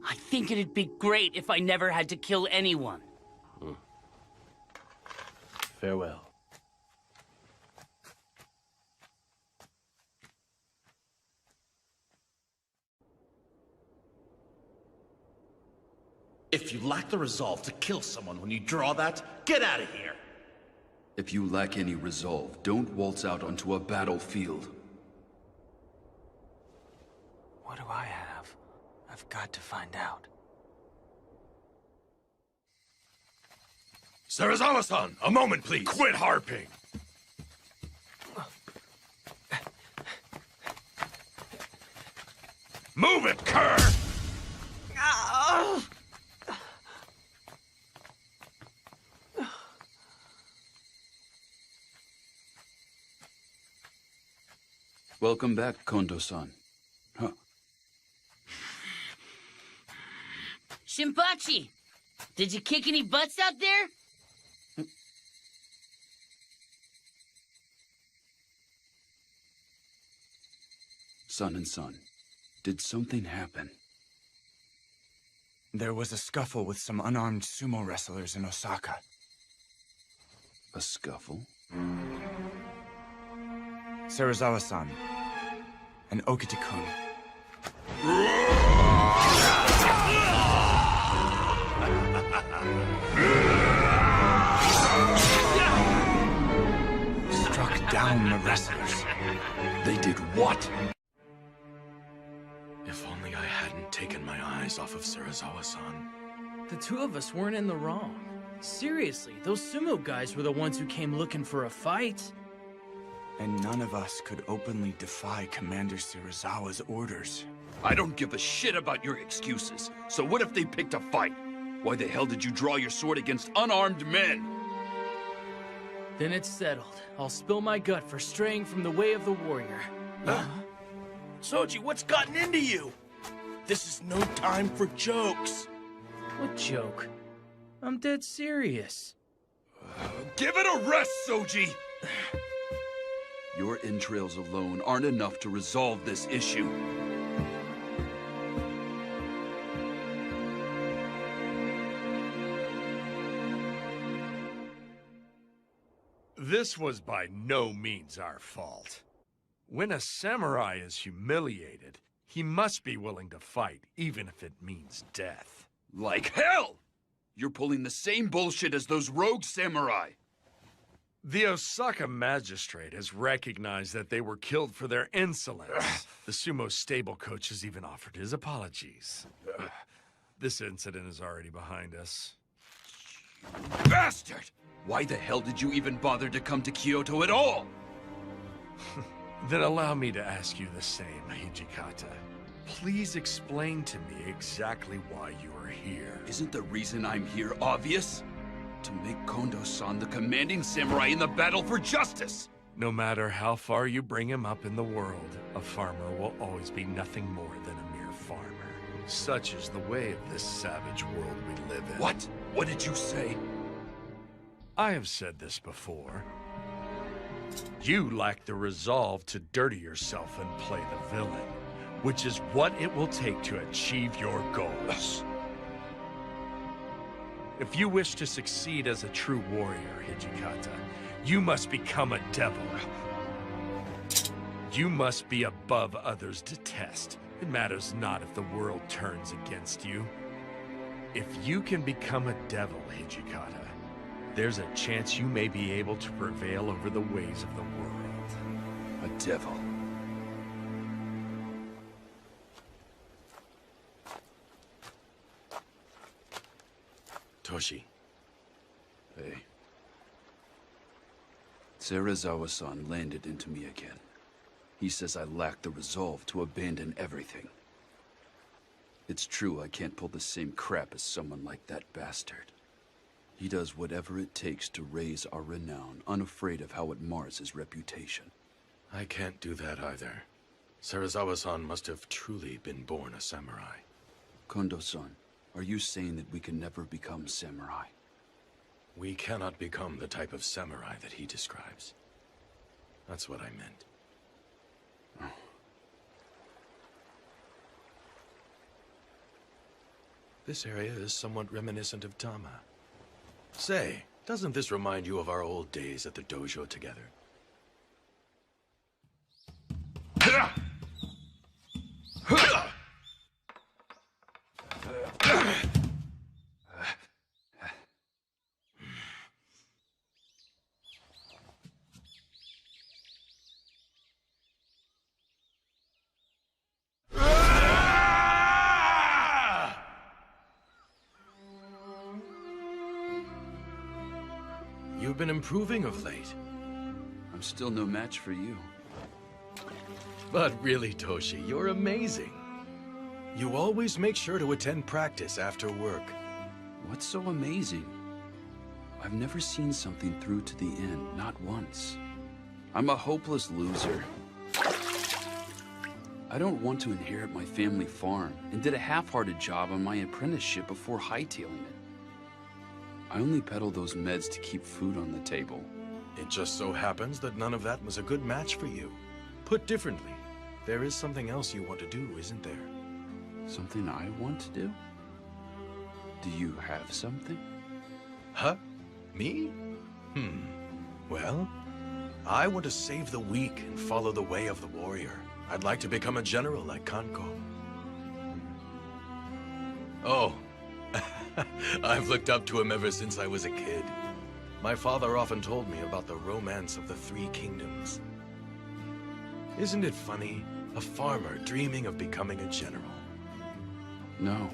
Speaker 4: I think it'd be great if I never had to kill anyone.
Speaker 14: Farewell.
Speaker 8: If you lack the resolve to kill someone when you draw that, get out of here!
Speaker 7: If you lack any resolve, don't waltz out onto a battlefield.
Speaker 10: What do I have? I've got to find out.
Speaker 13: Serizawa-san, a moment, please. Quit harping. Move it, cur!
Speaker 7: Welcome back, Kondo-san. Huh.
Speaker 4: Shinpachi! Did you kick any butts out there?
Speaker 7: Son and son, did something happen?
Speaker 10: There was a scuffle with some unarmed sumo wrestlers in Osaka.
Speaker 7: A scuffle?
Speaker 10: Serizawa-san and Okita-kun. Struck down the wrestlers.
Speaker 7: They did what?
Speaker 13: If only I hadn't taken my eyes off of Serizawa-san.
Speaker 17: The two of us weren't in the wrong. Seriously, those sumo guys were the ones who came looking for a fight.
Speaker 10: And none of us could openly defy Commander Serizawa's orders.
Speaker 7: I don't give a shit about your excuses. So what if they picked a fight? Why the hell did you draw your sword against unarmed men?
Speaker 17: Then it's settled. I'll spill my gut for straying from the way of the warrior.
Speaker 5: Huh? Soji, what's gotten into you? This is no time for jokes.
Speaker 17: What joke? I'm dead serious.
Speaker 13: Give it a rest, Soji!
Speaker 7: Your entrails alone aren't enough to resolve this issue.
Speaker 1: This was by no means our fault. When a samurai is humiliated, he must be willing to fight, even if it means death.
Speaker 7: Like hell! You're pulling the same bullshit as those rogue samurai.
Speaker 1: The Osaka magistrate has recognized that they were killed for their insolence. The sumo stable coach has even offered his apologies. This incident is already behind us.
Speaker 7: Bastard! Why the hell did you even bother to come to Kyoto at all?
Speaker 1: Then allow me to ask you the same, Hijikata. Please explain to me exactly why you are here.
Speaker 7: Isn't the reason I'm here obvious? To make Kondo-san the commanding samurai in the battle for justice!
Speaker 1: No matter how far you bring him up in the world, a farmer will always be nothing more than a mere farmer. Such is the way of this savage world we live in.
Speaker 7: What? What did you say?
Speaker 1: I have said this before. You lack the resolve to dirty yourself and play the villain, which is what it will take to achieve your goals. If you wish to succeed as a true warrior, Hijikata, you must become a devil. You must be above others to test. It matters not if the world turns against you. If you can become a devil, Hijikata, there's a chance you may be able to prevail over the ways of the world.
Speaker 7: A devil.
Speaker 13: Toshi.
Speaker 7: Hey. Serizawa-san landed into me again. He says I lack the resolve to abandon everything. It's true I can't pull the same crap as someone like that bastard. He does whatever it takes to raise our renown, unafraid of how it mars his reputation.
Speaker 13: I can't do that either. Serizawa-san must have truly been born a samurai.
Speaker 7: Kondo-san, are you saying that we can never become samurai?
Speaker 13: We cannot become the type of samurai that he describes. That's what I meant. This area is somewhat reminiscent of Tama. Say, doesn't this remind you of our old days at the dojo together? You've been improving of late.
Speaker 7: I'm still no match for you.
Speaker 13: But really, Toshi, you're amazing. You always make sure to attend practice after work.
Speaker 7: What's so amazing? I've never seen something through to the end, not once. I'm a hopeless loser. I don't want to inherit my family farm, and did a half-hearted job on my apprenticeship before hightailing it. I only peddle those meds to keep food on the table.
Speaker 13: It just so happens that none of that was a good match for you. Put differently, there is something else you want to do, isn't there?
Speaker 7: Something I want to do? Do you have something?
Speaker 13: Huh? Me? Well, I want to save the weak and follow the way of the warrior. I'd like to become a general like Kanko. Oh, I've looked up to him ever since I was a kid. My father often told me about the romance of the Three Kingdoms. Isn't it funny? A farmer dreaming of becoming a general.
Speaker 7: No.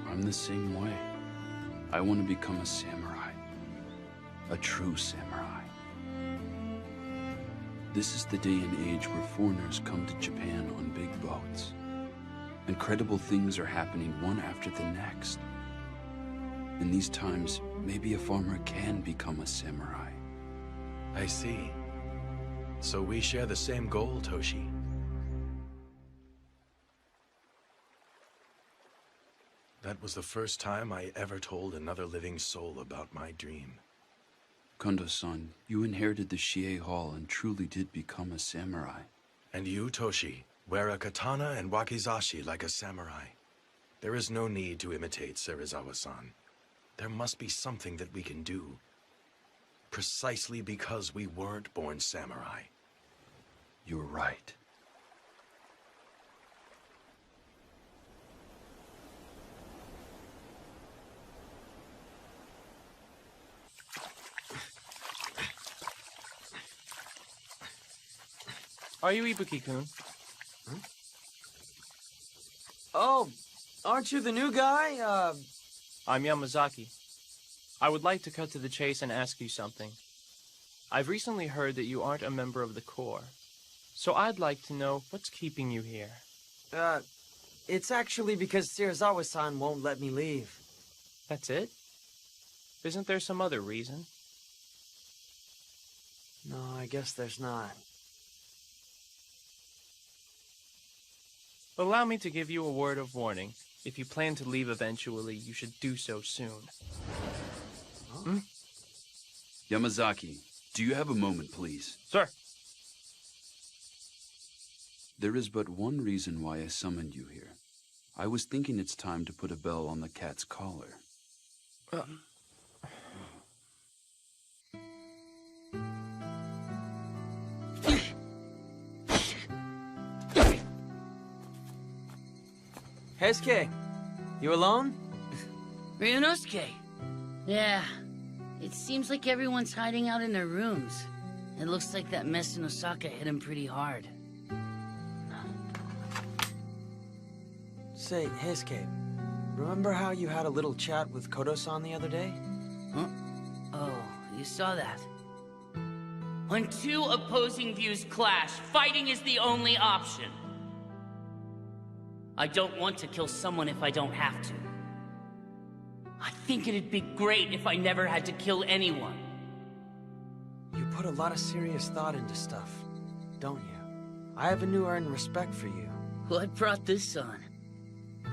Speaker 7: I'm the same way. I want to become a samurai. A true samurai. This is the day and age where foreigners come to Japan on big boats. Incredible things are happening one after the next. In these times, maybe a farmer can become a samurai.
Speaker 13: I see. So we share the same goal, Toshi. That was the first time I ever told another living soul about my dream.
Speaker 7: Kondo-san, you inherited the Shie Hall and truly did become a samurai.
Speaker 13: And you, Toshi, wear a katana and wakizashi like a samurai. There is no need to imitate Serizawa-san. There must be something that we can do. Precisely because we weren't born samurai.
Speaker 7: You're right.
Speaker 19: Are you Ibuki-kun?
Speaker 22: Oh, aren't you the new guy?
Speaker 19: I'm Yamazaki. I would like to cut to the chase and ask you something. I've recently heard that you aren't a member of the Corps. So I'd like to know what's keeping you here.
Speaker 22: It's actually because Serizawa-san won't let me leave.
Speaker 19: That's it? Isn't there some other reason?
Speaker 22: No, I guess there's not.
Speaker 19: Allow me to give you a word of warning. If you plan to leave eventually, you should do so soon.
Speaker 22: Huh?
Speaker 7: Yamazaki, do you have a moment, please?
Speaker 19: Sir.
Speaker 7: There is but one reason why I summoned you here. I was thinking it's time to put a bell on the cat's collar.
Speaker 22: Heisuke, you alone?
Speaker 4: Ryunosuke! Yeah. It seems like everyone's hiding out in their rooms. It looks like that mess in Osaka hit him pretty hard.
Speaker 22: Say, Heisuke, remember how you had a little chat with Kodo-san the other day?
Speaker 4: Huh? Oh, you saw that. When two opposing views clash, fighting is the only option. I don't want to kill someone if I don't have to. I think it'd be great if I never had to kill anyone.
Speaker 22: You put a lot of serious thought into stuff, don't you? I have a new earned respect for you.
Speaker 4: What brought this on?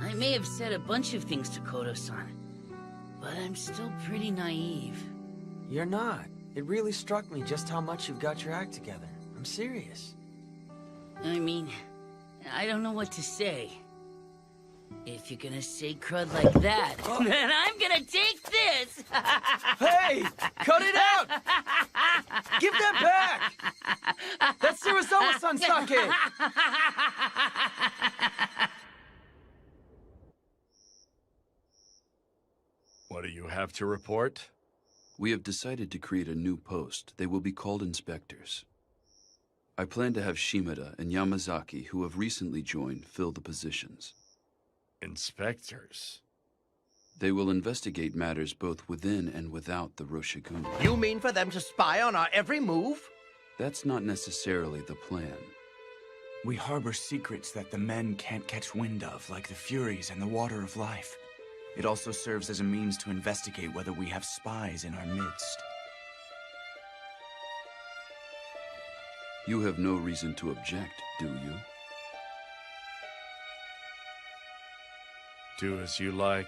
Speaker 4: I may have said a bunch of things to Kodo-san, but I'm still pretty naive.
Speaker 22: You're not. It really struck me just how much you've got your act together. I'm serious.
Speaker 4: I mean, I don't know what to say. If you're gonna say crud like that, then I'm gonna take this!
Speaker 2: Hey! Cut it out! Give that back! That's Serizawa-san sake!
Speaker 1: What do you have to report?
Speaker 7: We have decided to create a new post. They will be called inspectors. I plan to have Shimada and Yamazaki, who have recently joined, fill the positions.
Speaker 1: Inspectors?
Speaker 7: They will investigate matters both within and without the Roshigumi.
Speaker 11: You mean for them to spy on our every move?
Speaker 7: That's not necessarily the plan.
Speaker 10: We harbor secrets that the men can't catch wind of, like the Furies and the Water of Life. It also serves as a means to investigate whether we have spies in our midst.
Speaker 7: You have no reason to object, do you?
Speaker 1: Do as you like.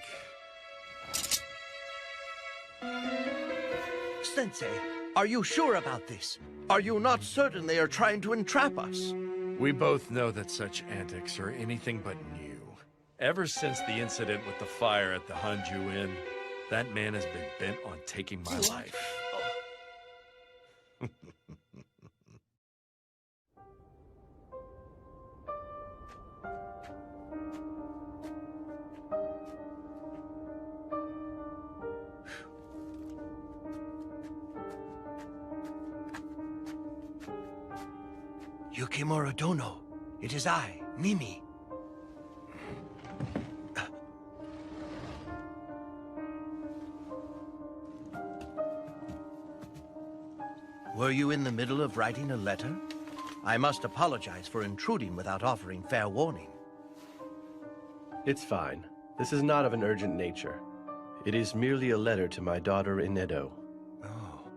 Speaker 11: Sensei, are you sure about this? Are you not certain they are trying to entrap us?
Speaker 1: We both know that such antics are anything but new. Ever since the incident with the fire at the Hanju Inn, that man has been bent on taking my life.
Speaker 11: Yukimura Dono, it is I, Mimi. Were you in the middle of writing a letter? I must apologize for intruding without offering fair warning.
Speaker 14: It's fine. This is not of an urgent nature. It is merely a letter to my daughter in Edo.
Speaker 11: Oh.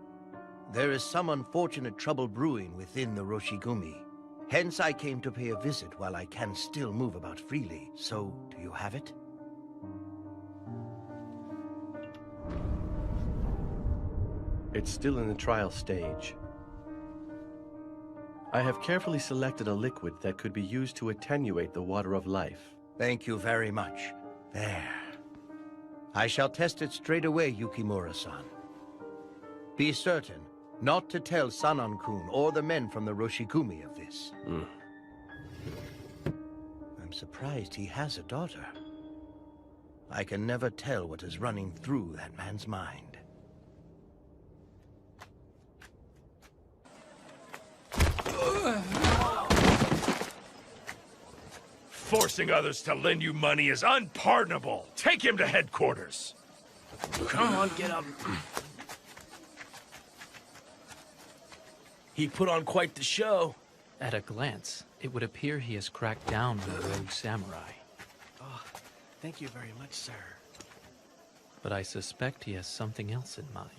Speaker 11: There is some unfortunate trouble brewing within the Roshigumi. Hence I came to pay a visit while I can still move about freely. So, do you have it?
Speaker 14: It's still in the trial stage. I have carefully selected a liquid that could be used to attenuate the water of life.
Speaker 11: Thank you very much. There. I shall test it straight away, Yukimura-san. Be certain not to tell Sanan-kun or the men from the Roshigumi of this. I'm surprised he has a daughter. I can never tell what is running through that man's mind.
Speaker 1: Forcing others to lend you money is unpardonable. Take him to headquarters.
Speaker 5: Come on, get up. He put on quite the show.
Speaker 9: At a glance, it would appear he has cracked down on the rogue samurai.
Speaker 16: Oh, thank you very much, sir.
Speaker 9: But I suspect he has something else in mind.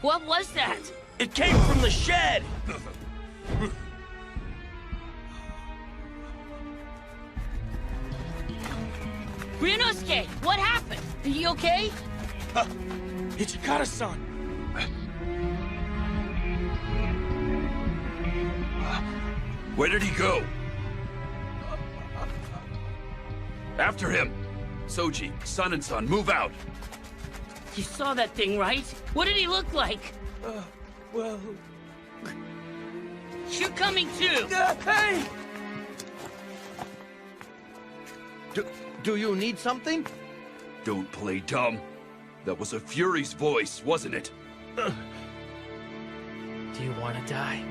Speaker 4: What was that?
Speaker 5: It came from the shed!
Speaker 4: Ryunosuke, what happened? Are you okay?
Speaker 5: Ichikara-san!
Speaker 7: Where did he go? After him! Soji, Sun, move out!
Speaker 4: You saw that thing, right? What did he look like?
Speaker 2: Well...
Speaker 4: You're coming too!
Speaker 2: Hey!
Speaker 11: Do you need something?
Speaker 7: Don't play dumb. That was a Fury's voice, wasn't it?
Speaker 9: Do you want to die?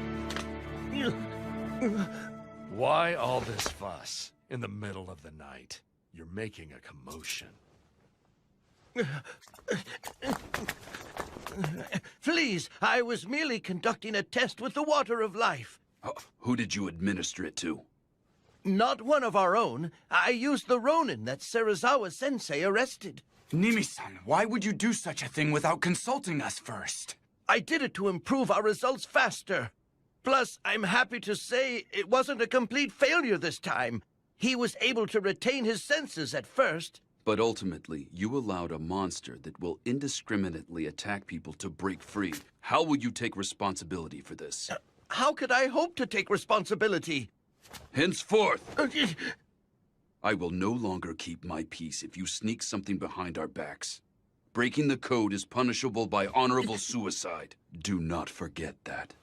Speaker 1: Why all this fuss in the middle of the night? You're making a commotion.
Speaker 11: Please, I was merely conducting a test with the water of life.
Speaker 7: Who did you administer it to?
Speaker 11: Not one of our own. I used the Ronin that Serizawa-sensei arrested.
Speaker 6: Nimi-san, why would you do such a thing without consulting us first?
Speaker 11: I did it to improve our results faster. Plus, I'm happy to say it wasn't a complete failure this time. He was able to retain his senses at first.
Speaker 7: But ultimately, you allowed a monster that will indiscriminately attack people to break free. How will you take responsibility for this?
Speaker 11: How could I hope to take responsibility?
Speaker 7: Henceforth, I will no longer keep my peace if you sneak something behind our backs. Breaking the code is punishable by honorable suicide. Do not forget that.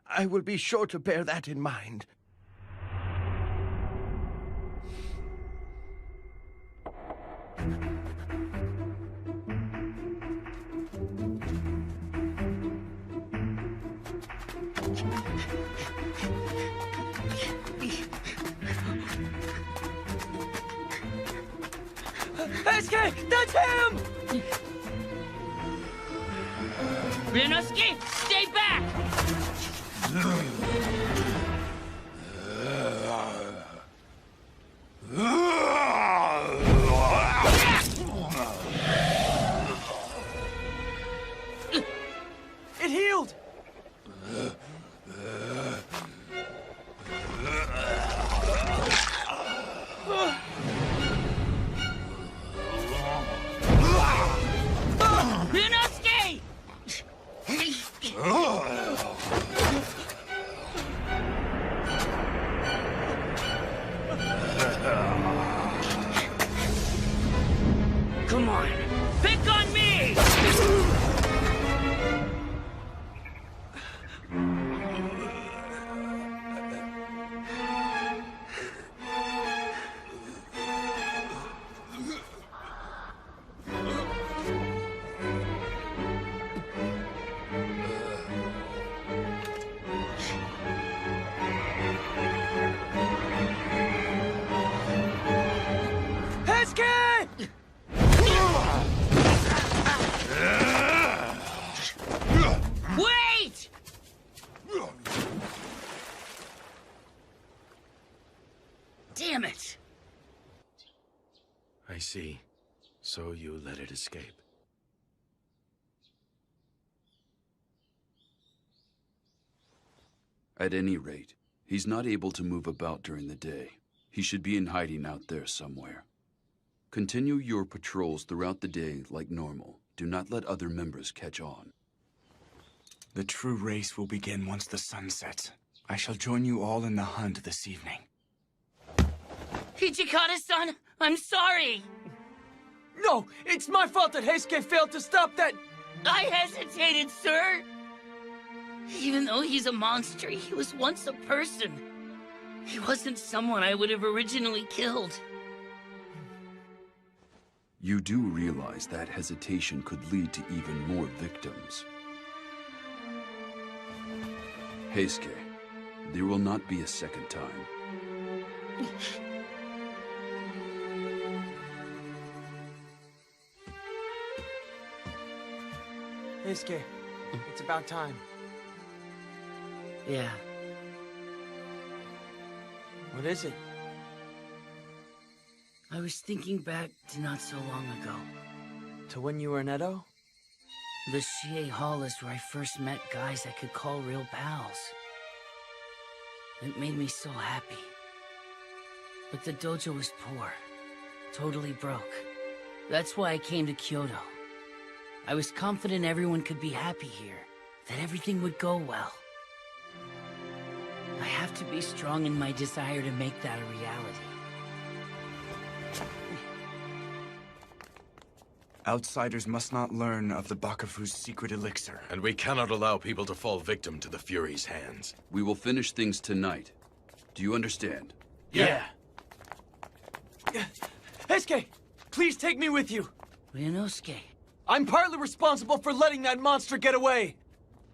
Speaker 11: I will be sure to bear that in mind.
Speaker 2: SK, that's him!
Speaker 4: Ryunosuke, stay back!
Speaker 2: It healed!
Speaker 4: Ryunosuke! Come on, pick on me! Wait! Damn it!
Speaker 13: I see. So you let it escape.
Speaker 7: At any rate, he's not able to move about during the day. He should be in hiding out there somewhere. Continue your patrols throughout the day like normal. Do not let other members catch on.
Speaker 6: The true race will begin once the sun sets. I shall join you all in the hunt this evening.
Speaker 4: Hichikata-san, I'm sorry!
Speaker 2: No, it's my fault that Heisuke failed to stop that...
Speaker 4: I hesitated, sir! Even though he's a monster, he was once a person. He wasn't someone I would have originally killed.
Speaker 7: You do realize that hesitation could lead to even more victims. Heisuke, there will not be a second time.
Speaker 2: Heisuke, it's about time.
Speaker 4: Yeah.
Speaker 2: What is it?
Speaker 4: I was thinking back to not so long ago.
Speaker 2: To when you were in Edo?
Speaker 4: The Shie Hall is where I first met guys I could call real pals. It made me so happy. But the dojo was poor. Totally broke. That's why I came to Kyoto. I was confident everyone could be happy here. That everything would go well. I have to be strong in my desire to make that a reality.
Speaker 6: Outsiders must not learn of the Bakufu's secret elixir.
Speaker 13: And we cannot allow people to fall victim to the Fury's hands.
Speaker 7: We will finish things tonight. Do you understand?
Speaker 2: Yeah. Heisuke, please take me with you.
Speaker 4: Ryunosuke.
Speaker 2: I'm partly responsible for letting that monster get away.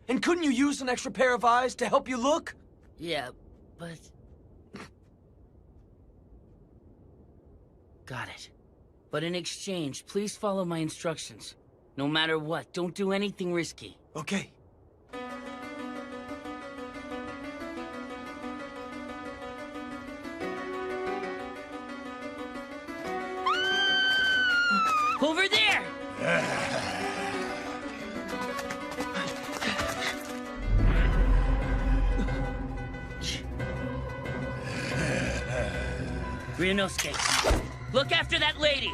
Speaker 2: And couldn't you use an extra pair of eyes to help you look?
Speaker 4: Yeah, but... Got it. But in exchange, please follow my instructions. No matter what, don't do anything risky.
Speaker 2: Okay.
Speaker 4: Over there! Ryunosuke, look after that lady!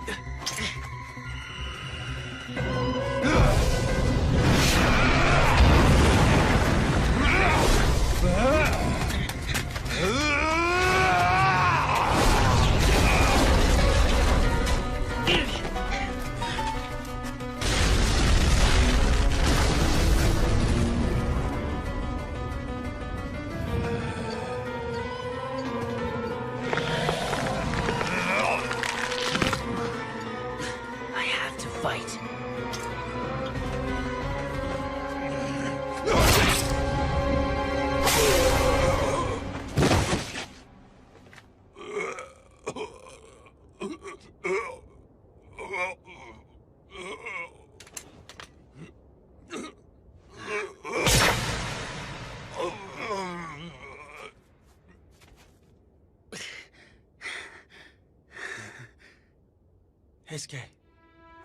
Speaker 2: Heisuke,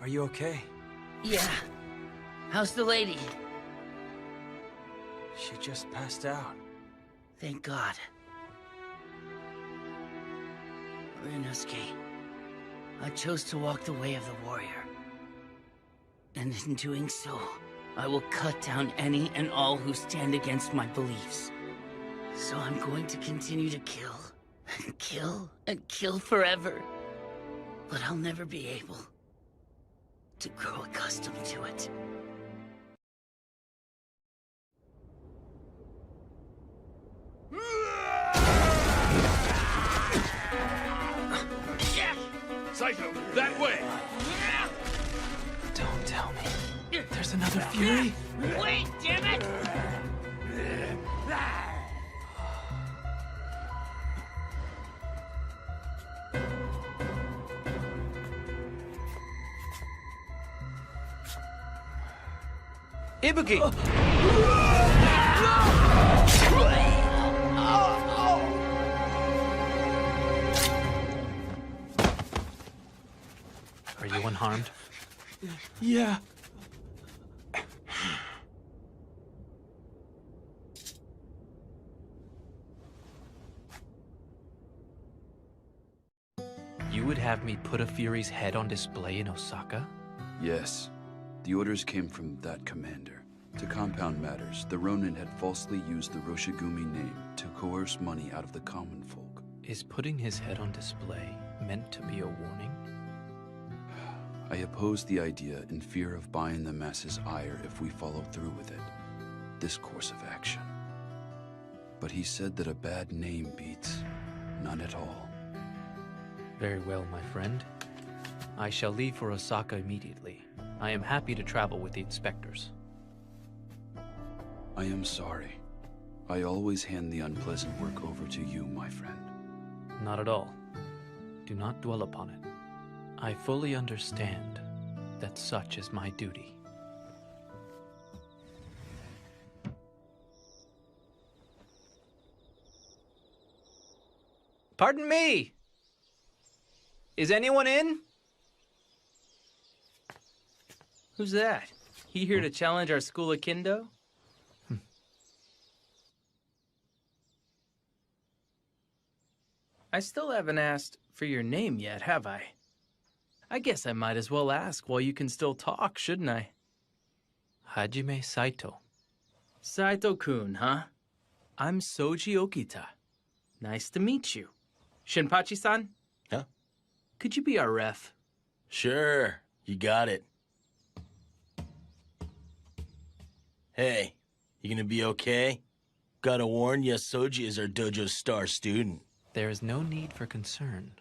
Speaker 2: are you okay?
Speaker 4: Yeah. How's the lady?
Speaker 2: She just passed out.
Speaker 4: Thank God. Ryunosuke, I chose to walk the way of the warrior. And in doing so, I will cut down any and all who stand against my beliefs. So I'm going to continue to kill, and kill, and kill forever. But I'll never be able to grow accustomed to it.
Speaker 3: Saito, that way!
Speaker 9: Don't tell me. There's another Fury?
Speaker 4: Wait, damn it!
Speaker 2: Ibuki!
Speaker 9: Are you unharmed?
Speaker 2: Yeah.
Speaker 9: You would have me put a Fury's head on display in Osaka?
Speaker 7: Yes. The orders came from that commander. To compound matters, the Ronin had falsely used the Roshigumi name to coerce money out of the common folk.
Speaker 9: Is putting his head on display meant to be a warning?
Speaker 7: I opposed the idea in fear of buying the masses' ire if we followed through with it. This course of action. But he said that a bad name beats none at all.
Speaker 9: Very well, my friend. I shall leave for Osaka immediately. I am happy to travel with the inspectors.
Speaker 7: I am sorry. I always hand the unpleasant work over to you, my friend.
Speaker 9: Not at all. Do not dwell upon it. I fully understand that such is my duty.
Speaker 17: Pardon me! Is anyone in? Who's that? He here to challenge our school of Kendo? I still haven't asked for your name yet, have I? I guess I might as well ask while you can still talk, shouldn't I?
Speaker 9: Hajime Saito.
Speaker 17: Saito-kun, huh? I'm Soji Okita. Nice to meet you. Shinpachi-san?
Speaker 5: Huh?
Speaker 17: Could you be our ref?
Speaker 5: Sure, you got it. Hey, you gonna be okay? Gotta warn ya, Soji is our dojo's star student.
Speaker 9: There is no need for concern.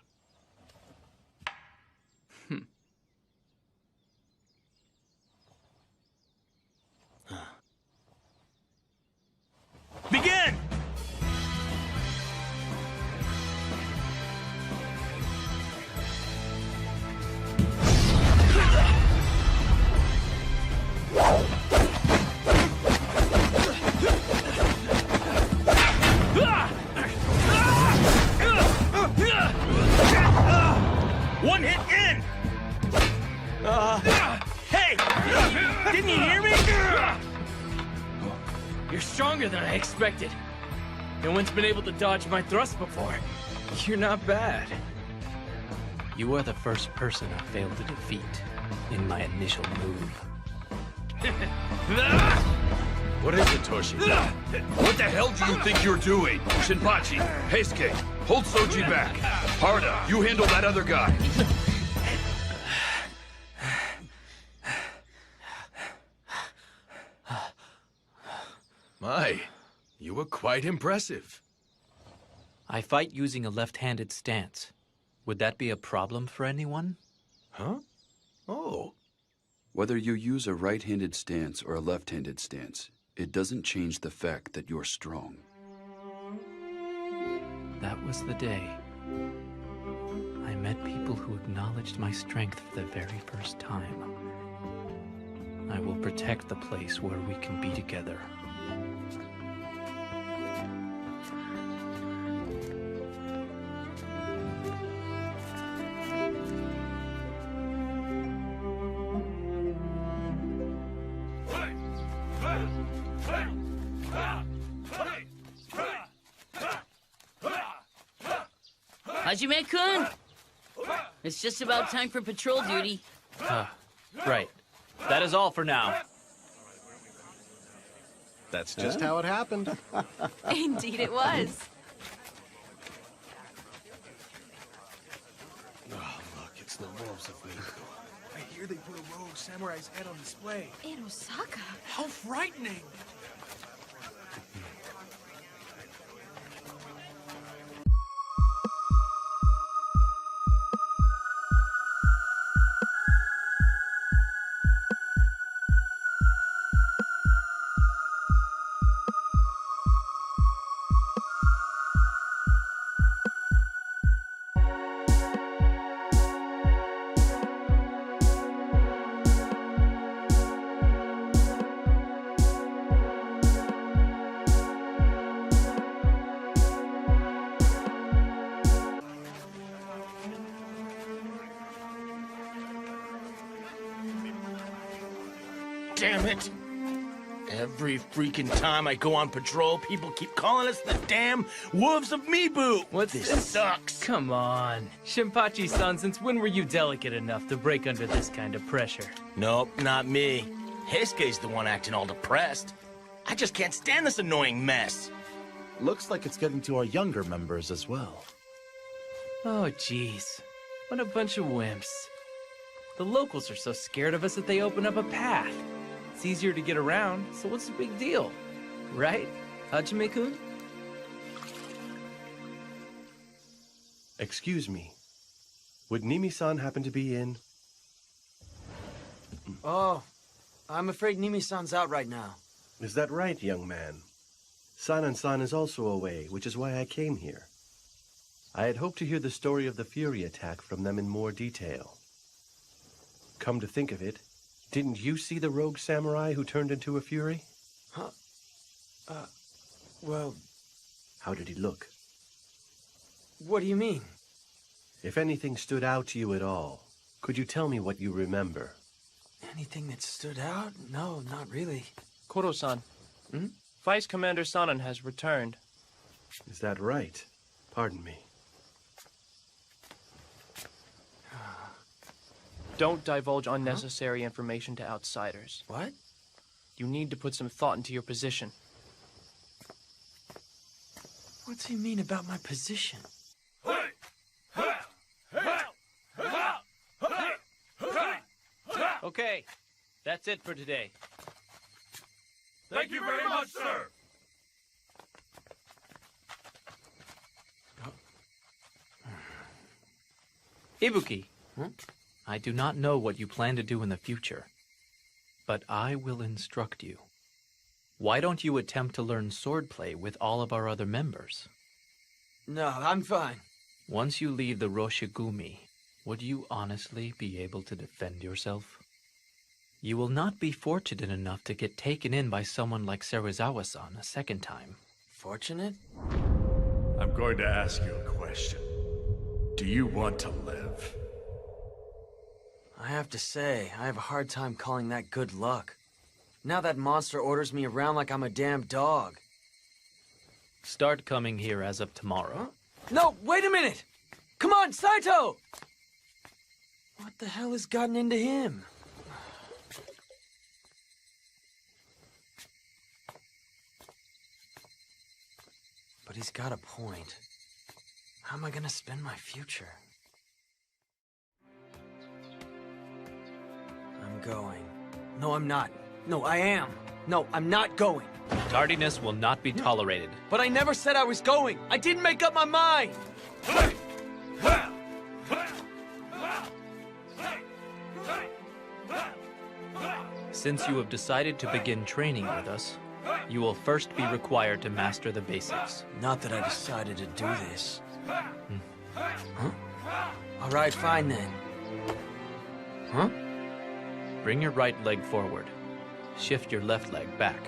Speaker 5: Begin! Didn't you hear me?
Speaker 17: You're stronger than I expected. No one's been able to dodge my thrust before. You're not bad.
Speaker 9: You are the first person I failed to defeat in my initial move.
Speaker 13: What is it, Toshi?
Speaker 3: What the hell do you think you're doing? Shinpachi, Heisuke, hold Soji back. Harda, you handle that other guy.
Speaker 13: My, you were quite impressive.
Speaker 9: I fight using a left-handed stance. Would that be a problem for anyone?
Speaker 13: Huh? Oh.
Speaker 7: Whether you use a right-handed stance or a left-handed stance, it doesn't change the fact that you're strong.
Speaker 9: That was the day I met people who acknowledged my strength for the very first time. I will protect the place where we can be together.
Speaker 4: Hajime-kun! It's just about time for patrol duty.
Speaker 9: Right. That is all for now.
Speaker 14: That's just how it happened.
Speaker 15: Indeed it was.
Speaker 2: Oh, look, it's the wolves of Miku. I hear they put a rogue samurai's head on display.
Speaker 15: In Osaka?
Speaker 2: How frightening!
Speaker 5: Damn it! Every freaking time I go on patrol, people keep calling us the damn Wolves of Mibu!
Speaker 17: What's
Speaker 5: this? Sucks!
Speaker 17: Come on. Shinpachi-san, since when were you delicate enough to break under this kind of pressure?
Speaker 5: Nope, not me. Heisuke's the one acting all depressed. I just can't stand this annoying mess.
Speaker 8: Looks like it's getting to our younger members as well.
Speaker 17: Oh, jeez. What a bunch of wimps. The locals are so scared of us that they open up a path. It's easier to get around, so what's the big deal? Right, Hajime-kun?
Speaker 14: Excuse me. Would Nimi-san happen to be in?
Speaker 22: Oh, I'm afraid Nimi-san's out right now.
Speaker 14: Is that right, young man? Sanan-san is also away, which is why I came here. I had hoped to hear the story of the Fury attack from them in more detail. Come to think of it, didn't you see the rogue samurai who turned into a Fury?
Speaker 22: Huh? Well...
Speaker 14: How did he look?
Speaker 22: What do you mean?
Speaker 14: If anything stood out to you at all, could you tell me what you remember?
Speaker 22: Anything that stood out? No, not really.
Speaker 19: Koro-san. Vice Commander Sanan has returned.
Speaker 14: Is that right? Pardon me.
Speaker 19: Don't divulge unnecessary information to outsiders.
Speaker 22: What?
Speaker 19: You need to put some thought into your position.
Speaker 22: What's he mean about my position?
Speaker 17: Okay, that's it for today.
Speaker 3: Thank you very much, sir.
Speaker 9: Ibuki, I do not know what you plan to do in the future, but I will instruct you. Why don't you attempt to learn swordplay with all of our other members?
Speaker 22: No, I'm fine.
Speaker 9: Once you leave the Roshigumi, would you honestly be able to defend yourself? You will not be fortunate enough to get taken in by someone like Serizawa-san a second time.
Speaker 22: Fortunate?
Speaker 1: I'm going to ask you a question. Do you want to live?
Speaker 22: I have to say, I have a hard time calling that good luck.
Speaker 2: Now that monster orders me around like I'm a damn dog.
Speaker 9: Start coming here as of tomorrow.
Speaker 2: Huh? No, wait a minute! Come on, Saito! What the hell has gotten into him? But he's got a point. How am I gonna spend my future? I'm going. No, I'm not. No, I am. No, I'm not going.
Speaker 9: Tardiness will not be tolerated.
Speaker 2: But I never said I was going. I didn't make up my mind.
Speaker 9: Since you have decided to begin training with us, you will first be required to master the basics.
Speaker 2: Not that I decided to do this. Huh? All right, fine then. Huh?
Speaker 9: Bring your right leg forward. Shift your left leg back.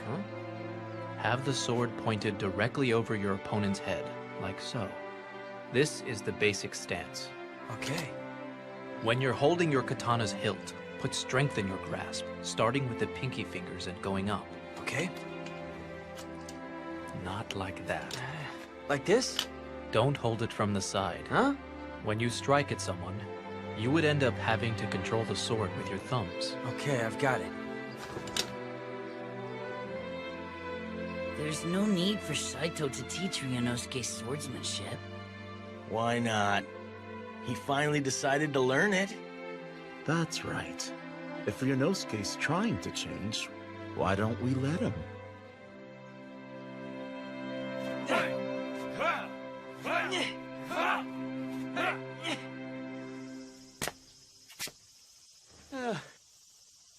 Speaker 9: Have the sword pointed directly over your opponent's head, like so. This is the basic stance.
Speaker 2: Okay.
Speaker 9: When you're holding your katana's hilt, put strength in your grasp, starting with the pinky fingers and going up.
Speaker 2: Okay.
Speaker 9: Not like that.
Speaker 2: Like this?
Speaker 9: Don't hold it from the side.
Speaker 2: Huh?
Speaker 9: When you strike at someone, you would end up having to control the sword with your thumbs.
Speaker 2: Okay, I've got it.
Speaker 4: There's no need for Saito to teach Ryunosuke swordsmanship.
Speaker 5: Why not? He finally decided to learn it.
Speaker 8: That's right. If Ryunosuke's trying to change, why don't we let him?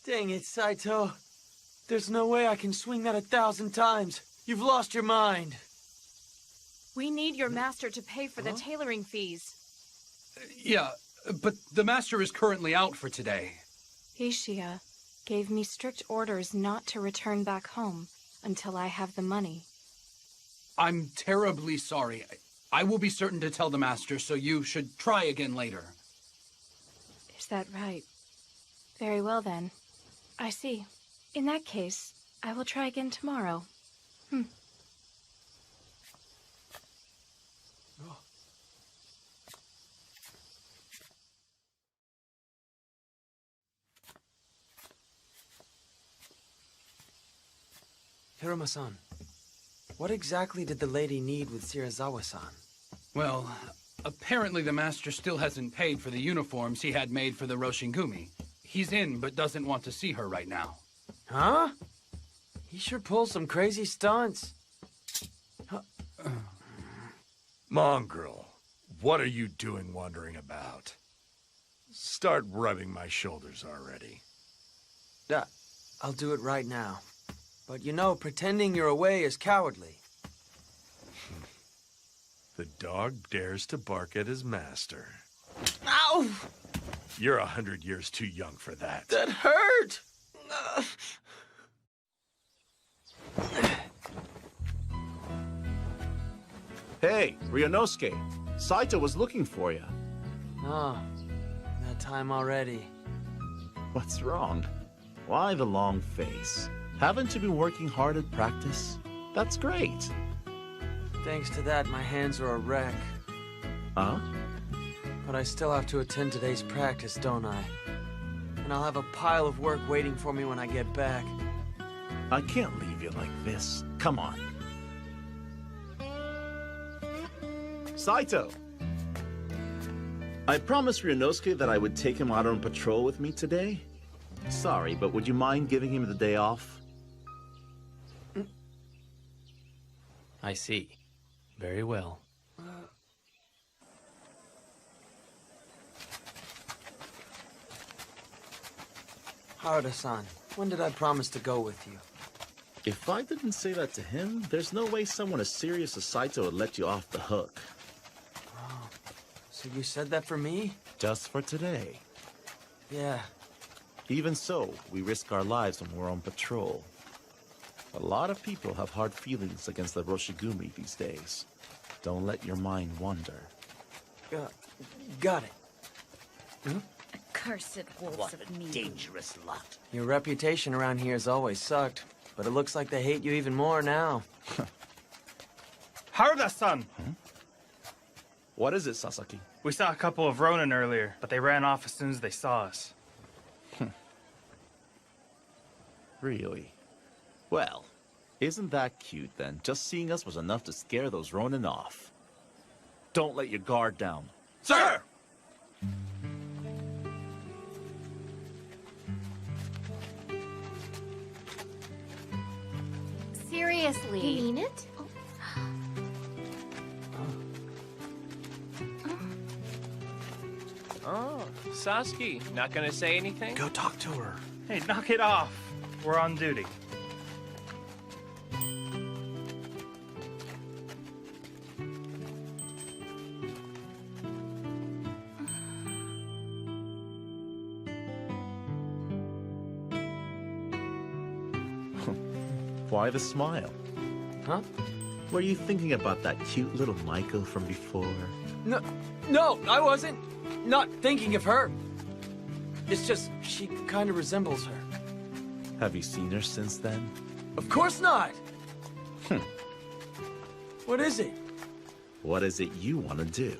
Speaker 2: Dang it, Saito. There's no way I can swing that 1,000 times. You've lost your mind.
Speaker 15: We need your master to pay for the tailoring fees.
Speaker 12: Yeah, but the master is currently out for today.
Speaker 15: Ishia gave me strict orders not to return back home until I have the money.
Speaker 12: I'm terribly sorry. I will be certain to tell the master, so you should try again later.
Speaker 15: Is that right? Very well then. I see. In that case, I will try again tomorrow.
Speaker 2: Hiruma-san, what exactly did the lady need with Shirazawa-san?
Speaker 12: Well, apparently the master still hasn't paid for the uniforms he had made for the Roshingumi. He's in, but doesn't want to see her right now.
Speaker 2: Huh? He sure pulls some crazy stunts.
Speaker 1: Mongrel, what are you doing wandering about? Start rubbing my shoulders already.
Speaker 2: I'll do it right now. But you know, pretending you're away is cowardly.
Speaker 1: The dog dares to bark at his master.
Speaker 2: Ow!
Speaker 1: You're 100 years too young for that.
Speaker 2: That hurt!
Speaker 8: Hey, Ryunosuke. Saito was looking for you.
Speaker 2: Oh, that time already.
Speaker 8: What's wrong? Why the long face? Haven't you been working hard at practice? That's great.
Speaker 2: Thanks to that, my hands are a wreck.
Speaker 8: Huh?
Speaker 2: But I still have to attend today's practice, don't I? And I'll have a pile of work waiting for me when I get back.
Speaker 8: I can't leave you like this. Come on. Saito! I promised Ryunosuke that I would take him out on patrol with me today. Sorry, but would you mind giving him the day off?
Speaker 9: I see. Very well.
Speaker 2: Harada-san, when did I promise to go with you?
Speaker 8: If I didn't say that to him, there's no way someone as serious as Saito would let you off the hook.
Speaker 2: Oh, so you said that for me?
Speaker 8: Just for today.
Speaker 2: Yeah.
Speaker 8: Even so, we risk our lives when we're on patrol. A lot of people have hard feelings against the Roshigumi these days. Don't let your mind wander.
Speaker 2: Got it.
Speaker 20: Cursed wolves of me.
Speaker 11: Dangerous lot.
Speaker 22: Your reputation around here has always sucked, but it looks like they hate you even more now.
Speaker 21: Haruda-san!
Speaker 8: What is it, Sasaki?
Speaker 21: We saw a couple of Ronin earlier, but they ran off as soon as they saw us.
Speaker 8: Really? Well, isn't that cute then? Just seeing us was enough to scare those Ronin off. Don't let your guard down.
Speaker 22: Sir!
Speaker 20: Seriously.
Speaker 15: You mean it?
Speaker 19: Oh, Sasuke, not gonna say anything?
Speaker 8: Go talk to her.
Speaker 21: Hey, knock it off. We're on duty.
Speaker 8: Why the smile?
Speaker 22: Huh?
Speaker 8: Were you thinking about that cute little Maiko from before?
Speaker 22: No, I wasn't. Not thinking of her. It's just, she kind of resembles her.
Speaker 8: Have you seen her since then?
Speaker 22: Of course not! What is it?
Speaker 8: What is it you want to do?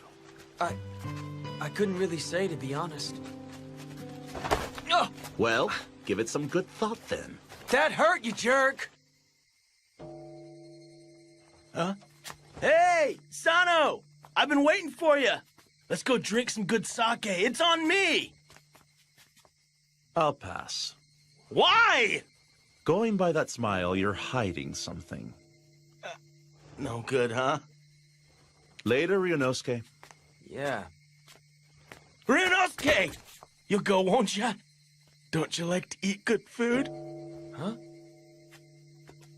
Speaker 22: I couldn't really say, to be honest. Oh!
Speaker 8: Well, give it some good thought then.
Speaker 22: That hurt, you jerk!
Speaker 5: Huh? Hey, Sano! I've been waiting for you! Let's go drink some good sake. It's on me!
Speaker 8: I'll pass.
Speaker 5: Why?
Speaker 8: Going by that smile, you're hiding something.
Speaker 5: No good, huh?
Speaker 8: Later, Ryunosuke.
Speaker 22: Yeah.
Speaker 5: Ryunosuke! You'll go, won't ya? Don't you like to eat good food?
Speaker 22: Huh?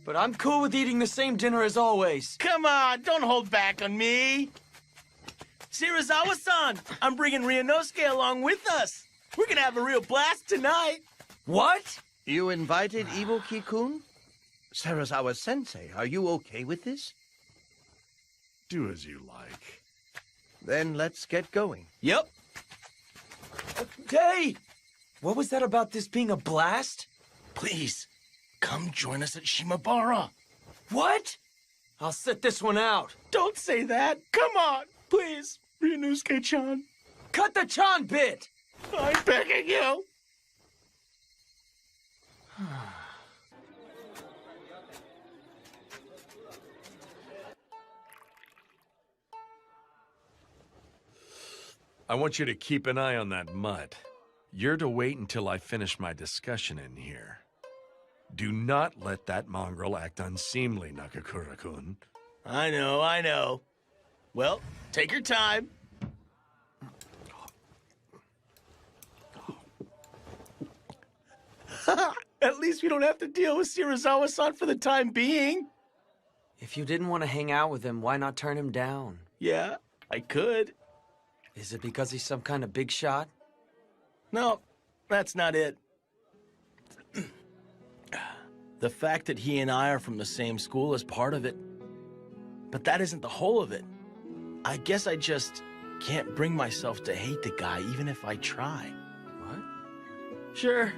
Speaker 22: But I'm cool with eating the same dinner as always.
Speaker 5: Come on, don't hold back on me. Shirazawa-san, I'm bringing Ryunosuke along with us. We're gonna have a real blast tonight.
Speaker 22: What?
Speaker 11: You invited Ibuki-kun? Serizawa-sensei, are you okay with this?
Speaker 1: Do as you like.
Speaker 11: Then let's get going.
Speaker 5: Yep.
Speaker 22: Hey! What was that about this being a blast?
Speaker 5: Please, come join us at Shimabara.
Speaker 22: What? I'll sit this one out.
Speaker 5: Don't say that. Come on, please, Ryunosuke-chan.
Speaker 22: Cut the Chan bit!
Speaker 5: I'm begging you.
Speaker 1: I want you to keep an eye on that mutt. You're to wait until I finish my discussion in here. Do not let that mongrel act unseemly, Nakakura-kun.
Speaker 5: I know. Well, take your time. At least we don't have to deal with Shirazawa-san for the time being.
Speaker 22: If you didn't want to hang out with him, why not turn him down?
Speaker 5: Yeah, I could.
Speaker 22: Is it because he's some kind of big shot?
Speaker 5: No, that's not it. The fact that he and I are from the same school is part of it. But that isn't the whole of it. I guess I just can't bring myself to hate the guy even if I try.
Speaker 22: What?
Speaker 5: Sure,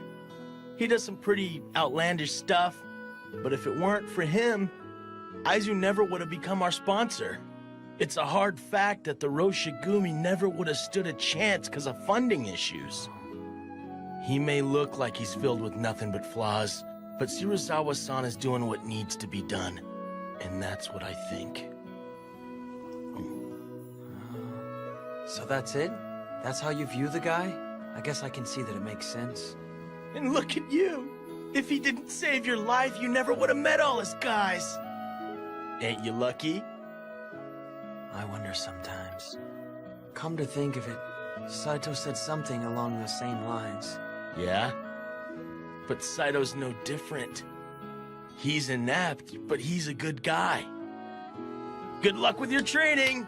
Speaker 5: he does some pretty outlandish stuff, but if it weren't for him, Aizu never would have become our sponsor. It's a hard fact that the Roshigumi never would have stood a chance because of funding issues. He may look like he's filled with nothing but flaws, but Shirazawa-san is doing what needs to be done. And that's what I think.
Speaker 22: So that's it? That's how you view the guy? I guess I can see that it makes sense.
Speaker 5: And look at you! If he didn't save your life, you never would have met all his guys! Ain't you lucky?
Speaker 22: I wonder sometimes. Come to think of it, Saito said something along the same lines.
Speaker 5: Yeah? But Saito's no different. He's inept, but he's a good guy. Good luck with your training!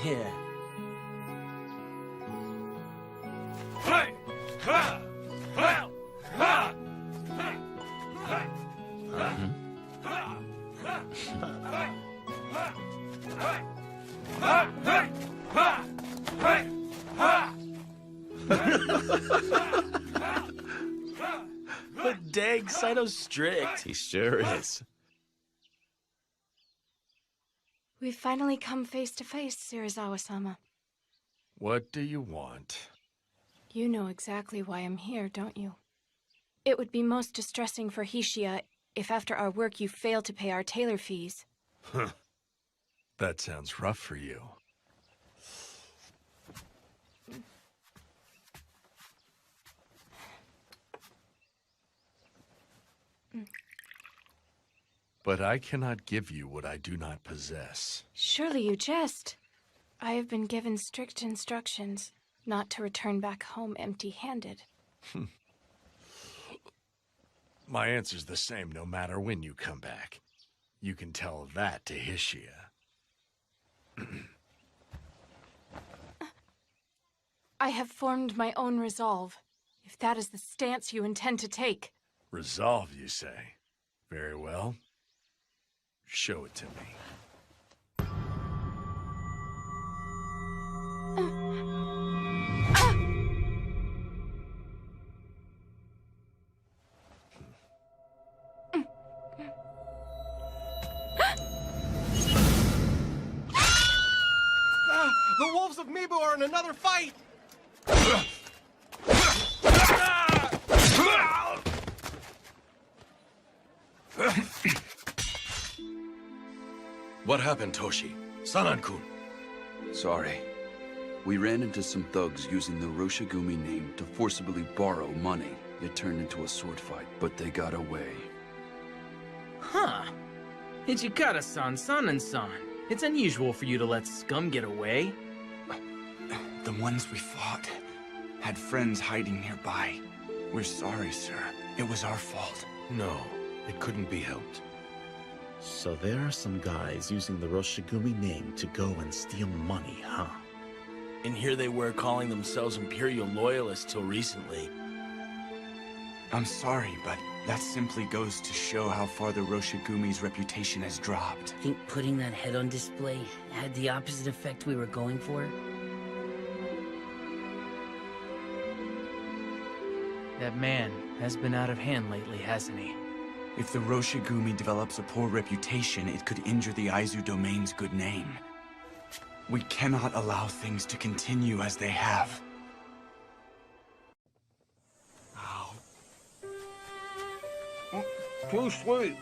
Speaker 22: Yeah.
Speaker 5: Dang, Saito's strict.
Speaker 8: He sure is.
Speaker 15: We've finally come face to face, Serizawa-sama.
Speaker 1: What do you want?
Speaker 15: You know exactly why I'm here, don't you? It would be most distressing for Hishiya if after our work you fail to pay our tailor fees.
Speaker 1: Huh. That sounds rough for you. But I cannot give you what I do not possess.
Speaker 15: Surely you jest. I have been given strict instructions not to return back home empty-handed.
Speaker 1: My answer's the same no matter when you come back. You can tell that to Hishiya.
Speaker 15: I have formed my own resolve, if that is the stance you intend to take.
Speaker 1: Resolve, you say? Very well. Show it to me.
Speaker 16: The wolves of Mibu are in another fight!
Speaker 13: What happened, Toshi? Sanan-kun.
Speaker 7: Sorry. We ran into some thugs using the Roshigumi name to forcibly borrow money. It turned into a sword fight, but they got away.
Speaker 17: Huh. Ichikata-san, Sanan-san. It's unusual for you to let scum get away.
Speaker 6: The ones we fought had friends hiding nearby. We're sorry, sir. It was our fault.
Speaker 13: No, it couldn't be helped.
Speaker 8: So there are some guys using the Roshigumi name to go and steal money, huh?
Speaker 5: And here they were calling themselves Imperial Loyalists till recently.
Speaker 6: I'm sorry, but that simply goes to show how far the Roshigumi's reputation has dropped.
Speaker 4: Think putting that head on display had the opposite effect we were going for?
Speaker 17: That man has been out of hand lately, hasn't he?
Speaker 6: If the Roshigumi develops a poor reputation, it could injure the Aizu domain's good name. We cannot allow things to continue as they have.
Speaker 16: Too sweet.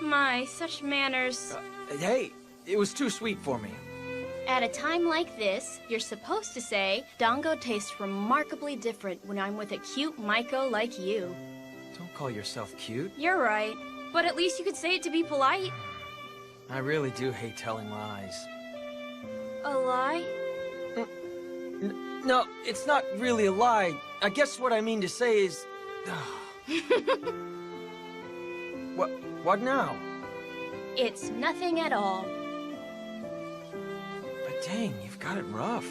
Speaker 10: My, such manners.
Speaker 2: Hey, it was too sweet for me.
Speaker 10: At a time like this, you're supposed to say, Dango tastes remarkably different when I'm with a cute Maiko like you.
Speaker 2: Don't call yourself cute.
Speaker 10: You're right, but at least you could say it to be polite.
Speaker 2: I really do hate telling lies.
Speaker 10: A lie?
Speaker 2: No, it's not really a lie. I guess what I mean to say is... What now?
Speaker 10: It's nothing at all.
Speaker 2: But dang, you've got it rough.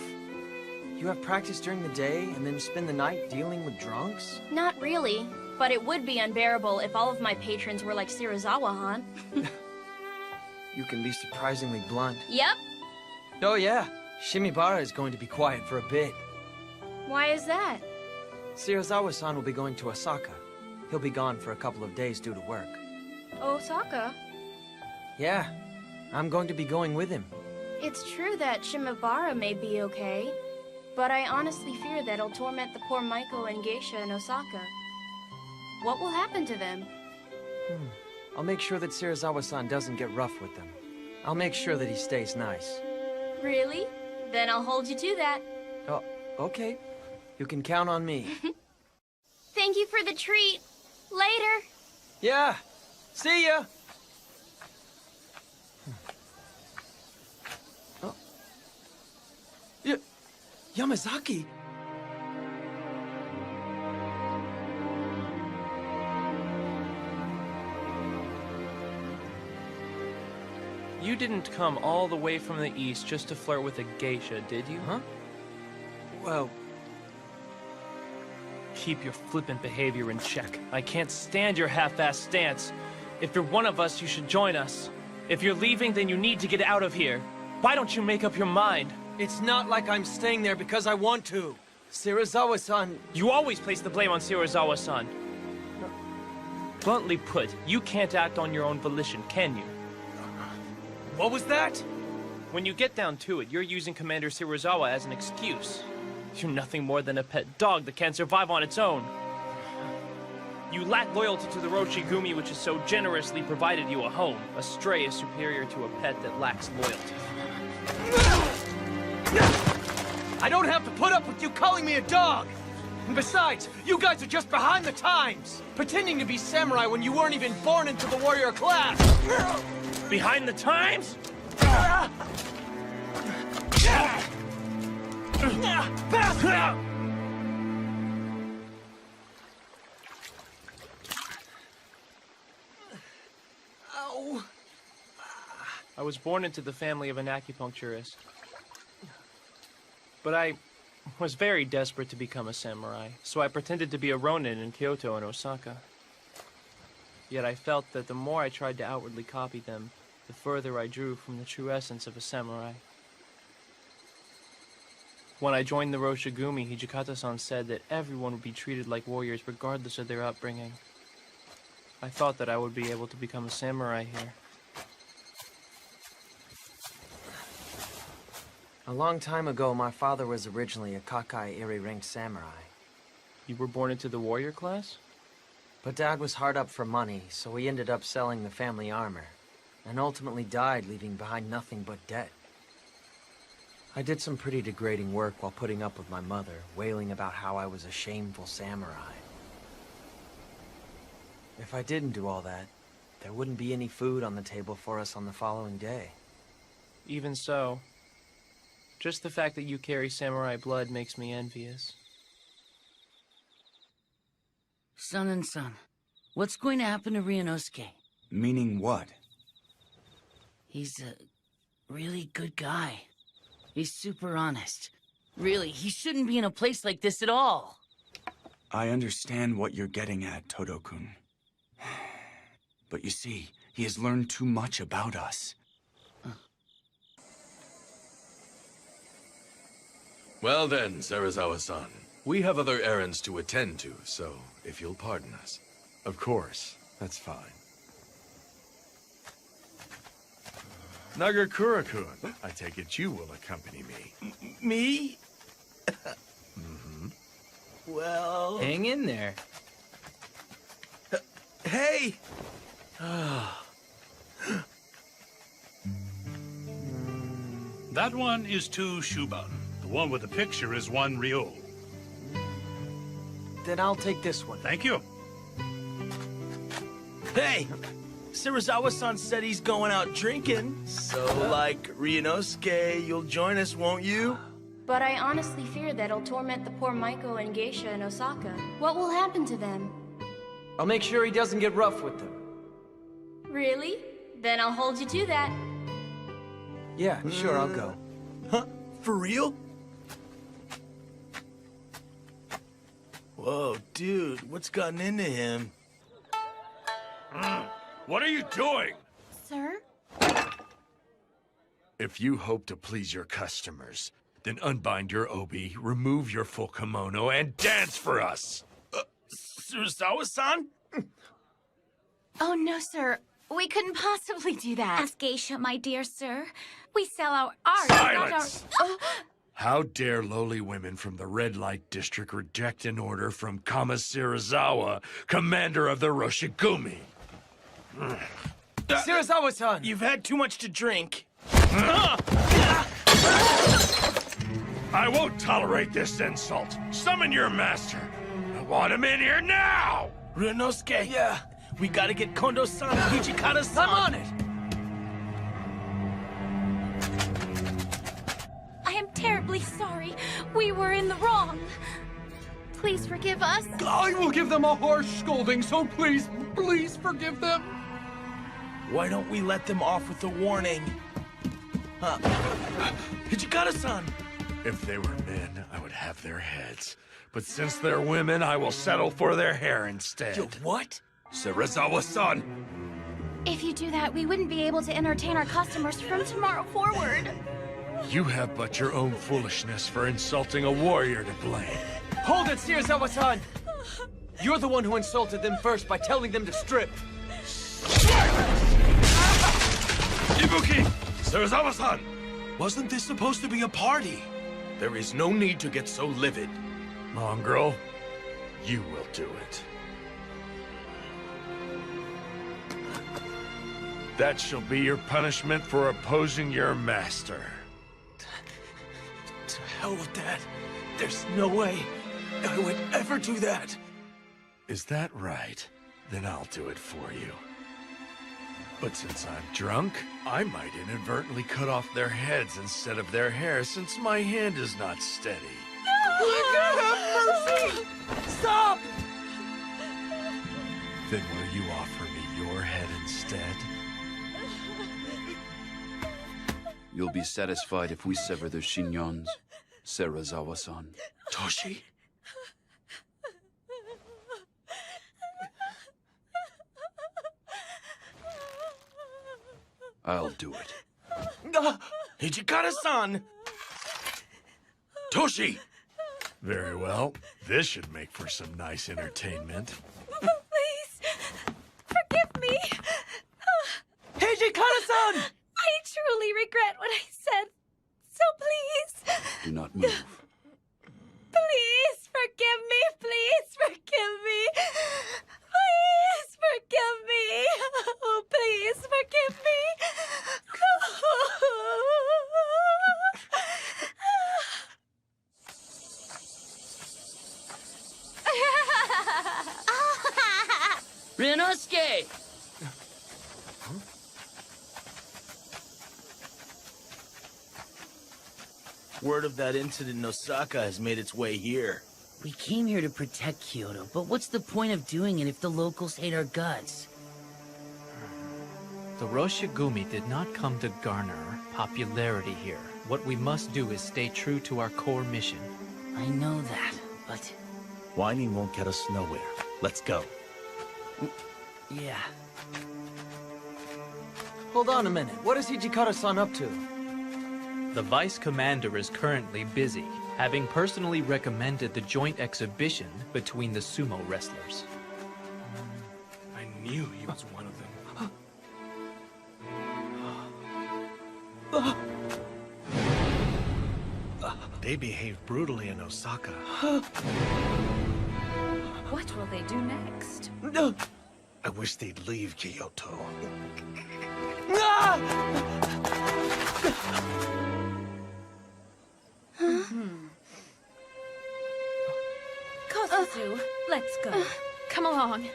Speaker 2: You have practice during the day and then spend the night dealing with drunks?
Speaker 10: Not really, but it would be unbearable if all of my patrons were like Serizawa-han.
Speaker 2: You can be surprisingly blunt.
Speaker 10: Yep.
Speaker 2: Oh yeah, Shimibara is going to be quiet for a bit.
Speaker 10: Why is that?
Speaker 2: Serizawa-san will be going to Osaka. He'll be gone for a couple of days due to work.
Speaker 10: Osaka?
Speaker 2: Yeah, I'm going to be going with him.
Speaker 10: It's true that Shimabara may be okay, but I honestly fear that it'll torment the poor Maiko and Geisha in Osaka. What will happen to them?
Speaker 2: I'll make sure that Serizawa-san doesn't get rough with them. I'll make sure that he stays nice.
Speaker 10: Really? Then I'll hold you to that.
Speaker 2: Oh, okay. You can count on me.
Speaker 10: Thank you for the treat. Later.
Speaker 2: Yeah. See ya. Oh. Yamazaki.
Speaker 19: You didn't come all the way from the east just to flirt with a geisha, did you?
Speaker 2: Huh? Well...
Speaker 19: Keep your flippant behavior in check. I can't stand your half-assed stance. If you're one of us, you should join us. If you're leaving, then you need to get out of here. Why don't you make up your mind?
Speaker 2: It's not like I'm staying there because I want to. Shirazawa-san...
Speaker 19: You always place the blame on Shirazawa-san. Bluntly put, you can't act on your own volition, can you?
Speaker 2: What was that?
Speaker 19: When you get down to it, you're using Commander Shirazawa as an excuse. You're nothing more than a pet dog that can't survive on its own. You lack loyalty to the Roshigumi, which has so generously provided you a home. A stray is superior to a pet that lacks loyalty.
Speaker 2: I don't have to put up with you calling me a dog! And besides, you guys are just behind the times! Pretending to be samurai when you weren't even born into the warrior class!
Speaker 19: Behind the times?
Speaker 2: Bastard! Ow.
Speaker 19: I was born into the family of an acupuncturist. But I was very desperate to become a samurai, so I pretended to be a ronin in Kyoto and Osaka. Yet I felt that the more I tried to outwardly copy them, the further I drew from the true essence of a samurai. When I joined the Roshigumi, Hijikata-san said that everyone would be treated like warriors regardless of their upbringing. I thought that I would be able to become a samurai here.
Speaker 22: A long time ago, my father was originally a Kakai Iri-ranked samurai.
Speaker 19: You were born into the warrior class?
Speaker 22: But Dad was hard up for money, so he ended up selling the family armor, and ultimately died, leaving behind nothing but debt. I did some pretty degrading work while putting up with my mother, wailing about how I was a shameful samurai. If I didn't do all that, there wouldn't be any food on the table for us on the following day.
Speaker 19: Even so, just the fact that you carry samurai blood makes me envious.
Speaker 4: Son and son, what's going to happen to Ryunosuke?
Speaker 6: Meaning what?
Speaker 4: He's a really good guy. He's super honest. Really, he shouldn't be in a place like this at all.
Speaker 6: I understand what you're getting at, Todo-kun. But you see, he has learned too much about us.
Speaker 13: Well then, Serizawa-san. We have other errands to attend to, so if you'll pardon us.
Speaker 1: Of course. That's fine. Nagakura-kun, I take it you will accompany me.
Speaker 5: Me?
Speaker 1: Mm-hmm.
Speaker 5: Well...
Speaker 17: Hang in there.
Speaker 5: Hey!
Speaker 14: That one is 2 Shuban. The one with the picture is 1 Ryo.
Speaker 22: Then I'll take this one.
Speaker 14: Thank you.
Speaker 5: Hey! Serizawa-san said he's going out drinking. So, like, Ryunosuke, you'll join us, won't you?
Speaker 10: But I honestly fear that it'll torment the poor Maiko and Geisha in Osaka. What will happen to them?
Speaker 22: I'll make sure he doesn't get rough with them.
Speaker 10: Really? Then I'll hold you to that.
Speaker 22: Yeah, sure, I'll go.
Speaker 5: Huh? For real? Whoa, dude, what's gotten into him?
Speaker 14: What are you doing?
Speaker 10: Sir?
Speaker 1: If you hope to please your customers, then unbind your obi, remove your full kimono, and dance for us!
Speaker 5: Serizawa-san?
Speaker 20: Oh, no, sir. We couldn't possibly do that. Ask Geisha, my dear sir. We sell our art,
Speaker 1: Silence!
Speaker 20: not our...
Speaker 1: How dare lowly women from the Red Light District reject an order from Kama Shirazawa, commander of the Roshigumi?
Speaker 22: Shirazawa-san!
Speaker 5: You've had too much to drink.
Speaker 1: I won't tolerate this insult. Summon your master. I want him in here now!
Speaker 5: Ryunosuke, yeah. We gotta get Kondo-san and Hijikata-san.
Speaker 22: I'm on it!
Speaker 20: I am terribly sorry. We were in the wrong. Please forgive us.
Speaker 12: I will give them a harsh scolding, so please, please forgive them.
Speaker 5: Why don't we let them off with a warning? Hijikata-san!
Speaker 1: If they were men, I would have their heads. But since they're women, I will settle for their hair instead.
Speaker 5: Yo, what?
Speaker 1: Serizawa-san!
Speaker 20: If you do that, we wouldn't be able to entertain our customers from tomorrow forward.
Speaker 1: You have but your own foolishness for insulting a warrior to blame.
Speaker 2: Hold it, Shirazawa-san! You're the one who insulted them first by telling them to strip.
Speaker 13: Ibuki! Serizawa-san! Wasn't this supposed to be a party? There is no need to get so livid.
Speaker 1: Mongrel, you will do it. That shall be your punishment for opposing your master.
Speaker 5: To hell with that. There's no way I would ever do that.
Speaker 1: Is that right? Then I'll do it for you. But since I'm drunk, I might inadvertently cut off their heads instead of their hair since my hand is not steady.
Speaker 2: Have mercy! Stop!
Speaker 1: Then will you offer me your head instead?
Speaker 7: You'll be satisfied if we sever their shinyons, Serizawa-san.
Speaker 5: Toshi?
Speaker 7: I'll do it.
Speaker 5: Hijikata-san!
Speaker 13: Toshi!
Speaker 1: Very well. This should make for some nice entertainment.
Speaker 20: Please, forgive me.
Speaker 2: Hijikata-san!
Speaker 20: I truly regret what I said. So please,
Speaker 7: Do not move.
Speaker 20: please forgive me. Please forgive me. Please forgive me. Oh, please forgive me.
Speaker 4: Ryunosuke!
Speaker 5: Word of that incident in Osaka has made its way here.
Speaker 4: We came here to protect Kyoto, but what's the point of doing it if the locals hate our guts?
Speaker 9: The Roshigumi did not come to garner popularity here. What we must do is stay true to our core mission.
Speaker 4: I know that, but...
Speaker 8: Whining won't get us nowhere. Let's go.
Speaker 4: yeah.
Speaker 2: Hold on a minute. What is Hijikata-san up to?
Speaker 9: The Vice Commander is currently busy, having personally recommended the joint exhibition between the sumo wrestlers.
Speaker 13: I knew he was one of them.
Speaker 16: They behaved brutally in Osaka.
Speaker 20: What will they do next?
Speaker 16: I wish they'd leave Kyoto.
Speaker 20: Kosuzu, let's go.
Speaker 15: Come along.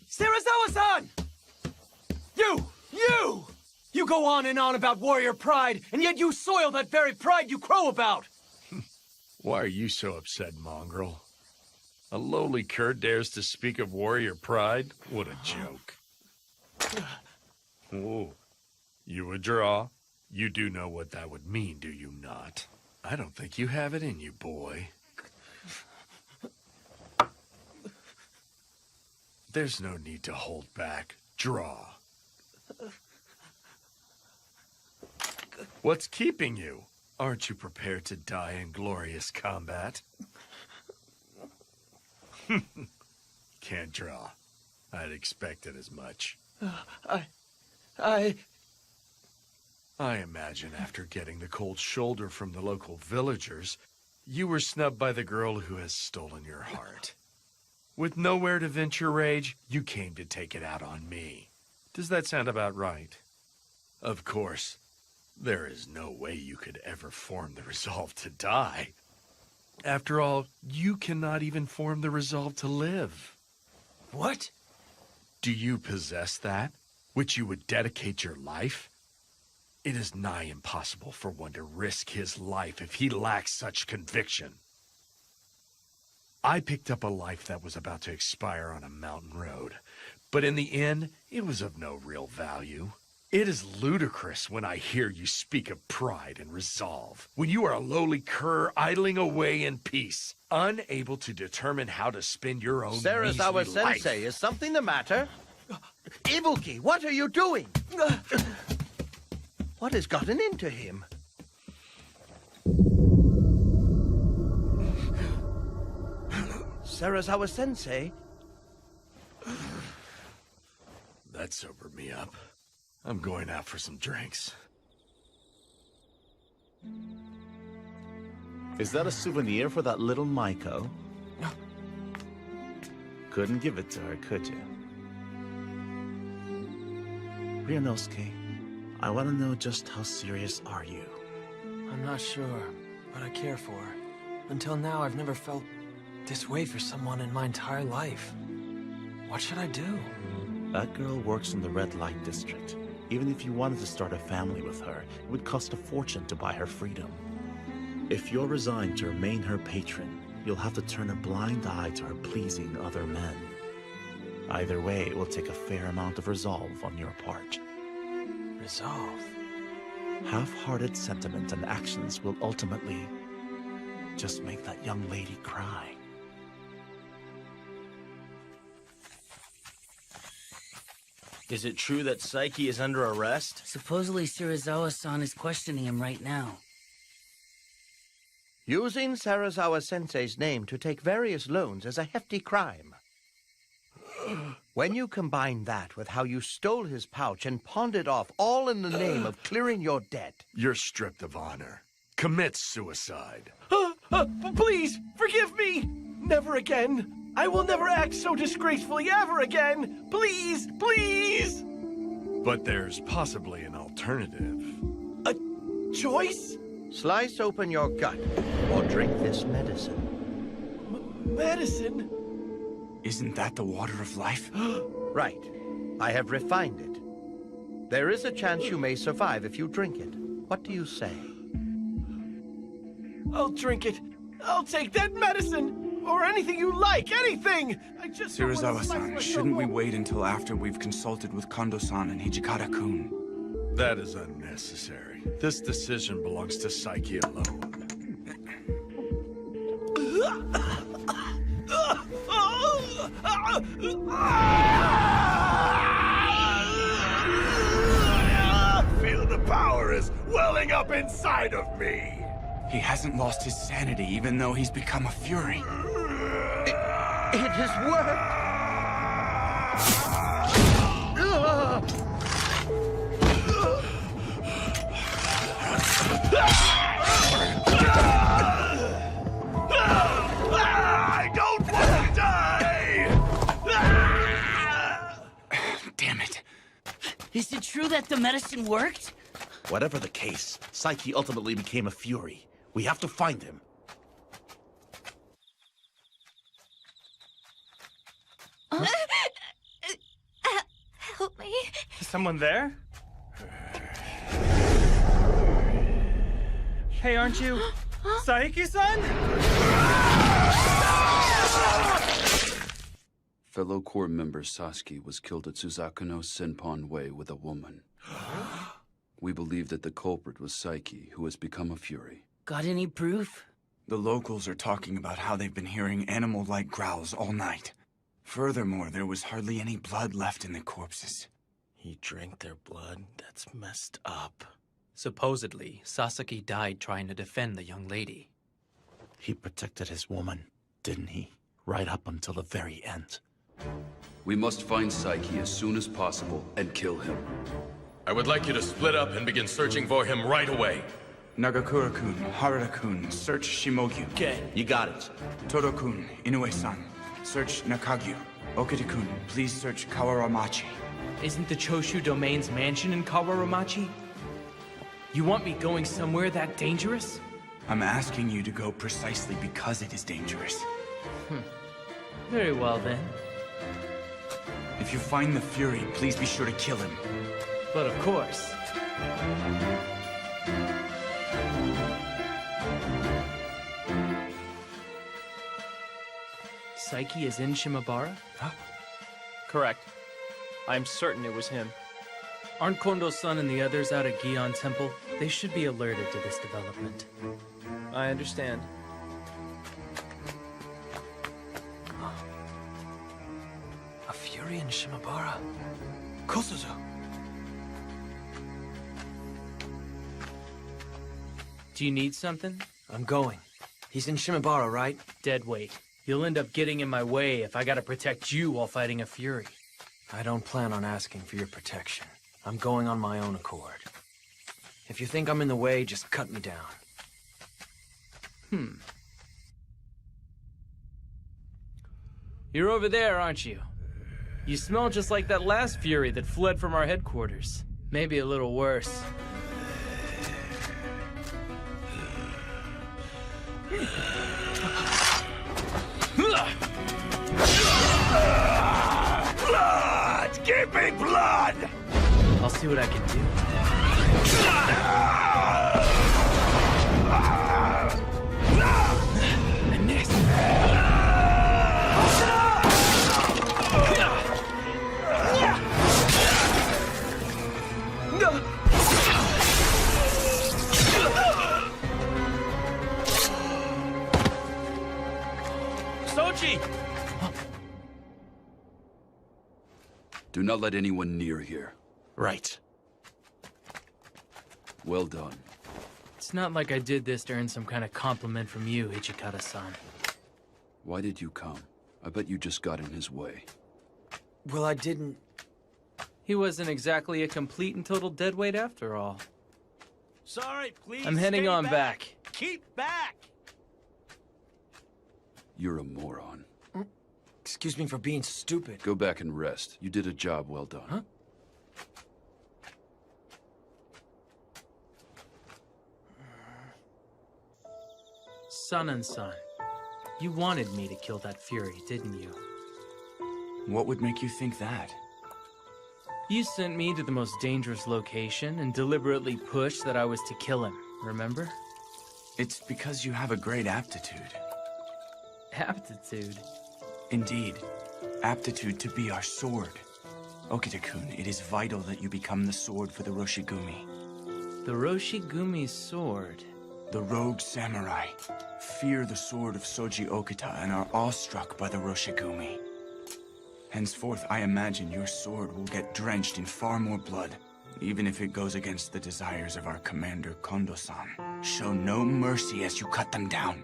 Speaker 2: Serizawa-san! You! You go on and on about warrior pride, and yet you soil that very pride you crow about!
Speaker 1: Why are you so upset, Mongrel? A lowly cur dares to speak of warrior pride? What a joke. Whoa. You would draw? You do know what that would mean, do you not? I don't think you have it in you, boy. There's no need to hold back. Draw. What's keeping you? Aren't you prepared to die in glorious combat? Can't draw. I'd expected as much.
Speaker 2: I
Speaker 1: imagine after getting the cold shoulder from the local villagers, you were snubbed by the girl who has stolen your heart. With nowhere to vent your rage, you came to take it out on me. Does that sound about right? Of course, there is no way you could ever form the resolve to die. After all, you cannot even form the resolve to live.
Speaker 2: What?
Speaker 1: Do you possess that, which you would dedicate your life? It is nigh impossible for one to risk his life if he lacks such conviction. I picked up a life that was about to expire on a mountain road, But in the end, it was of no real value. It is ludicrous when I hear you speak of pride and resolve, when you are a lowly cur idling away in peace, unable to determine how to spend your own
Speaker 11: Sarazawa
Speaker 1: measly life.
Speaker 11: Sensei, is something the matter? Ibuki, what are you doing? What has gotten into him? Sarazawa Sensei?
Speaker 1: That sobered me up. I'm going out for some drinks.
Speaker 8: Is that a souvenir for that little Maiko? Couldn't give it to her, could you? Ryunosuke, I want to know just how serious are you?
Speaker 22: I'm not sure, but I care for her. Until now, I've never felt this way for someone in my entire life. What should I do?
Speaker 8: That girl works in the red light district. Even if you wanted to start a family with her, it would cost a fortune to buy her freedom. If you're resigned to remain her patron, you'll have to turn a blind eye to her pleasing other men. Either way, it will take a fair amount of resolve on your part.
Speaker 22: Resolve?
Speaker 8: Half-hearted sentiment and actions will ultimately just make that young lady cry.
Speaker 5: Is it true that Saiki is under arrest?
Speaker 4: Supposedly Shirazawa-san is questioning him right now.
Speaker 11: Using Sarazawa Sensei's name to take various loans is a hefty crime. When you combine that with how you stole his pouch and pawned it off, all in the name of clearing your debt.
Speaker 1: You're stripped of honor. Commit suicide.
Speaker 5: Please, forgive me! Never again! I will never act so disgracefully ever again! Please, please!
Speaker 1: But there's possibly an alternative.
Speaker 5: A choice?
Speaker 11: Slice open your gut, or drink this medicine.
Speaker 5: Medicine?
Speaker 6: Isn't that the water of life?
Speaker 11: Right. I have refined it. There is a chance you may survive if you drink it. What do you say?
Speaker 5: I'll drink it. I'll take that medicine! Or anything you like, anything! I just
Speaker 6: Shirazawa-san, shouldn't we wait until after we've consulted with Kondo-san and Hijikata-kun?
Speaker 1: That is unnecessary. This decision belongs to Saiki alone.
Speaker 13: Feel the power is welling up inside of me.
Speaker 6: He hasn't lost his sanity, even though he's become a fury.
Speaker 11: It has worked!
Speaker 13: I don't want to die!
Speaker 6: Damn it.
Speaker 4: Is it true that the medicine worked?
Speaker 8: Whatever the case, Saiki ultimately became a fury. We have to find him.
Speaker 20: Help me.
Speaker 21: Is someone there? Hey, aren't you Saiki-san?
Speaker 7: Fellow Corps member Sasuke was killed at Suzakuno Senpon Way with a woman. We believe that the culprit was Saiki, who has become a fury.
Speaker 4: Got any proof?
Speaker 6: The locals are talking about how they've been hearing animal-like growls all night. Furthermore, there was hardly any blood left in the corpses.
Speaker 5: He drank their blood? That's messed up.
Speaker 9: Supposedly, Sasaki died trying to defend the young lady.
Speaker 8: He protected his woman, didn't he? Right up until the very end.
Speaker 7: We must find Saiki as soon as possible and kill him.
Speaker 13: I would like you to split up and begin searching for him right away.
Speaker 6: Nagakura-kun, Harada-kun, search Shimogyu.
Speaker 5: Okay.
Speaker 8: You got it.
Speaker 6: Todo-kun, Inoue-san, search Nakagyu. Okita-kun, please search Kawaramachi.
Speaker 17: Isn't the Choshu Domain's mansion in Kawaramachi? You want me going somewhere that dangerous?
Speaker 6: I'm asking you to go precisely because it is dangerous.
Speaker 17: Very well, then.
Speaker 6: If you find the Fury, please be sure to kill him.
Speaker 17: But of course. Saiki is in Shimabara?
Speaker 19: Correct. I'm certain it was him.
Speaker 17: Aren't Kondo-san and the others out at Gion Temple? They should be alerted to this development.
Speaker 19: I understand.
Speaker 2: A Fury in Shimabara. Kosuzu.
Speaker 17: Do you need something?
Speaker 22: I'm going. He's in Shimabara, right?
Speaker 17: Dead weight. You'll end up getting in my way if I gotta protect you while fighting a Fury.
Speaker 22: I don't plan on asking for your protection. I'm going on my own accord. If you think I'm in the way, just cut me down.
Speaker 17: You're over there, aren't you? You smell just like that last Fury that fled from our headquarters. Maybe a little worse.
Speaker 1: Blood! Give me blood!
Speaker 17: I'll see what I can do. And this.
Speaker 19: Soji!
Speaker 7: Do not let anyone near here.
Speaker 8: Right.
Speaker 7: Well done.
Speaker 17: It's not like I did this to earn some kind of compliment from you, Ichikata-san.
Speaker 7: Why did you come? I bet you just got in his way.
Speaker 22: Well, I didn't...
Speaker 17: He wasn't exactly a complete and total deadweight after all.
Speaker 5: Sorry, please.
Speaker 17: I'm heading
Speaker 5: stay
Speaker 17: on back.
Speaker 5: Keep back.
Speaker 7: You're a moron.
Speaker 22: Excuse me for being stupid.
Speaker 7: Go back and rest. You did a job well done.
Speaker 22: Huh?
Speaker 17: Son, you wanted me to kill that Fury, didn't you?
Speaker 6: What would make you think that?
Speaker 17: You sent me to the most dangerous location and deliberately pushed that I was to kill him, remember?
Speaker 6: It's because you have a great aptitude.
Speaker 17: Aptitude?
Speaker 6: Indeed. Aptitude to be our sword. Okita-kun, it is vital that you become the sword for the Roshigumi.
Speaker 17: The Roshigumi's sword?
Speaker 6: The rogue samurai fear the sword of Soji Okita and are awestruck by the Roshigumi. Henceforth, I imagine your sword will get drenched in far more blood, even if it goes against the desires of our commander, Kondo-san. Show no mercy as you cut them down.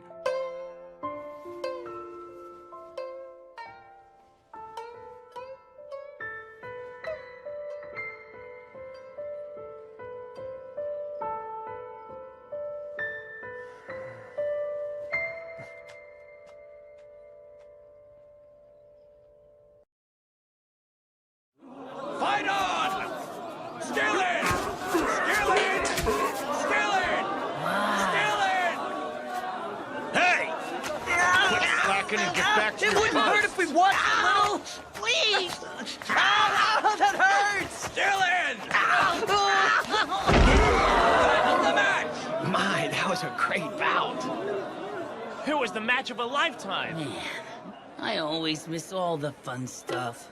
Speaker 1: Fight on! Still in! Still in! Still in! Still in! Hey! Quit slacking and get back to
Speaker 2: It
Speaker 1: your
Speaker 2: wouldn't
Speaker 1: post.
Speaker 2: hurt if we watched a little. Please! Ow, that hurts!
Speaker 1: Still in! Hold the match!
Speaker 2: My, that was a great bout.
Speaker 19: It was the match of a lifetime.
Speaker 4: Man, I always miss all the fun stuff.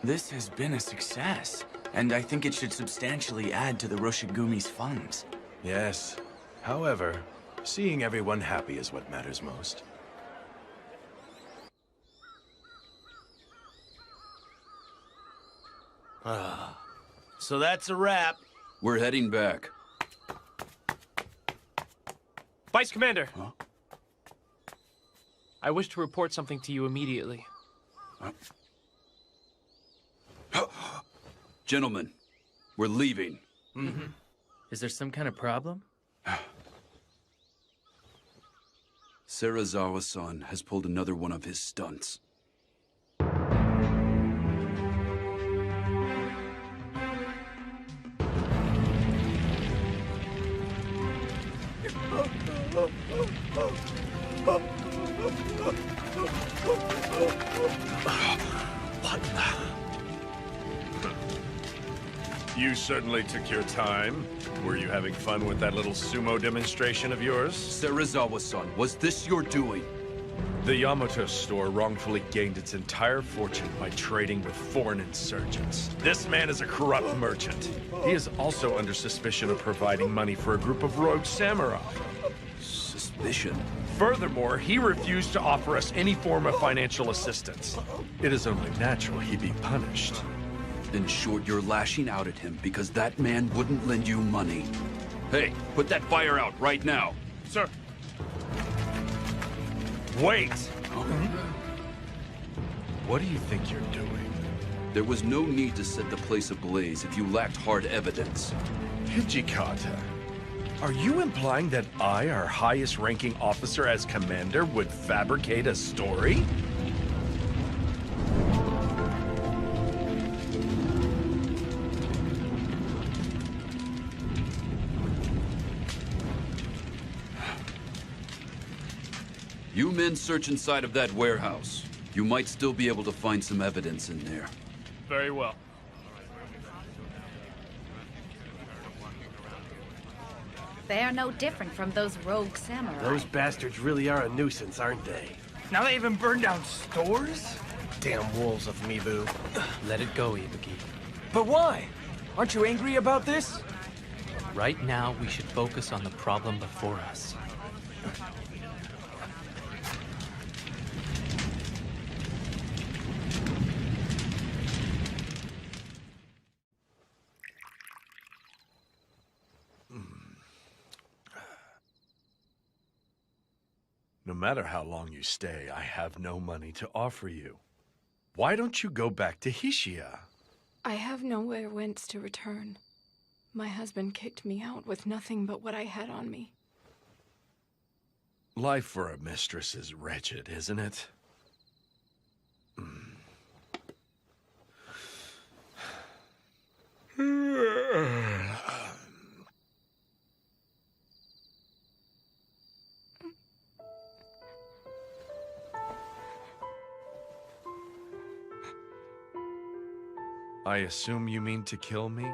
Speaker 6: This has been a success, and I think it should substantially add to the Roshigumi's funds.
Speaker 1: Yes. However, seeing everyone happy is what matters most.
Speaker 5: So that's a wrap.
Speaker 7: We're heading back.
Speaker 19: Vice Commander!
Speaker 7: Huh?
Speaker 19: I wish to report something to you immediately.
Speaker 7: Gentlemen, we're leaving.
Speaker 17: Mm-hmm. Is there some kind of problem?
Speaker 7: Serizawa-san has pulled another one of his stunts.
Speaker 1: What You certainly took your time. Were you having fun with that little sumo demonstration of yours?
Speaker 7: Serizawa-san, was this your doing?
Speaker 1: The Yamato store wrongfully gained its entire fortune by trading with foreign insurgents. This man is a corrupt merchant. He is also under suspicion of providing money for a group of rogue samurai.
Speaker 7: Suspicion?
Speaker 1: Furthermore, he refused to offer us any form of financial assistance. It is only natural he be punished.
Speaker 7: In short, you're lashing out at him because that man wouldn't lend you money. Hey, put that fire out right now.
Speaker 21: Sir.
Speaker 1: Wait! What do you think you're doing?
Speaker 7: There was no need to set the place ablaze if you lacked hard evidence.
Speaker 1: Hijikata, are you implying that I, our highest-ranking officer as commander, would fabricate a story?
Speaker 7: You men search inside of that warehouse. You might still be able to find some evidence in there.
Speaker 21: Very well.
Speaker 20: They are no different from those rogue samurai.
Speaker 16: Those bastards really are a nuisance, aren't they?
Speaker 21: Now they even burn down stores?
Speaker 16: Damn wolves of Mibu.
Speaker 9: Let it go, Ibuki.
Speaker 2: But why? Aren't you angry about this?
Speaker 9: Right now, we should focus on the problem before us.
Speaker 1: No matter how long you stay, I have no money to offer you. Why don't you go back to Hishia?
Speaker 15: I have nowhere whence to return. My husband kicked me out with nothing but what I had on me.
Speaker 1: Life for a mistress is wretched, isn't it? I assume you mean to kill me?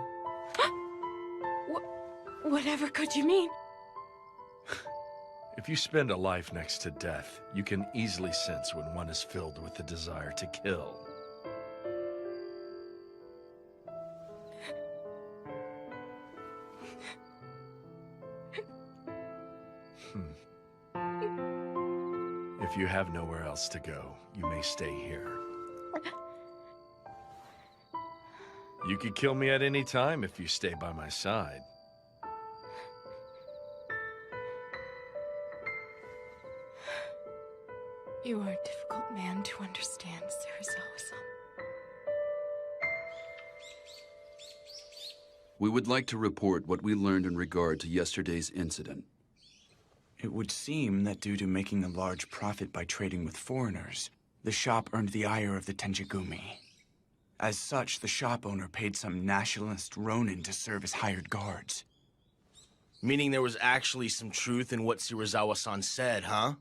Speaker 15: Whatever could you mean?
Speaker 1: If you spend a life next to death, you can easily sense when one is filled with the desire to kill. If you have nowhere else to go, you may stay here. You could kill me at any time if you stay by my side.
Speaker 15: You are a difficult man to understand, Serizawa-san.
Speaker 7: We would like to report what we learned in regard to yesterday's incident.
Speaker 6: It would seem that due to making a large profit by trading with foreigners, the shop earned the ire of the Tenjigumi. As such, the shop owner paid some nationalist ronin to serve as hired guards.
Speaker 5: Meaning there was actually some truth in what Serizawa-san said, huh?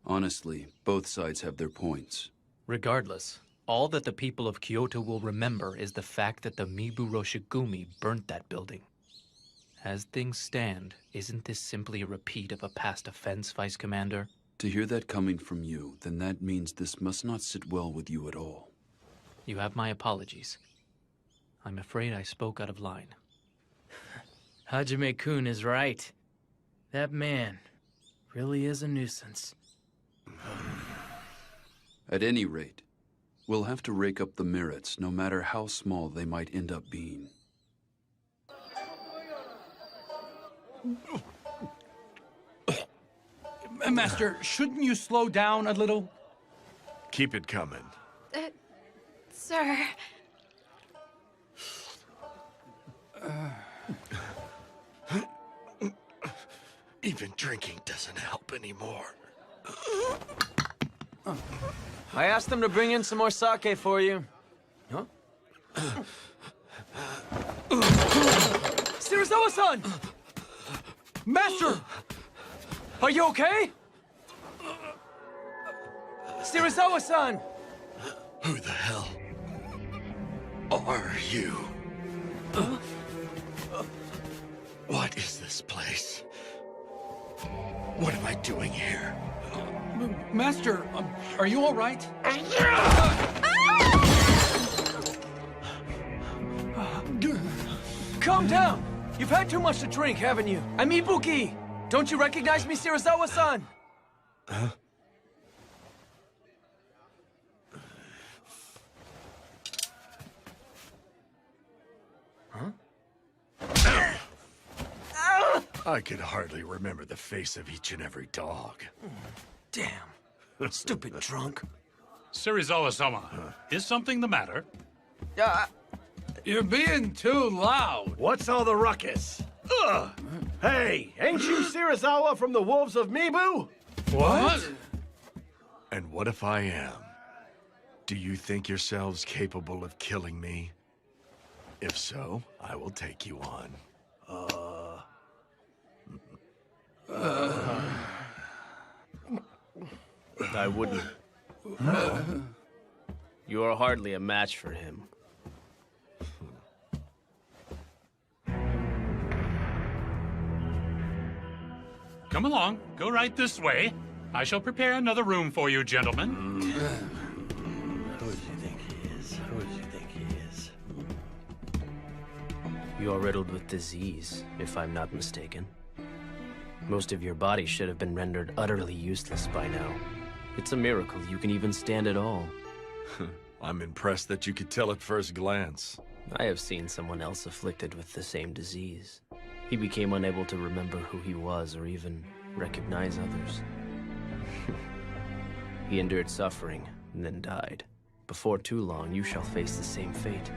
Speaker 7: Honestly, both sides have their points.
Speaker 9: Regardless, all that the people of Kyoto will remember is the fact that the Mibu Roshigumi burnt that building. As things stand, isn't this simply a repeat of a past offense, Vice Commander?
Speaker 7: To hear that coming from you, then that means this must not sit well with you at all.
Speaker 9: You have my apologies. I'm afraid I spoke out of line.
Speaker 17: Hajime-kun is right. That man really is a nuisance.
Speaker 7: At any rate, we'll have to rake up the merits, no matter how small they might end up being.
Speaker 12: Master, shouldn't you slow down a little?
Speaker 1: Keep it coming.
Speaker 15: Sir.
Speaker 1: Even drinking doesn't help anymore.
Speaker 22: I asked them to bring in some more sake for you. Huh?
Speaker 2: Serizawa-san! Master! Are you okay? Serizawa-san!
Speaker 1: Who the hell are you? What is this place? What am I doing here?
Speaker 12: Master, are you all right?
Speaker 2: Calm down! You've had too much to drink, haven't you? I'm Ibuki! Don't you recognize me, Shirazawa-san?
Speaker 8: Huh?
Speaker 1: I could hardly remember the face of each and every dog.
Speaker 2: Damn. Stupid drunk.
Speaker 14: Serizawa-sama, is something the matter?
Speaker 12: You're being too loud.
Speaker 16: What's all the ruckus? Ugh! Hey, ain't you Serizawa from the Wolves of Mibu?
Speaker 12: What?
Speaker 1: And what if I am? Do you think yourselves capable of killing me? If so, I will take you on.
Speaker 16: I wouldn't. You are hardly a match for him.
Speaker 14: Come along, go right this way. I shall prepare another room for you, gentlemen.
Speaker 22: Who does he think he is? Who does he think he is? You are riddled with disease, if I'm not mistaken. Most of your body should have been rendered utterly useless by now. It's a miracle you can even stand at all.
Speaker 1: I'm impressed that you could tell at first glance.
Speaker 22: I have seen someone else afflicted with the same disease. He became unable to remember who he was or even recognize others. He endured suffering and then died. Before too long, you shall face the same fate.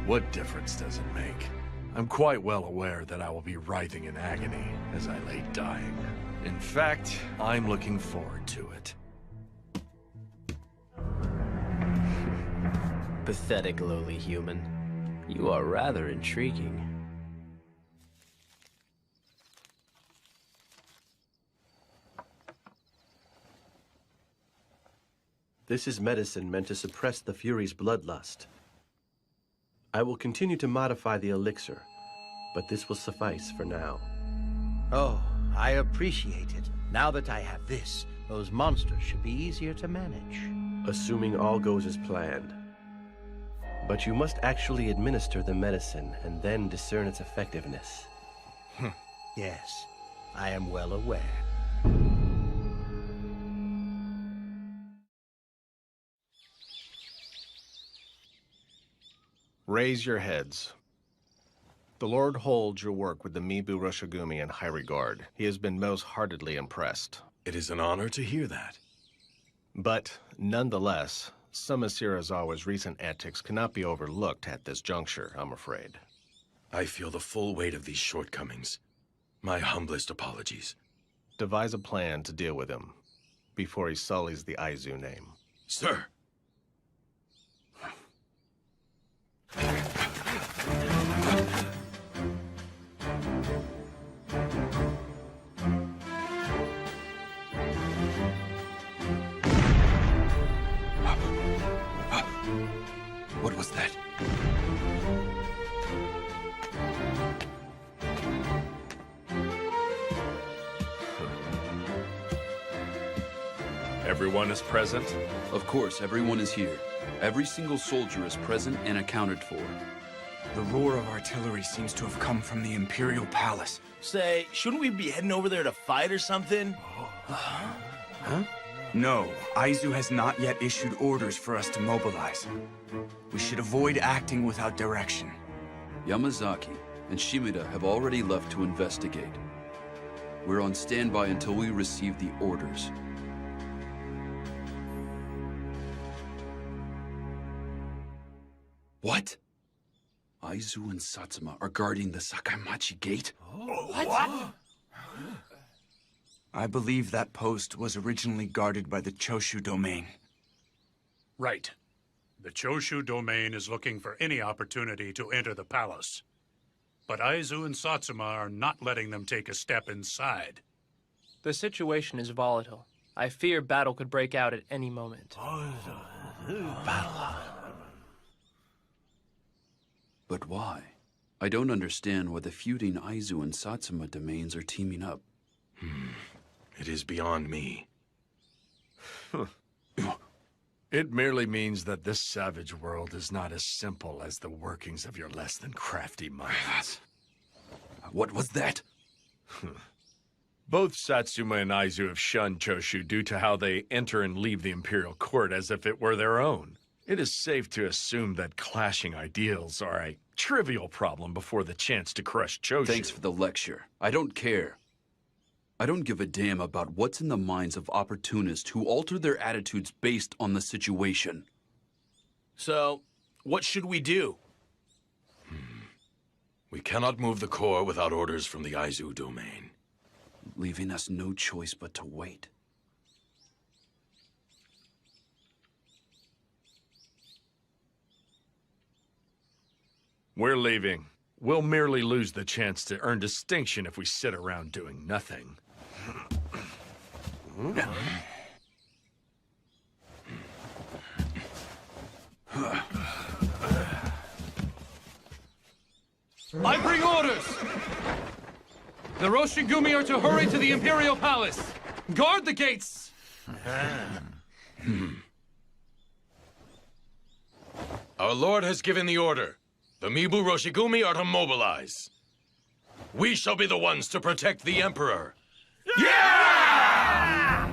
Speaker 1: What difference does it make? I'm quite well aware that I will be writhing in agony as I lay dying. In fact, I'm looking forward to it.
Speaker 22: Pathetic lowly human. You are rather intriguing.
Speaker 3: This is medicine meant to suppress the Fury's bloodlust. I will continue to modify the elixir, but this will suffice for now.
Speaker 11: Oh, I appreciate it. Now that I have this, those monsters should be easier to manage.
Speaker 3: Assuming all goes as planned. But you must actually administer the medicine and then discern its effectiveness.
Speaker 11: Yes, I am well aware.
Speaker 16: Raise your heads. The Lord holds your work with the Mibu Roshigumi in high regard. He has been most heartedly impressed.
Speaker 1: It is an honor to hear that.
Speaker 16: But, nonetheless, some of Shirazawa's recent antics cannot be overlooked at this juncture, I'm afraid.
Speaker 13: I feel the full weight of these shortcomings. My humblest apologies.
Speaker 16: Devise a plan to deal with him before he sullies the Aizu name.
Speaker 13: Sir!
Speaker 6: What was that?
Speaker 1: Everyone is present?
Speaker 7: Of course, everyone is here. Every single soldier is present and accounted for.
Speaker 6: The roar of artillery seems to have come from the Imperial Palace.
Speaker 5: Say, shouldn't we be heading over there to fight or something?
Speaker 6: Huh? No, Aizu has not yet issued orders for us to mobilize. We should avoid acting without direction.
Speaker 7: Yamazaki and Shimida have already left to investigate. We're on standby until we receive the orders. What? Aizu and Satsuma are guarding the Sakaimachi Gate?
Speaker 6: What? I believe that post was originally guarded by the Choshu domain.
Speaker 14: Right. The Choshu domain is looking for any opportunity to enter the palace. But Aizu and Satsuma are not letting them take a step inside.
Speaker 19: The situation is volatile. I fear battle could break out at any moment.
Speaker 7: But why? I don't understand why the feuding Aizu and Satsuma domains are teaming up.
Speaker 13: It is beyond me.
Speaker 1: It merely means that this savage world is not as simple as the workings of your less than crafty minds.
Speaker 7: What was that?
Speaker 1: Both Satsuma and Aizu have shunned Choshu due to how they enter and leave the Imperial Court as if it were their own. It is safe to assume that clashing ideals are a trivial problem before the chance to crush Choshu.
Speaker 7: Thanks for the lecture. I don't care. I don't give a damn about what's in the minds of opportunists who alter their attitudes based on the situation.
Speaker 5: So, what should we do?
Speaker 13: We cannot move the core without orders from the Aizu domain.
Speaker 7: Leaving us no choice but to wait.
Speaker 1: We're leaving. We'll merely lose the chance to earn distinction if we sit around doing nothing.
Speaker 12: I bring orders! The Roshigumi are to hurry to the Imperial Palace! Guard the gates!
Speaker 13: Our Lord has given the order. The Mibu Roshigumi are to mobilize. We shall be the ones to protect the Emperor.
Speaker 12: Yeah!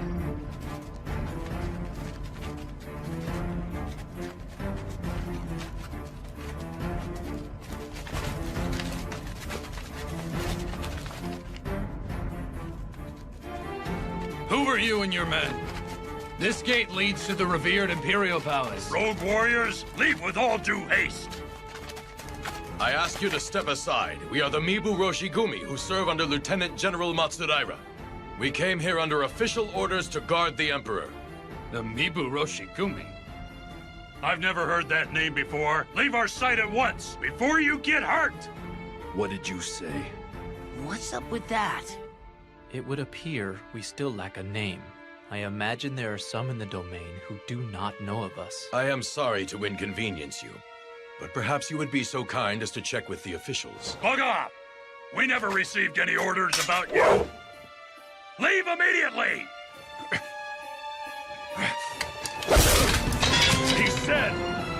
Speaker 12: Who are you and your men? This gate leads to the revered Imperial Palace.
Speaker 14: Rogue warriors, leave with all due haste.
Speaker 13: I ask you to step aside. We are the Mibu Roshigumi, who serve under Lieutenant General Matsudaira. We came here under official orders to guard the Emperor.
Speaker 12: The Mibu Roshigumi?
Speaker 14: I've never heard that name before. Leave our sight at once, before you get hurt!
Speaker 7: What did you say?
Speaker 4: What's up with that?
Speaker 9: It would appear we still lack a name. I imagine there are some in the domain who do not know of us.
Speaker 13: I am sorry to inconvenience you, but perhaps you would be so kind as to check with the officials.
Speaker 14: Bug off! We never received any orders about you! Leave immediately! He said,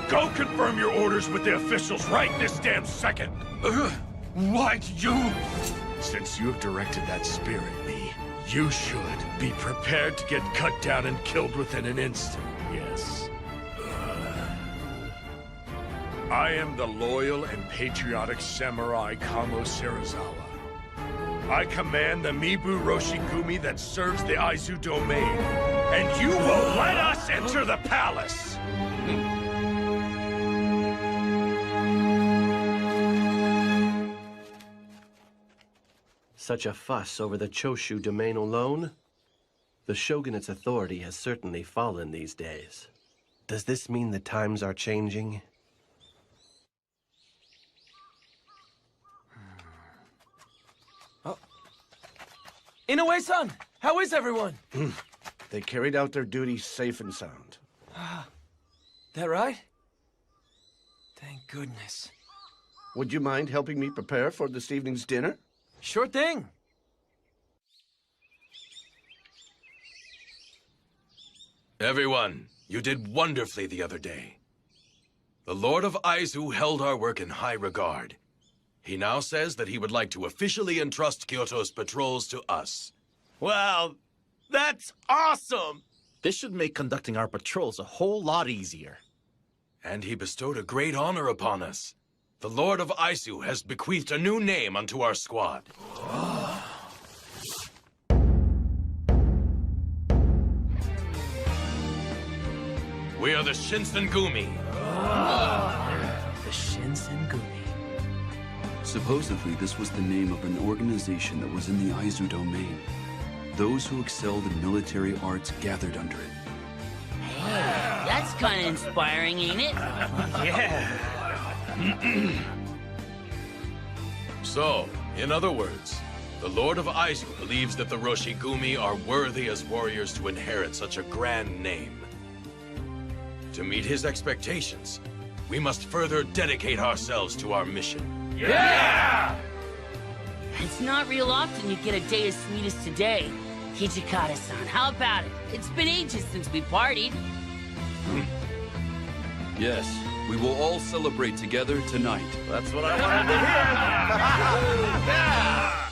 Speaker 14: go confirm your orders with the officials right this damn second!
Speaker 1: What, you? Since you have directed that spear at me, you should be prepared to get cut down and killed within an instant, yes. I am the loyal and patriotic samurai Kamo Serizawa. I command the Mibu Roshigumi that serves the Aizu domain, and you will let us enter the palace!
Speaker 3: Such a fuss over the Choshu domain alone? The shogunate's authority has certainly fallen these days. Does this mean the times are changing?
Speaker 2: Inoue-san, how is everyone?
Speaker 10: They carried out their duties safe and sound.
Speaker 2: That right? Thank goodness.
Speaker 10: Would you mind helping me prepare for this evening's dinner?
Speaker 2: Sure thing.
Speaker 13: Everyone, you did wonderfully the other day. The Lord of Aizu held our work in high regard. He now says that he would like to officially entrust Kyoto's patrols to us.
Speaker 5: Wow, that's awesome!
Speaker 8: This should make conducting our patrols a whole lot easier.
Speaker 13: And he bestowed a great honor upon us. The Lord of Aizu has bequeathed a new name unto our squad. We are the Shinsengumi.
Speaker 4: The Shinsengumi.
Speaker 7: Supposedly, this was the name of an organization that was in the Aizu domain. Those who excelled in military arts gathered under it.
Speaker 4: Hey, that's kind of inspiring, ain't it?
Speaker 12: Yeah.
Speaker 13: So, in other words, the Lord of Aizu believes that the Roshigumi are worthy as warriors to inherit such a grand name. To meet his expectations, we must further dedicate ourselves to our mission.
Speaker 12: Yeah!
Speaker 4: It's not real often you get a day as sweet as today. Hijikata-san, how about it? It's been ages since we partied.
Speaker 7: Yes, we will all celebrate together tonight.
Speaker 8: That's what I wanted to hear. Yeah!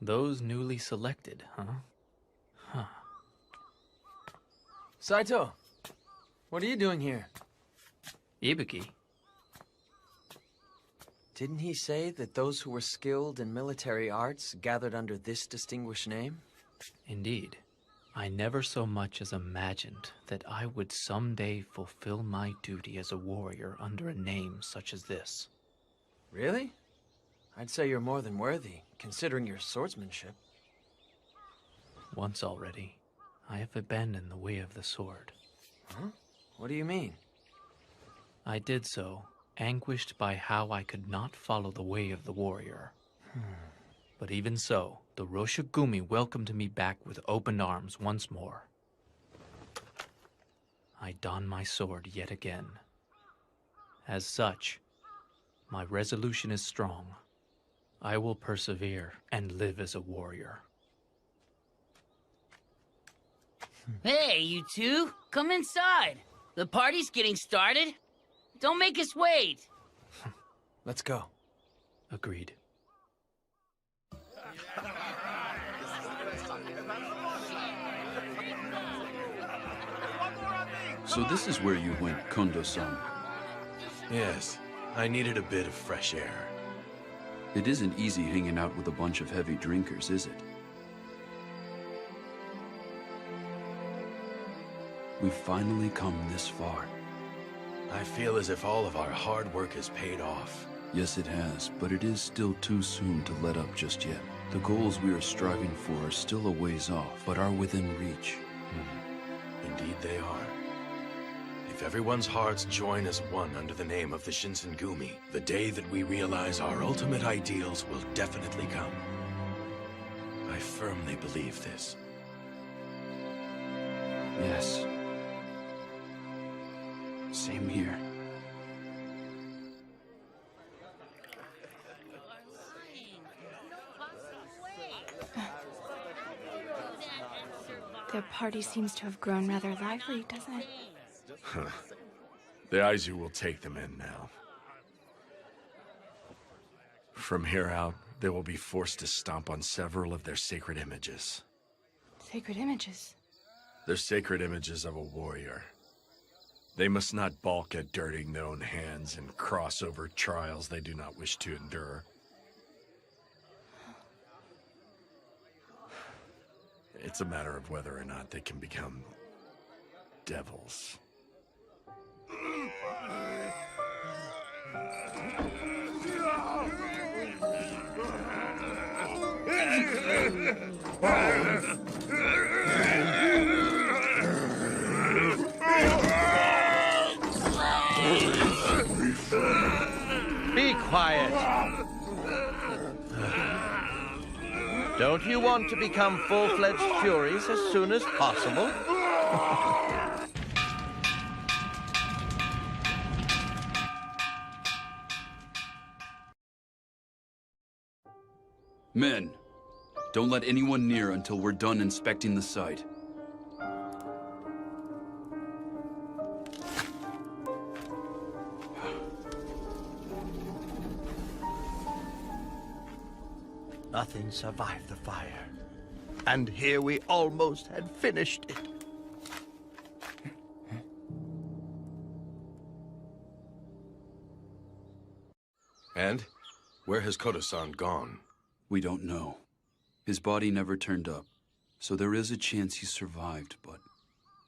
Speaker 9: Those newly selected, huh? Huh.
Speaker 22: Saito, what are you doing here?
Speaker 9: Ibuki?
Speaker 22: Didn't he say that those who were skilled in military arts gathered under this distinguished name?
Speaker 9: Indeed. I never so much as imagined that I would someday fulfill my duty as a warrior under a name such as this.
Speaker 22: Really? I'd say you're more than worthy, considering your swordsmanship.
Speaker 9: Once already, I have abandoned the way of the sword.
Speaker 22: Huh? What do you mean?
Speaker 9: I did so, anguished by how I could not follow the way of the warrior. But even so, the Roshigumi welcomed me back with open arms once more. I don my sword yet again. As such, my resolution is strong. I will persevere and live as a warrior.
Speaker 4: Hey, you two, come inside. The party's getting started. Don't make us wait.
Speaker 22: Let's go.
Speaker 9: Agreed.
Speaker 7: So this is where you went, Kondo-san.
Speaker 13: Yes, I needed a bit of fresh air.
Speaker 7: It isn't easy hanging out with a bunch of heavy drinkers, is it? We've finally come this far.
Speaker 13: I feel as if all of our hard work has paid off.
Speaker 7: Yes, it has, but it is still too soon to let up just yet. The goals we are striving for are still a ways off, but are within reach.
Speaker 13: Indeed they are. If everyone's hearts join as one under the name of the Shinsengumi, the day that we realize our ultimate ideals will definitely come. I firmly believe this.
Speaker 7: Yes. Same here.
Speaker 15: Their party seems to have grown rather lively, doesn't it?
Speaker 1: The Aizu will take them in now. From here out, they will be forced to stomp on several of their sacred images.
Speaker 15: Sacred images?
Speaker 1: They're sacred images of a warrior. They must not balk at dirtying their own hands and cross over trials they do not wish to endure. It's a matter of whether or not they can become devils.
Speaker 11: Be quiet. Don't you want to become full-fledged Furies as soon as possible?
Speaker 7: Men, don't let anyone near until we're done inspecting the site.
Speaker 11: Nothing survived the fire. And here we almost had finished it.
Speaker 13: And? Where has Kodo-san gone?
Speaker 7: We don't know. His body never turned up, so there is a chance he survived, but...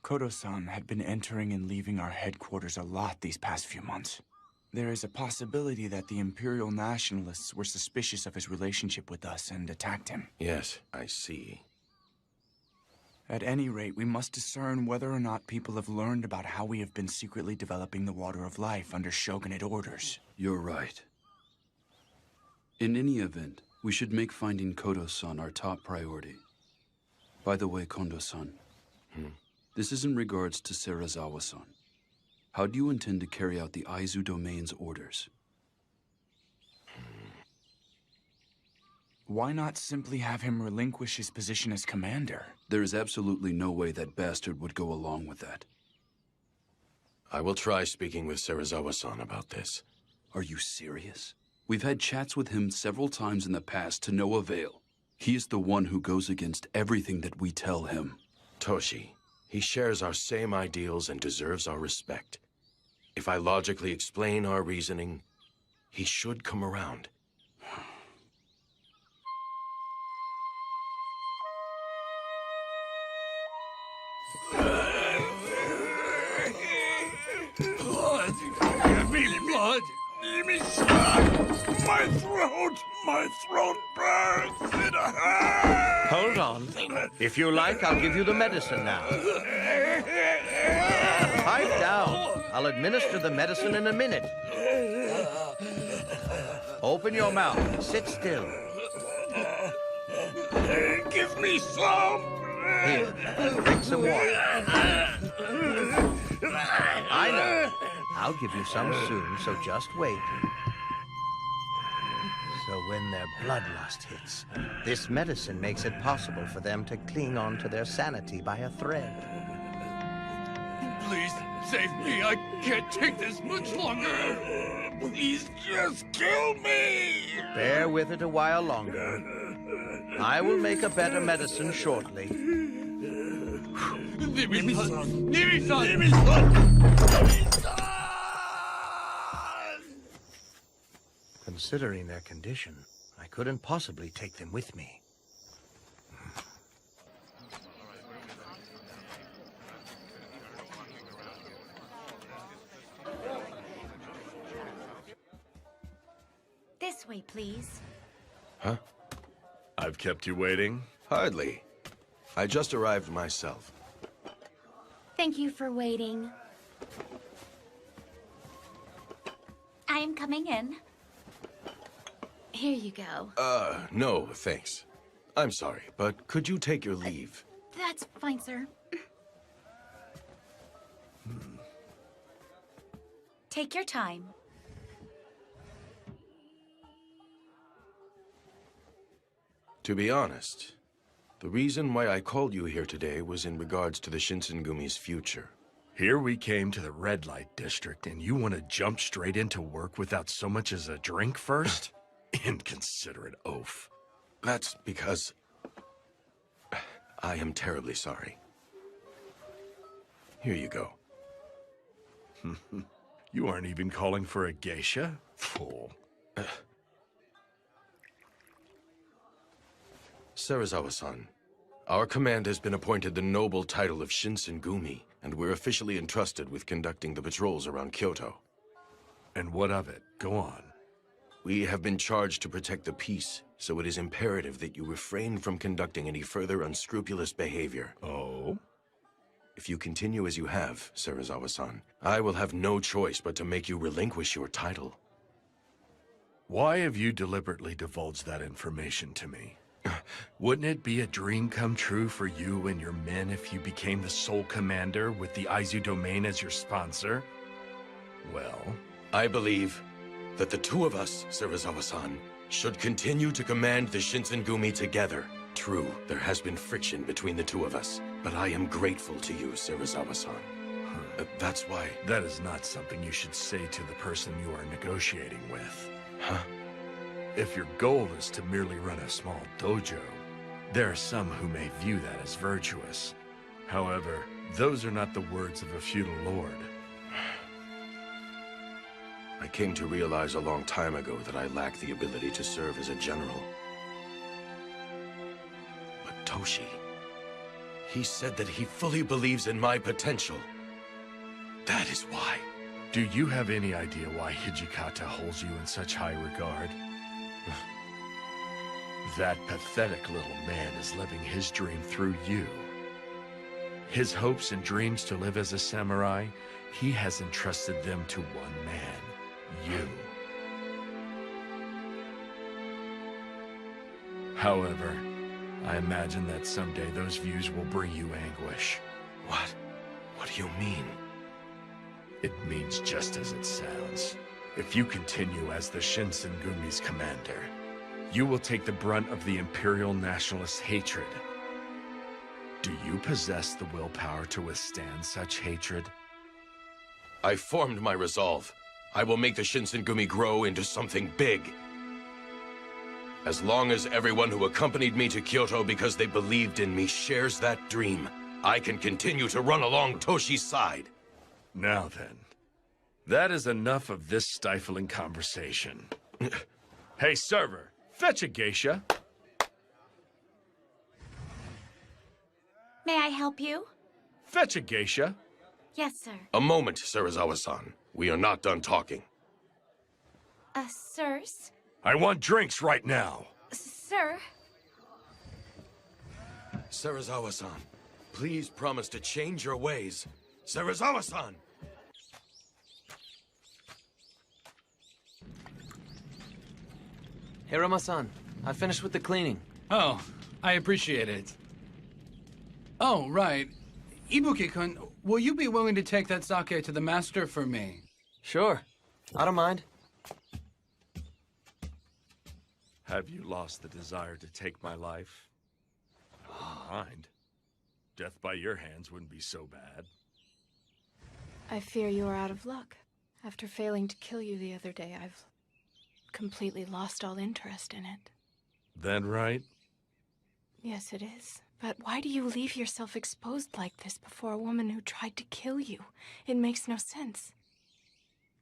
Speaker 6: Kodo-san had been entering and leaving our headquarters a lot these past few months. There is a possibility that the Imperial Nationalists were suspicious of his relationship with us and attacked him.
Speaker 13: Yes, I see.
Speaker 6: At any rate, we must discern whether or not people have learned about how we have been secretly developing the Water of Life under shogunate orders.
Speaker 7: You're right. In any event, we should make finding Kodo-san our top priority. By the way, Kondo-san, this is in regards to Serizawa-san. How do you intend to carry out the Aizu Domain's orders?
Speaker 6: Why not simply have him relinquish his position as commander?
Speaker 7: There is absolutely no way that bastard would go along with that.
Speaker 13: I will try speaking with Serizawa-san about this.
Speaker 7: Are you serious? We've had chats with him several times in the past to no avail. He is the one who goes against everything that we tell him.
Speaker 13: Toshi, he shares our same ideals and deserves our respect. If I logically explain our reasoning, he should come around.
Speaker 14: Blood! Give me blood! Give me blood! My throat burns in a hurt!
Speaker 11: Hold on. If you like, I'll give you the medicine now. Pipe down. I'll administer the medicine in a minute. Open your mouth. Sit still.
Speaker 14: Give me some!
Speaker 11: Here, drink some water. I know. I'll give you some soon, so just wait. So when their bloodlust hits, this medicine makes it possible for them to cling on to their sanity by a thread.
Speaker 14: Please save me. I can't take this much longer. Please just kill me.
Speaker 11: Bear with it a while longer. I will make a better medicine shortly.
Speaker 14: Nimi-san!
Speaker 11: Considering their condition, I couldn't possibly take them with me.
Speaker 18: This way, please.
Speaker 13: Huh? I've kept you waiting? Hardly. I just arrived myself.
Speaker 18: Thank you for waiting. I am coming in. Here you go.
Speaker 13: No, thanks. I'm sorry, but could you take your leave?
Speaker 18: That's fine, sir. Take your time.
Speaker 13: To be honest, the reason why I called you here today was in regards to the Shinsengumi's future.
Speaker 1: Here we came to the red light district, and you want to jump straight into work without so much as a drink first? Inconsiderate oaf.
Speaker 13: That's because I am terribly sorry. Here you go.
Speaker 1: You aren't even calling for a geisha? Fool.
Speaker 13: Serizawa-san, our command has been appointed the noble title of Shinsengumi, and we're officially entrusted with conducting the patrols around Kyoto.
Speaker 1: And what of it? Go on.
Speaker 13: We have been charged to protect the peace, so it is imperative that you refrain from conducting any further unscrupulous behavior.
Speaker 1: Oh?
Speaker 13: If you continue as you have, Serizawa-san, I will have no choice but to make you relinquish your title.
Speaker 1: Why have you deliberately divulged that information to me? Wouldn't it be a dream come true for you and your men if you became the sole commander with the Aizu domain as your sponsor? Well,
Speaker 13: I believe that the two of us, Serizawa-san, should continue to command the Shinsengumi together. True, there has been friction between the two of us, but I am grateful to you, Serizawa-san. That's why...
Speaker 1: That is not something you should say to the person you are negotiating with.
Speaker 13: Huh?
Speaker 1: If your goal is to merely run a small dojo, there are some who may view that as virtuous. However, those are not the words of a feudal lord.
Speaker 13: I came to realize a long time ago that I lack the ability to serve as a general. But Toshi, he said that he fully believes in my potential. That is why.
Speaker 1: Do you have any idea why Hijikata holds you in such high regard? That pathetic little man is living his dream through you. His hopes and dreams to live as a samurai, he has entrusted them to one man, you. However, I imagine that someday those views will bring you anguish.
Speaker 13: What? What do you mean?
Speaker 1: It means just as it sounds. If you continue as the Shinsengumi's commander, you will take the brunt of the Imperial Nationalist hatred. Do you possess the willpower to withstand such hatred?
Speaker 13: I formed my resolve. I will make the Shinsengumi grow into something big. As long as everyone who accompanied me to Kyoto because they believed in me shares that dream, I can continue to run along Toshi's side.
Speaker 1: Now then, that is enough of this stifling conversation. Hey, server, fetch a geisha.
Speaker 18: May I help you?
Speaker 1: Fetch a geisha.
Speaker 18: Yes, sir.
Speaker 13: A moment, Serizawa-san. We are not done talking.
Speaker 18: Sirs?
Speaker 1: I want drinks right now.
Speaker 18: Sir?
Speaker 13: Serizawa-san, please promise to change your ways. Serizawa-san!
Speaker 22: Hirama-san, I finished with the cleaning.
Speaker 12: Oh, I appreciate it. Oh, right. Ibuki-kun, will you be willing to take that sake to the master for me?
Speaker 22: Sure. I don't mind.
Speaker 1: Have you lost the desire to take my life? I wouldn't mind. Death by your hands wouldn't be so bad.
Speaker 15: I fear you are out of luck. After failing to kill you the other day, I've completely lost all interest in it.
Speaker 1: That right?
Speaker 15: Yes, it is. But why do you leave yourself exposed like this before a woman who tried to kill you? It makes no sense.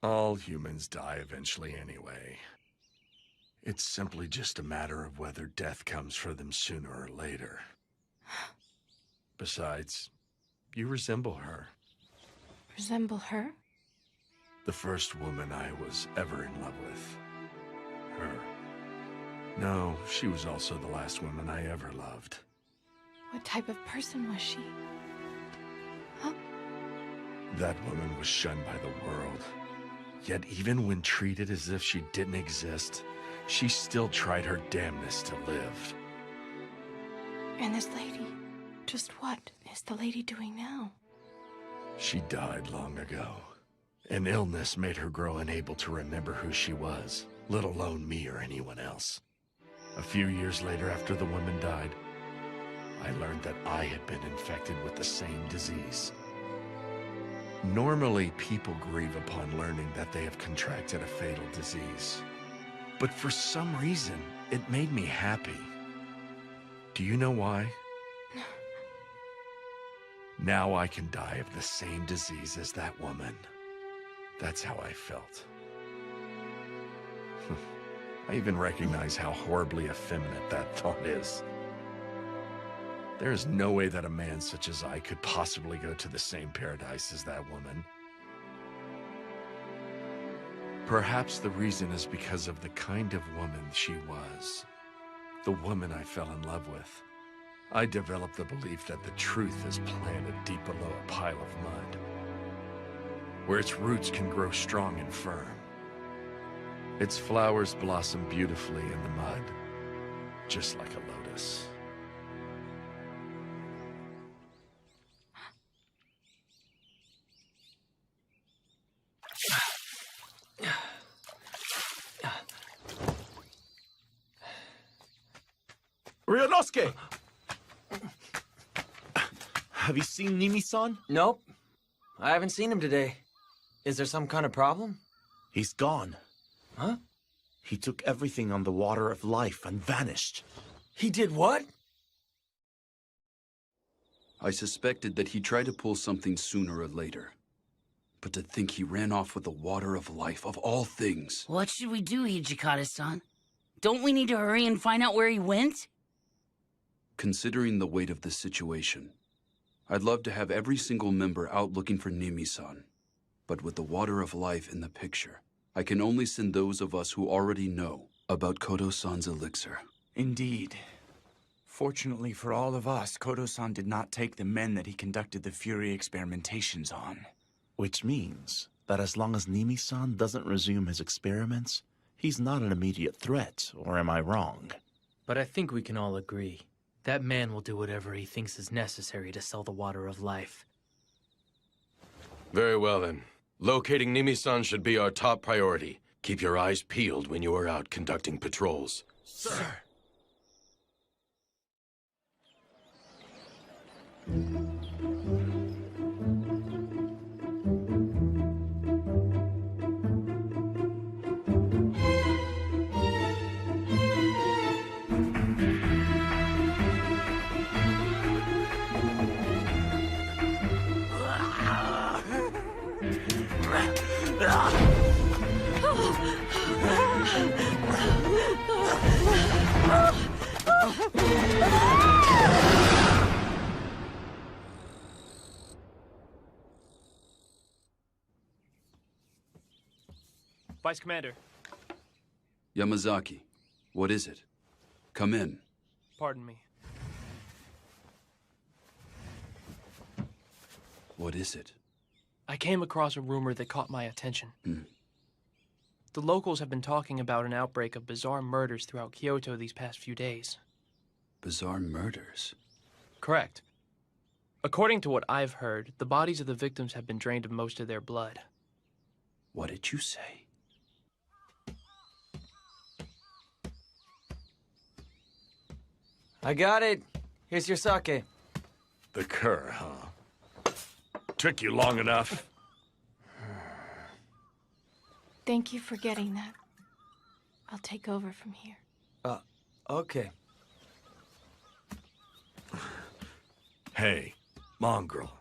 Speaker 1: All humans die eventually anyway. It's simply just a matter of whether death comes for them sooner or later. Besides, you resemble her.
Speaker 15: Resemble her?
Speaker 1: The first woman I was ever in love with. Her. No, she was also the last woman I ever loved.
Speaker 15: What type of person was she? Huh?
Speaker 1: That woman was shunned by the world. Yet even when treated as if she didn't exist, she still tried her damnedest to live.
Speaker 15: And this lady? Just what is the lady doing now?
Speaker 1: She died long ago. An illness made her grow unable to remember who she was, let alone me or anyone else. A few years later, after the woman died, I learned that I had been infected with the same disease. Normally, people grieve upon learning that they have contracted a fatal disease. But for some reason, it made me happy. Do you know why? Now I can die of the same disease as that woman. That's how I felt. I even recognize how horribly effeminate that thought is. There is no way that a man such as I could possibly go to the same paradise as that woman. Perhaps the reason is because of the kind of woman she was. The woman I fell in love with. I developed the belief that the truth is planted deep below a pile of mud, where its roots can grow strong and firm. Its flowers blossom beautifully in the mud, just like a lotus.
Speaker 8: Ryunosuke! Have you seen Nimi-san?
Speaker 22: Nope. I haven't seen him today. Is there some kind of problem?
Speaker 8: He's gone.
Speaker 22: Huh?
Speaker 8: He took everything on the water of life and vanished.
Speaker 22: He did what?
Speaker 7: I suspected that he tried to pull something sooner or later. But to think he ran off with the water of life, of all things.
Speaker 4: What should we do, Hijikata-san? Don't we need to hurry and find out where he went?
Speaker 7: Considering the weight of the situation, I'd love to have every single member out looking for Nimi-san. But with the water of life in the picture, I can only send those of us who already know about Kodo-san's elixir.
Speaker 6: Indeed. Fortunately for all of us, Kodo-san did not take the men that he conducted the Fury experimentations on.
Speaker 8: Which means that as long as Nimi-san doesn't resume his experiments, he's not an immediate threat, or am I wrong?
Speaker 17: But I think we can all agree. That man will do whatever he thinks is necessary to sell the water of life.
Speaker 13: Very well, then. Locating Nimi-san should be our top priority. Keep your eyes peeled when you are out conducting patrols.
Speaker 3: Sir.
Speaker 19: Vice Commander.
Speaker 7: Yamazaki, what is it? Come in.
Speaker 19: Pardon me.
Speaker 7: What is it?
Speaker 19: I came across a rumor that caught my attention.
Speaker 7: Hmm.
Speaker 19: The locals have been talking about an outbreak of bizarre murders throughout Kyoto these past few days.
Speaker 7: Bizarre murders?
Speaker 19: Correct. According to what I've heard, the bodies of the victims have been drained of most of their blood.
Speaker 7: What did you say?
Speaker 22: I got it. Here's your sake.
Speaker 1: The cur, huh? Took you long enough.
Speaker 15: Thank you for getting that. I'll take over from here.
Speaker 22: Okay.
Speaker 1: Hey, mongrel.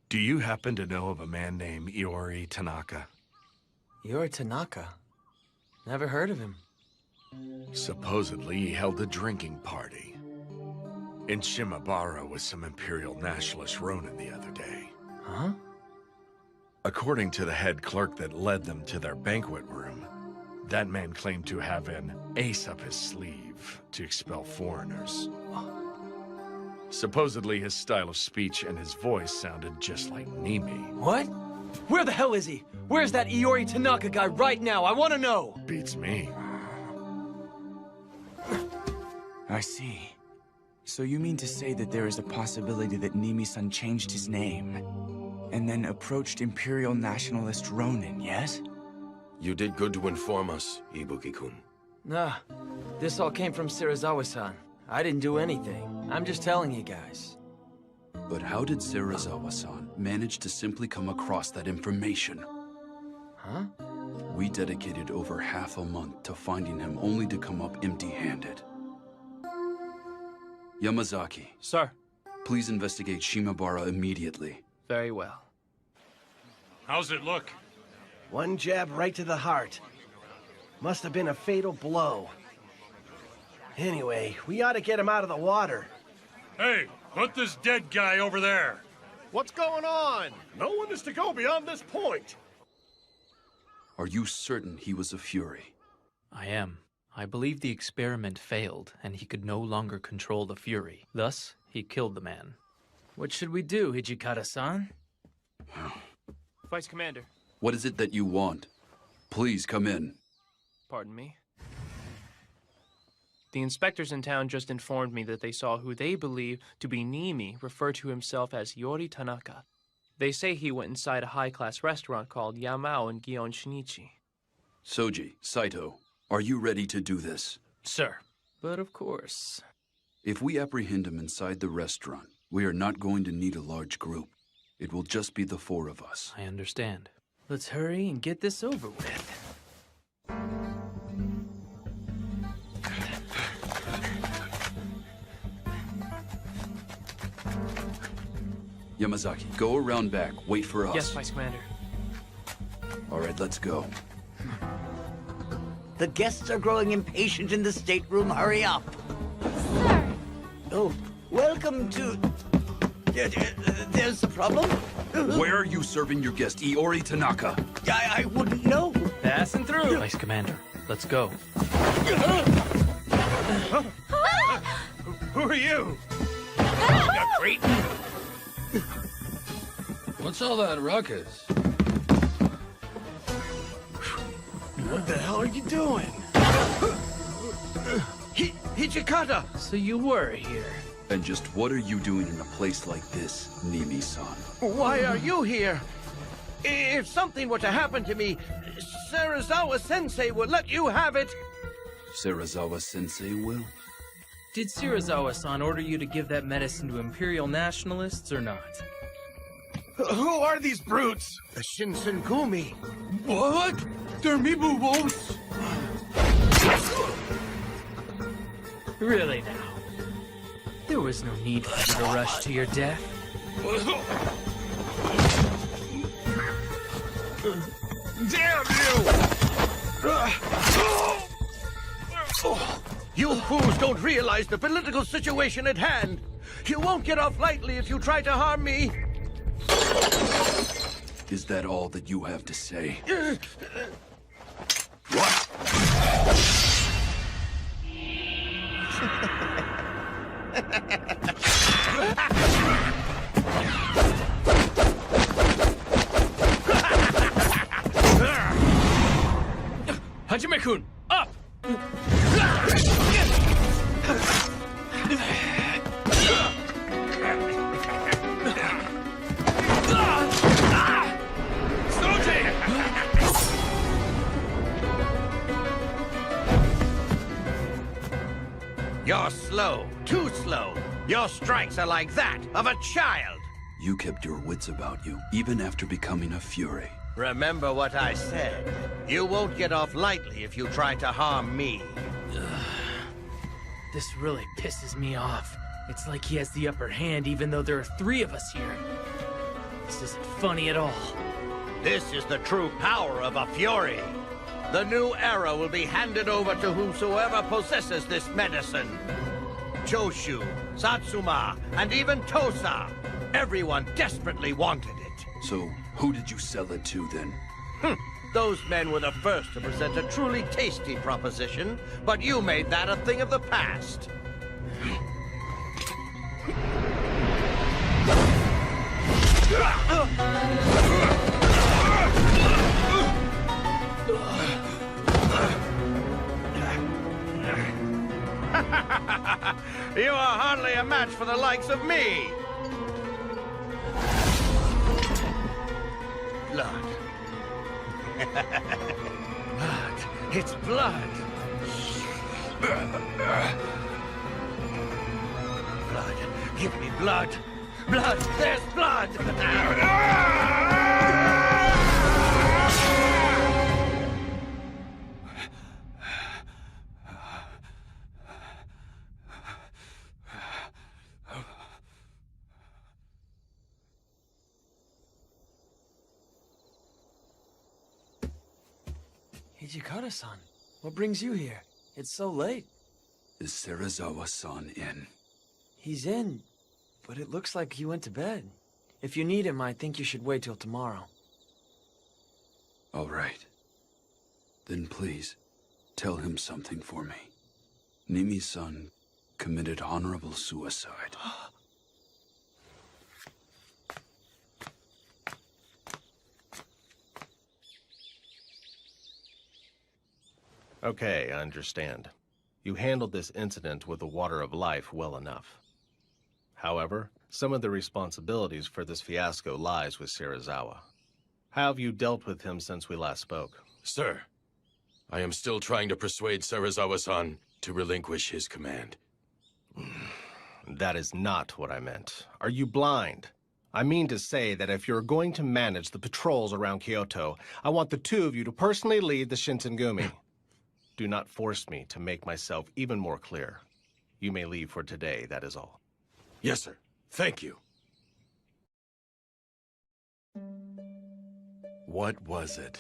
Speaker 1: Do you happen to know of a man named Iori Tanaka?
Speaker 22: Iori Tanaka? Never heard of him.
Speaker 1: Supposedly, he held a drinking party in Shimabara with some Imperial Nationalist Ronin the other day.
Speaker 22: Huh?
Speaker 1: According to the head clerk that led them to their banquet room, that man claimed to have an ace up his sleeve to expel foreigners. Supposedly, his style of speech and his voice sounded just like Nimi.
Speaker 2: What? Where the hell is he? Where's that Iori Tanaka guy right now? I want to know!
Speaker 1: Beats me.
Speaker 6: I see. So you mean to say that there is a possibility that Nimi-san changed his name and then approached Imperial Nationalist Ronin, yes?
Speaker 13: You did good to inform us, Ibuki-kun.
Speaker 22: Nah, this all came from Serizawa-san. I didn't do anything. I'm just telling you guys.
Speaker 7: But how did Serizawa-san manage to simply come across that information?
Speaker 22: Huh?
Speaker 7: We dedicated over half a month to finding him only to come up empty-handed. Yamazaki.
Speaker 19: Sir.
Speaker 7: Please investigate Shimabara immediately.
Speaker 19: Very well.
Speaker 14: How's it look?
Speaker 11: One jab right to the heart. Must have been a fatal blow. Anyway, we ought to get him out of the water.
Speaker 14: Hey, put this dead guy over there.
Speaker 16: What's going on? No one is to go beyond this point.
Speaker 7: Are you certain he was a Fury?
Speaker 9: I am. I believe the experiment failed, and he could no longer control the Fury. Thus, he killed the man.
Speaker 17: What should we do, Hijikata-san?
Speaker 19: Vice Commander.
Speaker 7: What is it that you want? Please come in.
Speaker 19: Pardon me. The inspectors in town just informed me that they saw who they believe to be Nimi refer to himself as Iori Tanaka. They say he went inside a high-class restaurant called Yamao in Gion Shinichi.
Speaker 7: Soji, Saito, are you ready to do this?
Speaker 17: Sir. But of course.
Speaker 7: If we apprehend him inside the restaurant, we are not going to need a large group. It will just be the four of us.
Speaker 9: I understand.
Speaker 17: Let's hurry and get this over with.
Speaker 7: Yamazaki, go around back. Wait for us.
Speaker 19: Yes, Vice Commander.
Speaker 7: All right, let's go.
Speaker 11: The guests are growing impatient in the stateroom. Hurry up.
Speaker 15: Sir!
Speaker 11: Oh, welcome to... There's a problem?
Speaker 7: Where are you serving your guest, Iori Tanaka?
Speaker 11: I wouldn't know.
Speaker 17: Passing through.
Speaker 9: Vice Commander, let's go.
Speaker 1: Who are you?
Speaker 12: What's all that ruckus?
Speaker 11: What the hell are you doing? Hijikata!
Speaker 17: So you were here.
Speaker 7: And just what are you doing in a place like this, Nimi-san?
Speaker 11: Why are you here? If something were to happen to me, Serizawa-sensei would let you have it.
Speaker 7: Serizawa-sensei will?
Speaker 17: Did Shirazawa-san order you to give that medicine to Imperial nationalists or not?
Speaker 10: Who are these brutes?
Speaker 11: The Shinsengum.
Speaker 12: What? They're Mibu wolves?
Speaker 17: Really now? There was no need for you to rush to your death.
Speaker 10: Damn you! You fools don't realize the political situation at hand. You won't get off lightly if you try to harm me.
Speaker 7: Is that all that you have to say?
Speaker 17: Hajime-kun, up!
Speaker 11: You're slow, too slow. Your strikes are like that of a child.
Speaker 7: You kept your wits about you, even after becoming a Fury.
Speaker 11: Remember what I said. You won't get off lightly if you try to harm me.
Speaker 17: This really pisses me off. It's like he has the upper hand even though there are 3 of us here. This isn't funny at all.
Speaker 11: This is the true power of a Fury. The new era will be handed over to whomsoever possesses this medicine. Choshu, Satsuma, and even Tosa. Everyone desperately wanted it.
Speaker 7: So, who did you sell it to then?
Speaker 11: Those men were the first to present a truly tasty proposition, but you made that a thing of the past. You are hardly a match for the likes of me. Blood. Blood. It's blood. Blood. Give me blood. Blood. There's blood.
Speaker 22: Hijikata-san, what brings you here? It's so late.
Speaker 7: Is Serizawa-san in?
Speaker 22: He's in, but it looks like he went to bed. If you need him, I think you should wait till tomorrow.
Speaker 7: All right. Then please, tell him something for me. Nimi-san committed honorable suicide.
Speaker 16: Okay, I understand. You handled this incident with the Water of Life well enough. However, some of the responsibilities for this fiasco lies with Serizawa. How have you dealt with him since we last spoke?
Speaker 13: Sir, I am still trying to persuade Serizawa-san to relinquish his command.
Speaker 16: That is not what I meant. Are you blind? I mean to say that if you're going to manage the patrols around Kyoto, I want the 2 of you to personally lead the Shinsengum. Do not force me to make myself even more clear. You may leave for today, that is all.
Speaker 13: Yes, sir. Thank you.
Speaker 1: What was it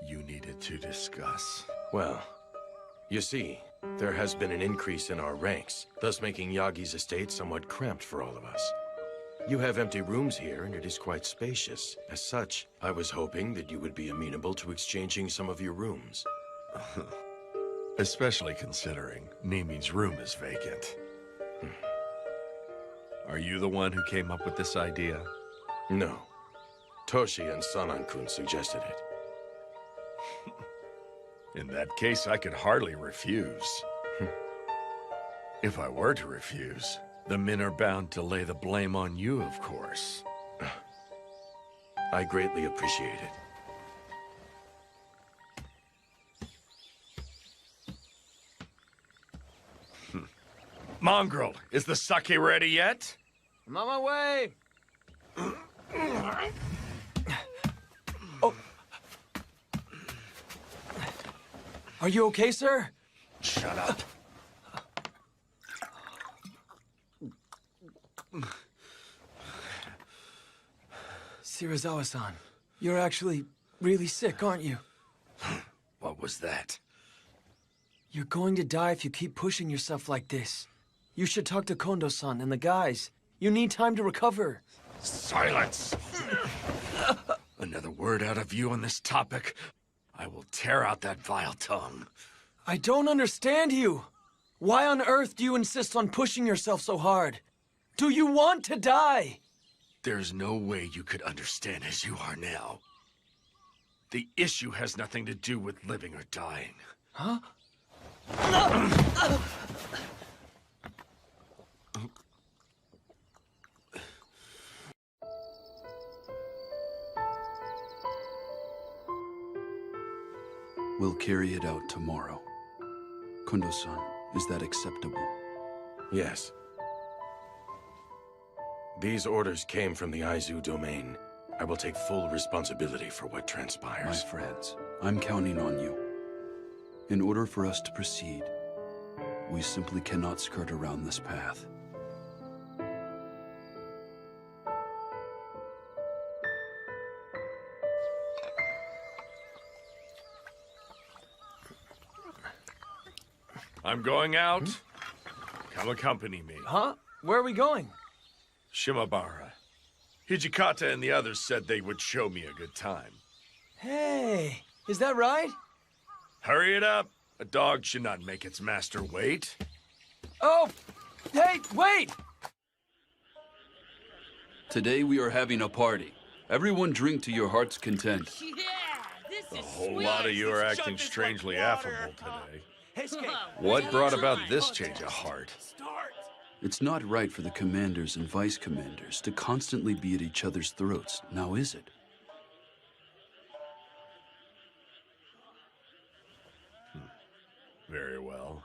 Speaker 1: you needed to discuss?
Speaker 13: Well, you see, there has been an increase in our ranks, thus making Yagi's estate somewhat cramped for all of us. You have empty rooms here, and it is quite spacious. As such, I was hoping that you would be amenable to exchanging some of your rooms.
Speaker 1: Especially considering Nimi's room is vacant. Are you the one who came up with this idea?
Speaker 13: No. Toshi and Sanan-kun suggested it.
Speaker 1: In that case, I could hardly refuse. If I were to refuse, the men are bound to lay the blame on you, of course.
Speaker 13: I greatly appreciate it.
Speaker 1: Mongrel, is the sake ready yet?
Speaker 22: I'm on my way. Oh. Are you okay, sir?
Speaker 1: Shut up.
Speaker 22: Shirazawa-san, you're actually really sick, aren't you?
Speaker 1: What was that?
Speaker 22: You're going to die if you keep pushing yourself like this. You should talk to Kondo-san and the guys. You need time to recover.
Speaker 1: Silence! Another word out of you on this topic, I will tear out that vile tongue.
Speaker 22: I don't understand you. Why on earth do you insist on pushing yourself so hard? Do you want to die?
Speaker 1: There's no way you could understand as you are now. The issue has nothing to do with living or dying.
Speaker 22: Huh?
Speaker 7: We'll carry it out tomorrow. Kondo-san, is that acceptable?
Speaker 13: Yes. These orders came from the Aizu domain. I will take full responsibility for what transpires.
Speaker 7: My friends, I'm counting on you. In order for us to proceed, we simply cannot skirt around this path.
Speaker 1: I'm going out. Come accompany me.
Speaker 22: Huh? Where are we going?
Speaker 1: Shimabara. Hijikata and the others said they would show me a good time.
Speaker 22: Hey, is that right?
Speaker 1: Hurry it up. A dog should not make its master wait.
Speaker 22: Oh, hey, wait!
Speaker 7: Today we are having a party. Everyone drink to your heart's content.
Speaker 1: A whole lot of you are acting strangely affable today. What brought about this change of heart?
Speaker 7: It's not right for the commanders and vice commanders to constantly be at each other's throats, now is it?
Speaker 1: Very well.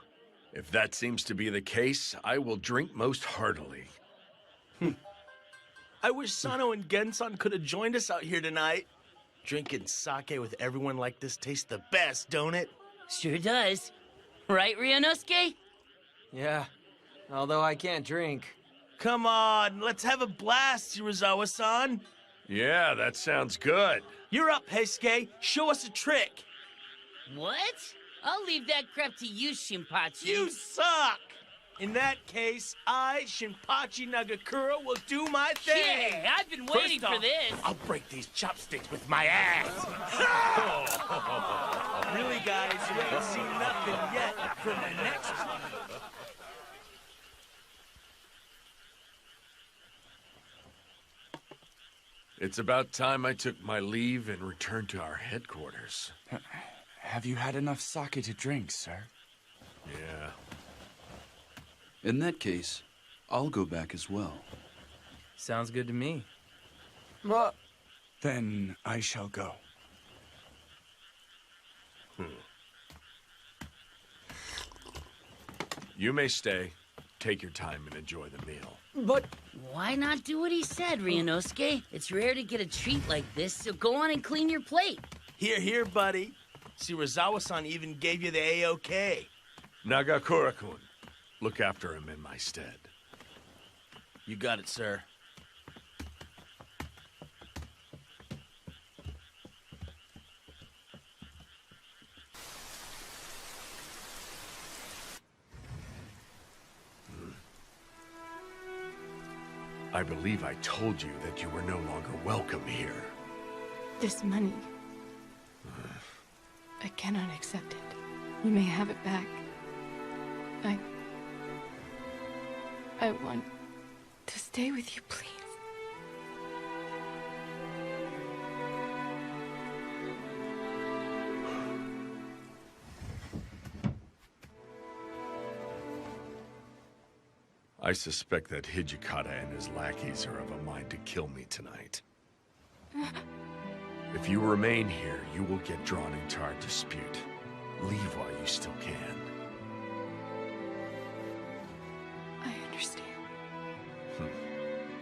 Speaker 1: If that seems to be the case, I will drink most heartily.
Speaker 5: I wish Sano and Gensan could have joined us out here tonight. Drinking sake with everyone like this tastes the best, don't it?
Speaker 4: Sure does. Right, Ryunosuke?
Speaker 22: Yeah, although I can't drink.
Speaker 5: Come on, let's have a blast, Shirazawa-san.
Speaker 1: Yeah, that sounds good.
Speaker 5: You're up, Heisuke. Show us a trick.
Speaker 4: What? I'll leave that crap to you, Shinpachi.
Speaker 5: You suck! In that case, I, Shinpachi Nagakura, will do my thing.
Speaker 4: Yeah, I've been waiting for this.
Speaker 5: I'll break these chopsticks with my ass. Really, guys, you ain't seen nothing yet from the next one.
Speaker 1: It's about time I took my leave and returned to our headquarters.
Speaker 6: Have you had enough sake to drink, sir?
Speaker 1: Yeah.
Speaker 7: In that case, I'll go back as well.
Speaker 17: Sounds good to me.
Speaker 22: What?
Speaker 6: Then I shall go.
Speaker 1: You may stay. Take your time and enjoy the meal.
Speaker 22: But
Speaker 4: why not do what he said, Ryunosuke? It's rare to get a treat like this, so go on and clean your plate.
Speaker 5: Here, here, buddy. Shirazawa-san even gave you the A-OK.
Speaker 1: Nagakura-kun, look after him in my stead.
Speaker 5: You got it, sir.
Speaker 1: I believe I told you that you were no longer welcome here.
Speaker 15: This money. I cannot accept it. You may have it back. I want to stay with you, please.
Speaker 1: I suspect that Hijikata and his lackeys are of a mind to kill me tonight. If you remain here, you will get drawn into our dispute. Leave while you still can.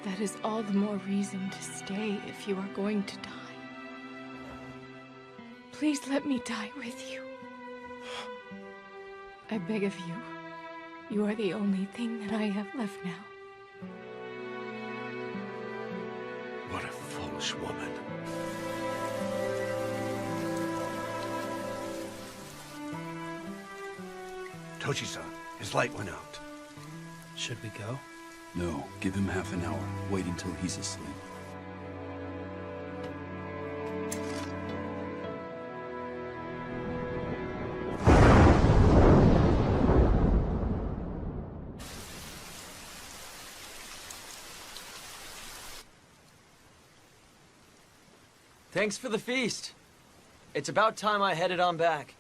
Speaker 15: That is all the more reason to stay if you are going to die. Please let me die with you. I beg of you. You are the only thing that I have left now.
Speaker 10: What a foolish woman. Toshi-san, his light went out.
Speaker 9: Should we go?
Speaker 7: No, give him half an hour. Wait until he's asleep.
Speaker 22: Thanks for the feast. It's about time I headed on back.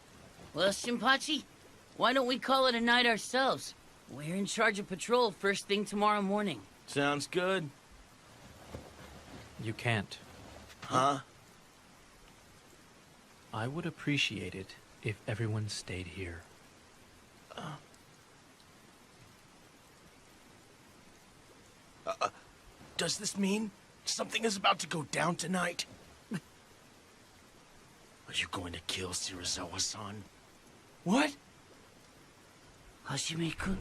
Speaker 4: Well, Shinpachi, why don't we call it a night ourselves? We're in charge of patrol first thing tomorrow morning.
Speaker 5: Sounds good.
Speaker 9: You can't.
Speaker 5: Huh?
Speaker 9: I would appreciate it if everyone stayed here.
Speaker 8: Does this mean something is about to go down tonight? Are you going to kill Shirazawa-san?
Speaker 5: What?
Speaker 4: Hashime-kun?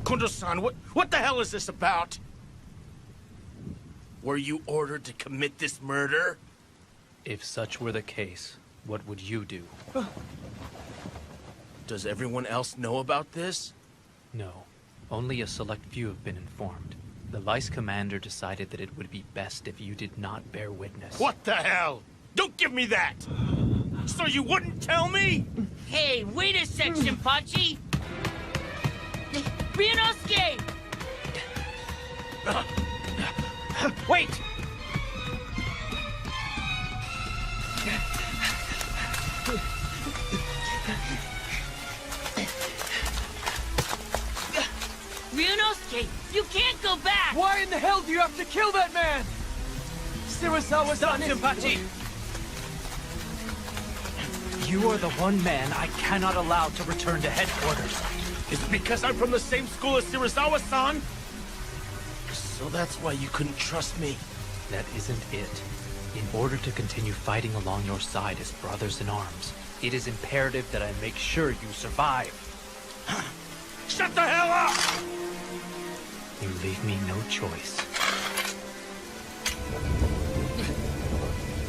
Speaker 8: Kondo-san, what the hell is this about? Were you ordered to commit this murder?
Speaker 9: If such were the case, what would you do?
Speaker 8: Does everyone else know about this?
Speaker 9: No. Only a select few have been informed. The vice commander decided that it would be best if you did not bear witness.
Speaker 8: What the hell? Don't give me that! So you wouldn't tell me?
Speaker 4: Hey, wait a sec, Shinpachi! Ryunosuke!
Speaker 10: Wait!
Speaker 4: Ryunosuke, you can't go back!
Speaker 2: Why in the hell do you have to kill that man? Shirazawa-san is...
Speaker 9: Shinpachi! You are the one man I cannot allow to return to headquarters.
Speaker 8: Is it because I'm from the same school as Shirazawa-san? So that's why you couldn't trust me?
Speaker 9: That isn't it. In order to continue fighting along your side as brothers in arms, it is imperative that I make sure you survive.
Speaker 8: Shut the hell up!
Speaker 9: You leave me no choice.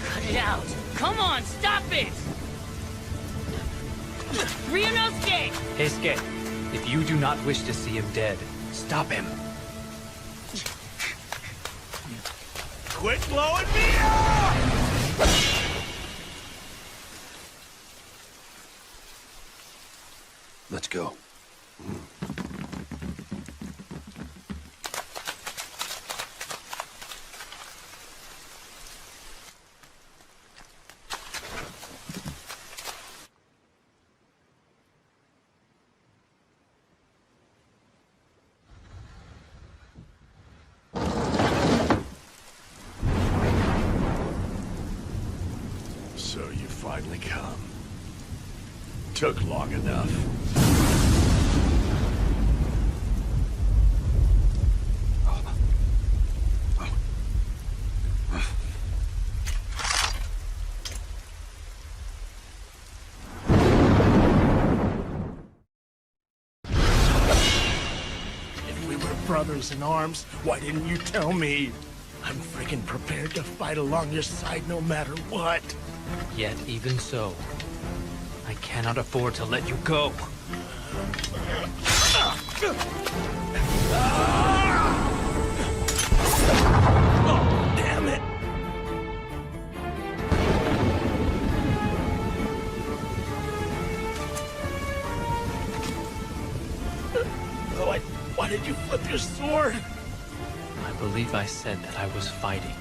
Speaker 4: Cut it out! Come on, stop it! Ryunosuke!
Speaker 9: Heisuke, if you do not wish to see him dead, stop him.
Speaker 8: Quit blowing me up!
Speaker 7: Let's go.
Speaker 1: So you finally come. Took long enough.
Speaker 8: If we were brothers in arms, why didn't you tell me? I'm freaking prepared to fight along your side no matter what.
Speaker 9: Yet even so, I cannot afford to let you go.
Speaker 8: Oh, damn it! Why did you flip your sword?
Speaker 9: I believe I said that I was fighting,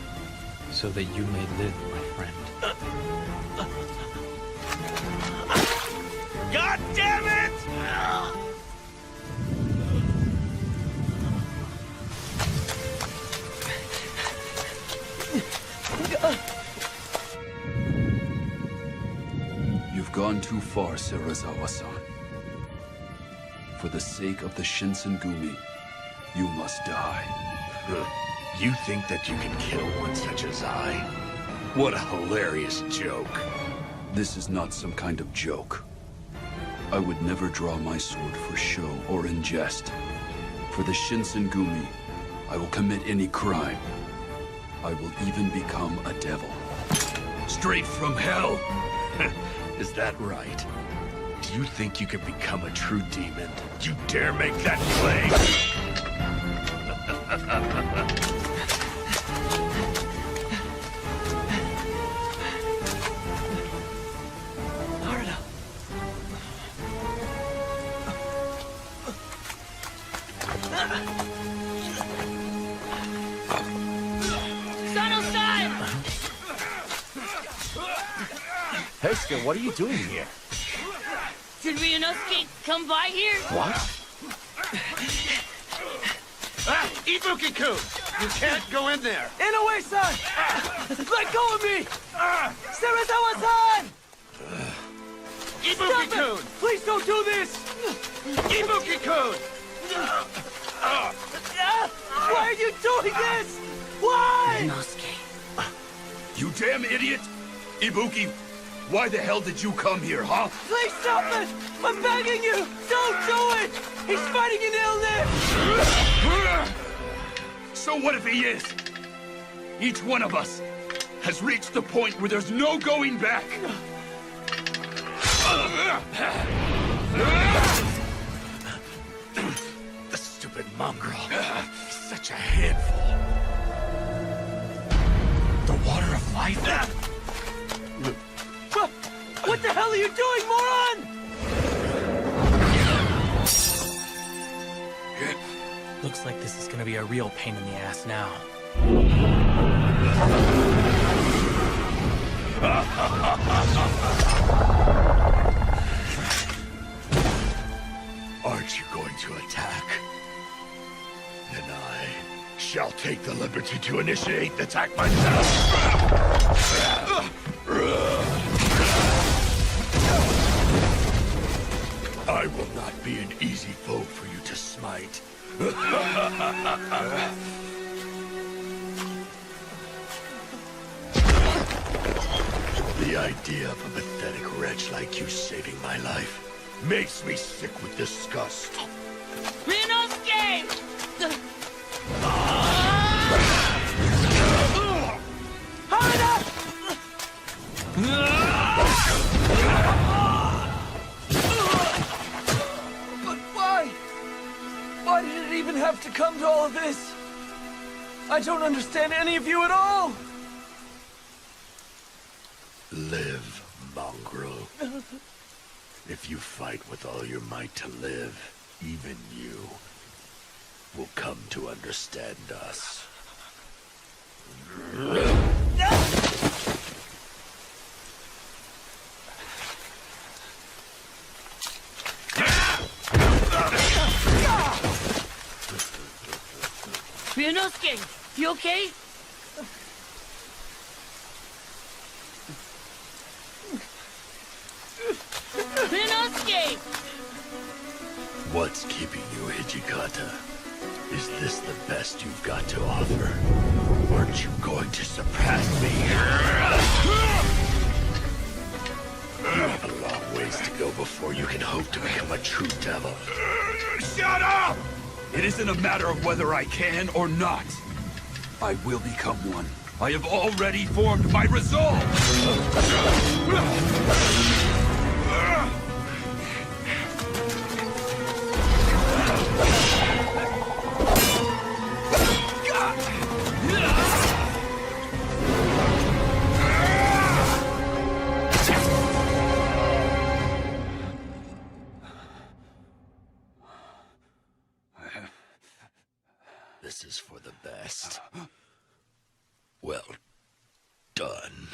Speaker 9: so that you may live, my friend.
Speaker 8: God damn it!
Speaker 7: You've gone too far, Shirazawa-san. For the sake of the Shinsengumi, You must die.
Speaker 1: You think that you can kill one such as I? What a hilarious joke.
Speaker 7: This is not some kind of joke. I would never draw my sword for show or in jest. For the Shinsengum, I will commit any crime. I will even become a devil.
Speaker 1: Straight from hell? Is that right? Do you think you could become a true demon? You dare make that claim?
Speaker 8: Heska, what are you doing here?
Speaker 4: Did Ryunosuke come by here?
Speaker 8: What?
Speaker 10: Ibuki-kun! You can't go in there!
Speaker 2: Inoue-san! Let go of me! Serizawa-san!
Speaker 10: Ibuki-kun!
Speaker 2: Please don't do this!
Speaker 10: Ibuki-kun!
Speaker 2: Why are you doing this? Why?
Speaker 4: Ryunosuke.
Speaker 7: You damn idiot! Ibuki, why the hell did you come here, huh?
Speaker 2: Please stop it! I'm begging you! Don't do it! He's fighting an illness!
Speaker 7: So what if he is? Each one of us has reached the point where there's no going back.
Speaker 1: The stupid mongrel. He's such a handful.
Speaker 6: The water of life?
Speaker 2: What the hell are you doing, moron?
Speaker 17: Looks like this is gonna be a real pain in the ass now.
Speaker 1: Aren't you going to attack? Then I shall take the liberty to initiate the attack myself. I will not be an easy foe for you to smite. The idea of a pathetic wretch like you saving my life makes me sick with disgust.
Speaker 4: Ryunosuke!
Speaker 2: Harada! But why? Why did it even have to come to all of this? I don't understand any of you at all!
Speaker 1: Live, mongrel. If you fight with all your might to live, even you will come to understand us.
Speaker 4: Ryunosuke, you okay? Ryunosuke!
Speaker 1: What's keeping you, Hijikata? Is this the best you've got to offer? Aren't you going to surpass me? You have a long ways to go before you can hope to become a true devil.
Speaker 7: Shut up! It isn't a matter of whether I can or not. I will become one. I have already formed my resolve!
Speaker 1: This is for the best. Well done.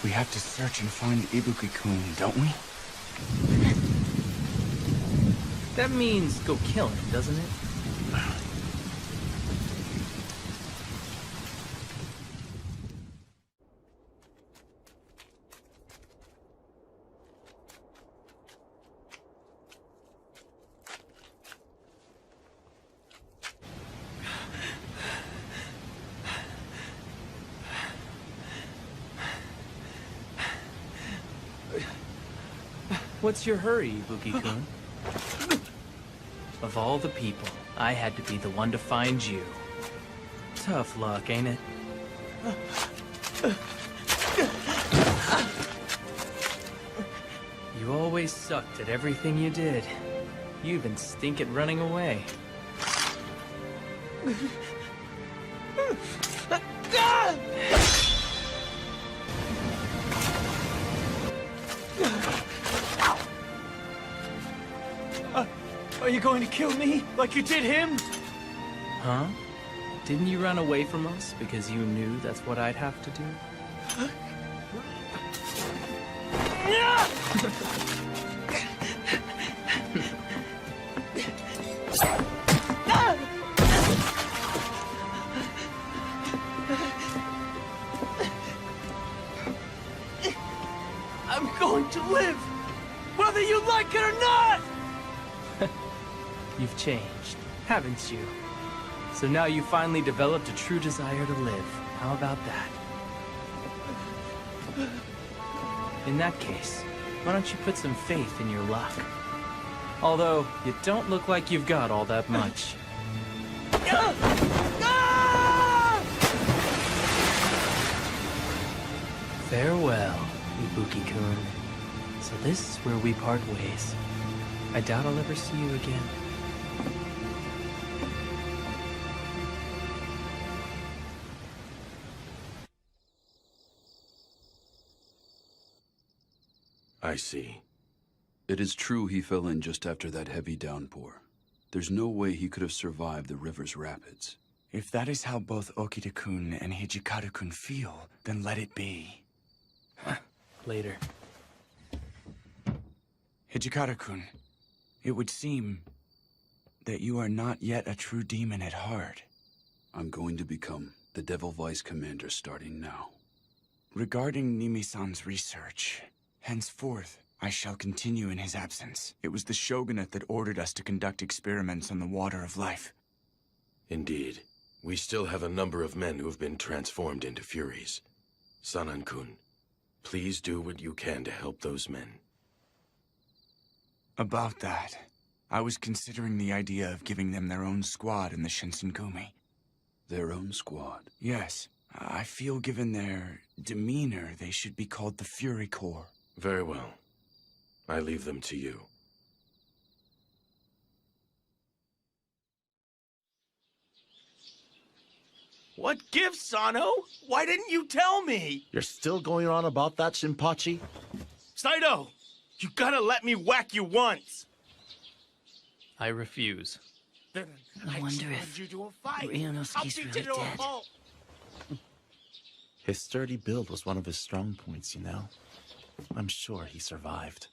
Speaker 6: We have to search and find Ibuki-kun, don't we?
Speaker 17: That means go kill him, doesn't it? What's your hurry, Ibuki-kun? Of all the people, I had to be the one to find you. Tough luck, ain't it? You always sucked at everything you did. You even stink at running away.
Speaker 2: Are you going to kill me like you did him?
Speaker 17: Huh? Didn't you run away from us because you knew that's what I'd have to do?
Speaker 2: I'm going to live, whether you like it or not!
Speaker 17: You've changed, haven't you? So now you finally developed a true desire to live. How about that? In that case, why don't you put some faith in your luck? Although, you don't look like you've got all that much. Farewell, Ibuki-kun. So this is where we part ways. I doubt I'll ever see you again.
Speaker 13: I see.
Speaker 7: It is true he fell in just after that heavy downpour. There's no way he could have survived the river's rapids.
Speaker 6: If that is how both Okita-kun and Hijikata-kun feel, then let it be.
Speaker 17: Later.
Speaker 6: Hijikata-kun, it would seem that you are not yet a true demon at heart.
Speaker 7: I'm going to become the Devil Vice Commander starting now.
Speaker 6: Regarding Nimi-san's research, henceforth, I shall continue in his absence. It was the shogunate that ordered us to conduct experiments on the water of life.
Speaker 13: Indeed. We still have a number of men who've been transformed into Furies. Sanan-kun, please do what you can to help those men.
Speaker 6: About that, I was considering the idea of giving them their own squad in the Shinsengum.
Speaker 7: Their own squad?
Speaker 6: Yes. I feel given their demeanor, they should be called the Fury Corps.
Speaker 13: Very well. I leave them to you.
Speaker 5: What gives, Sano? Why didn't you tell me?
Speaker 8: You're still going on about that, Shinpachi?
Speaker 5: Saito, you gotta let me whack you once.
Speaker 17: I refuse.
Speaker 4: I wonder if Ryunosuke's really dead.
Speaker 8: His sturdy build was one of his strong points, you know. I'm sure he survived.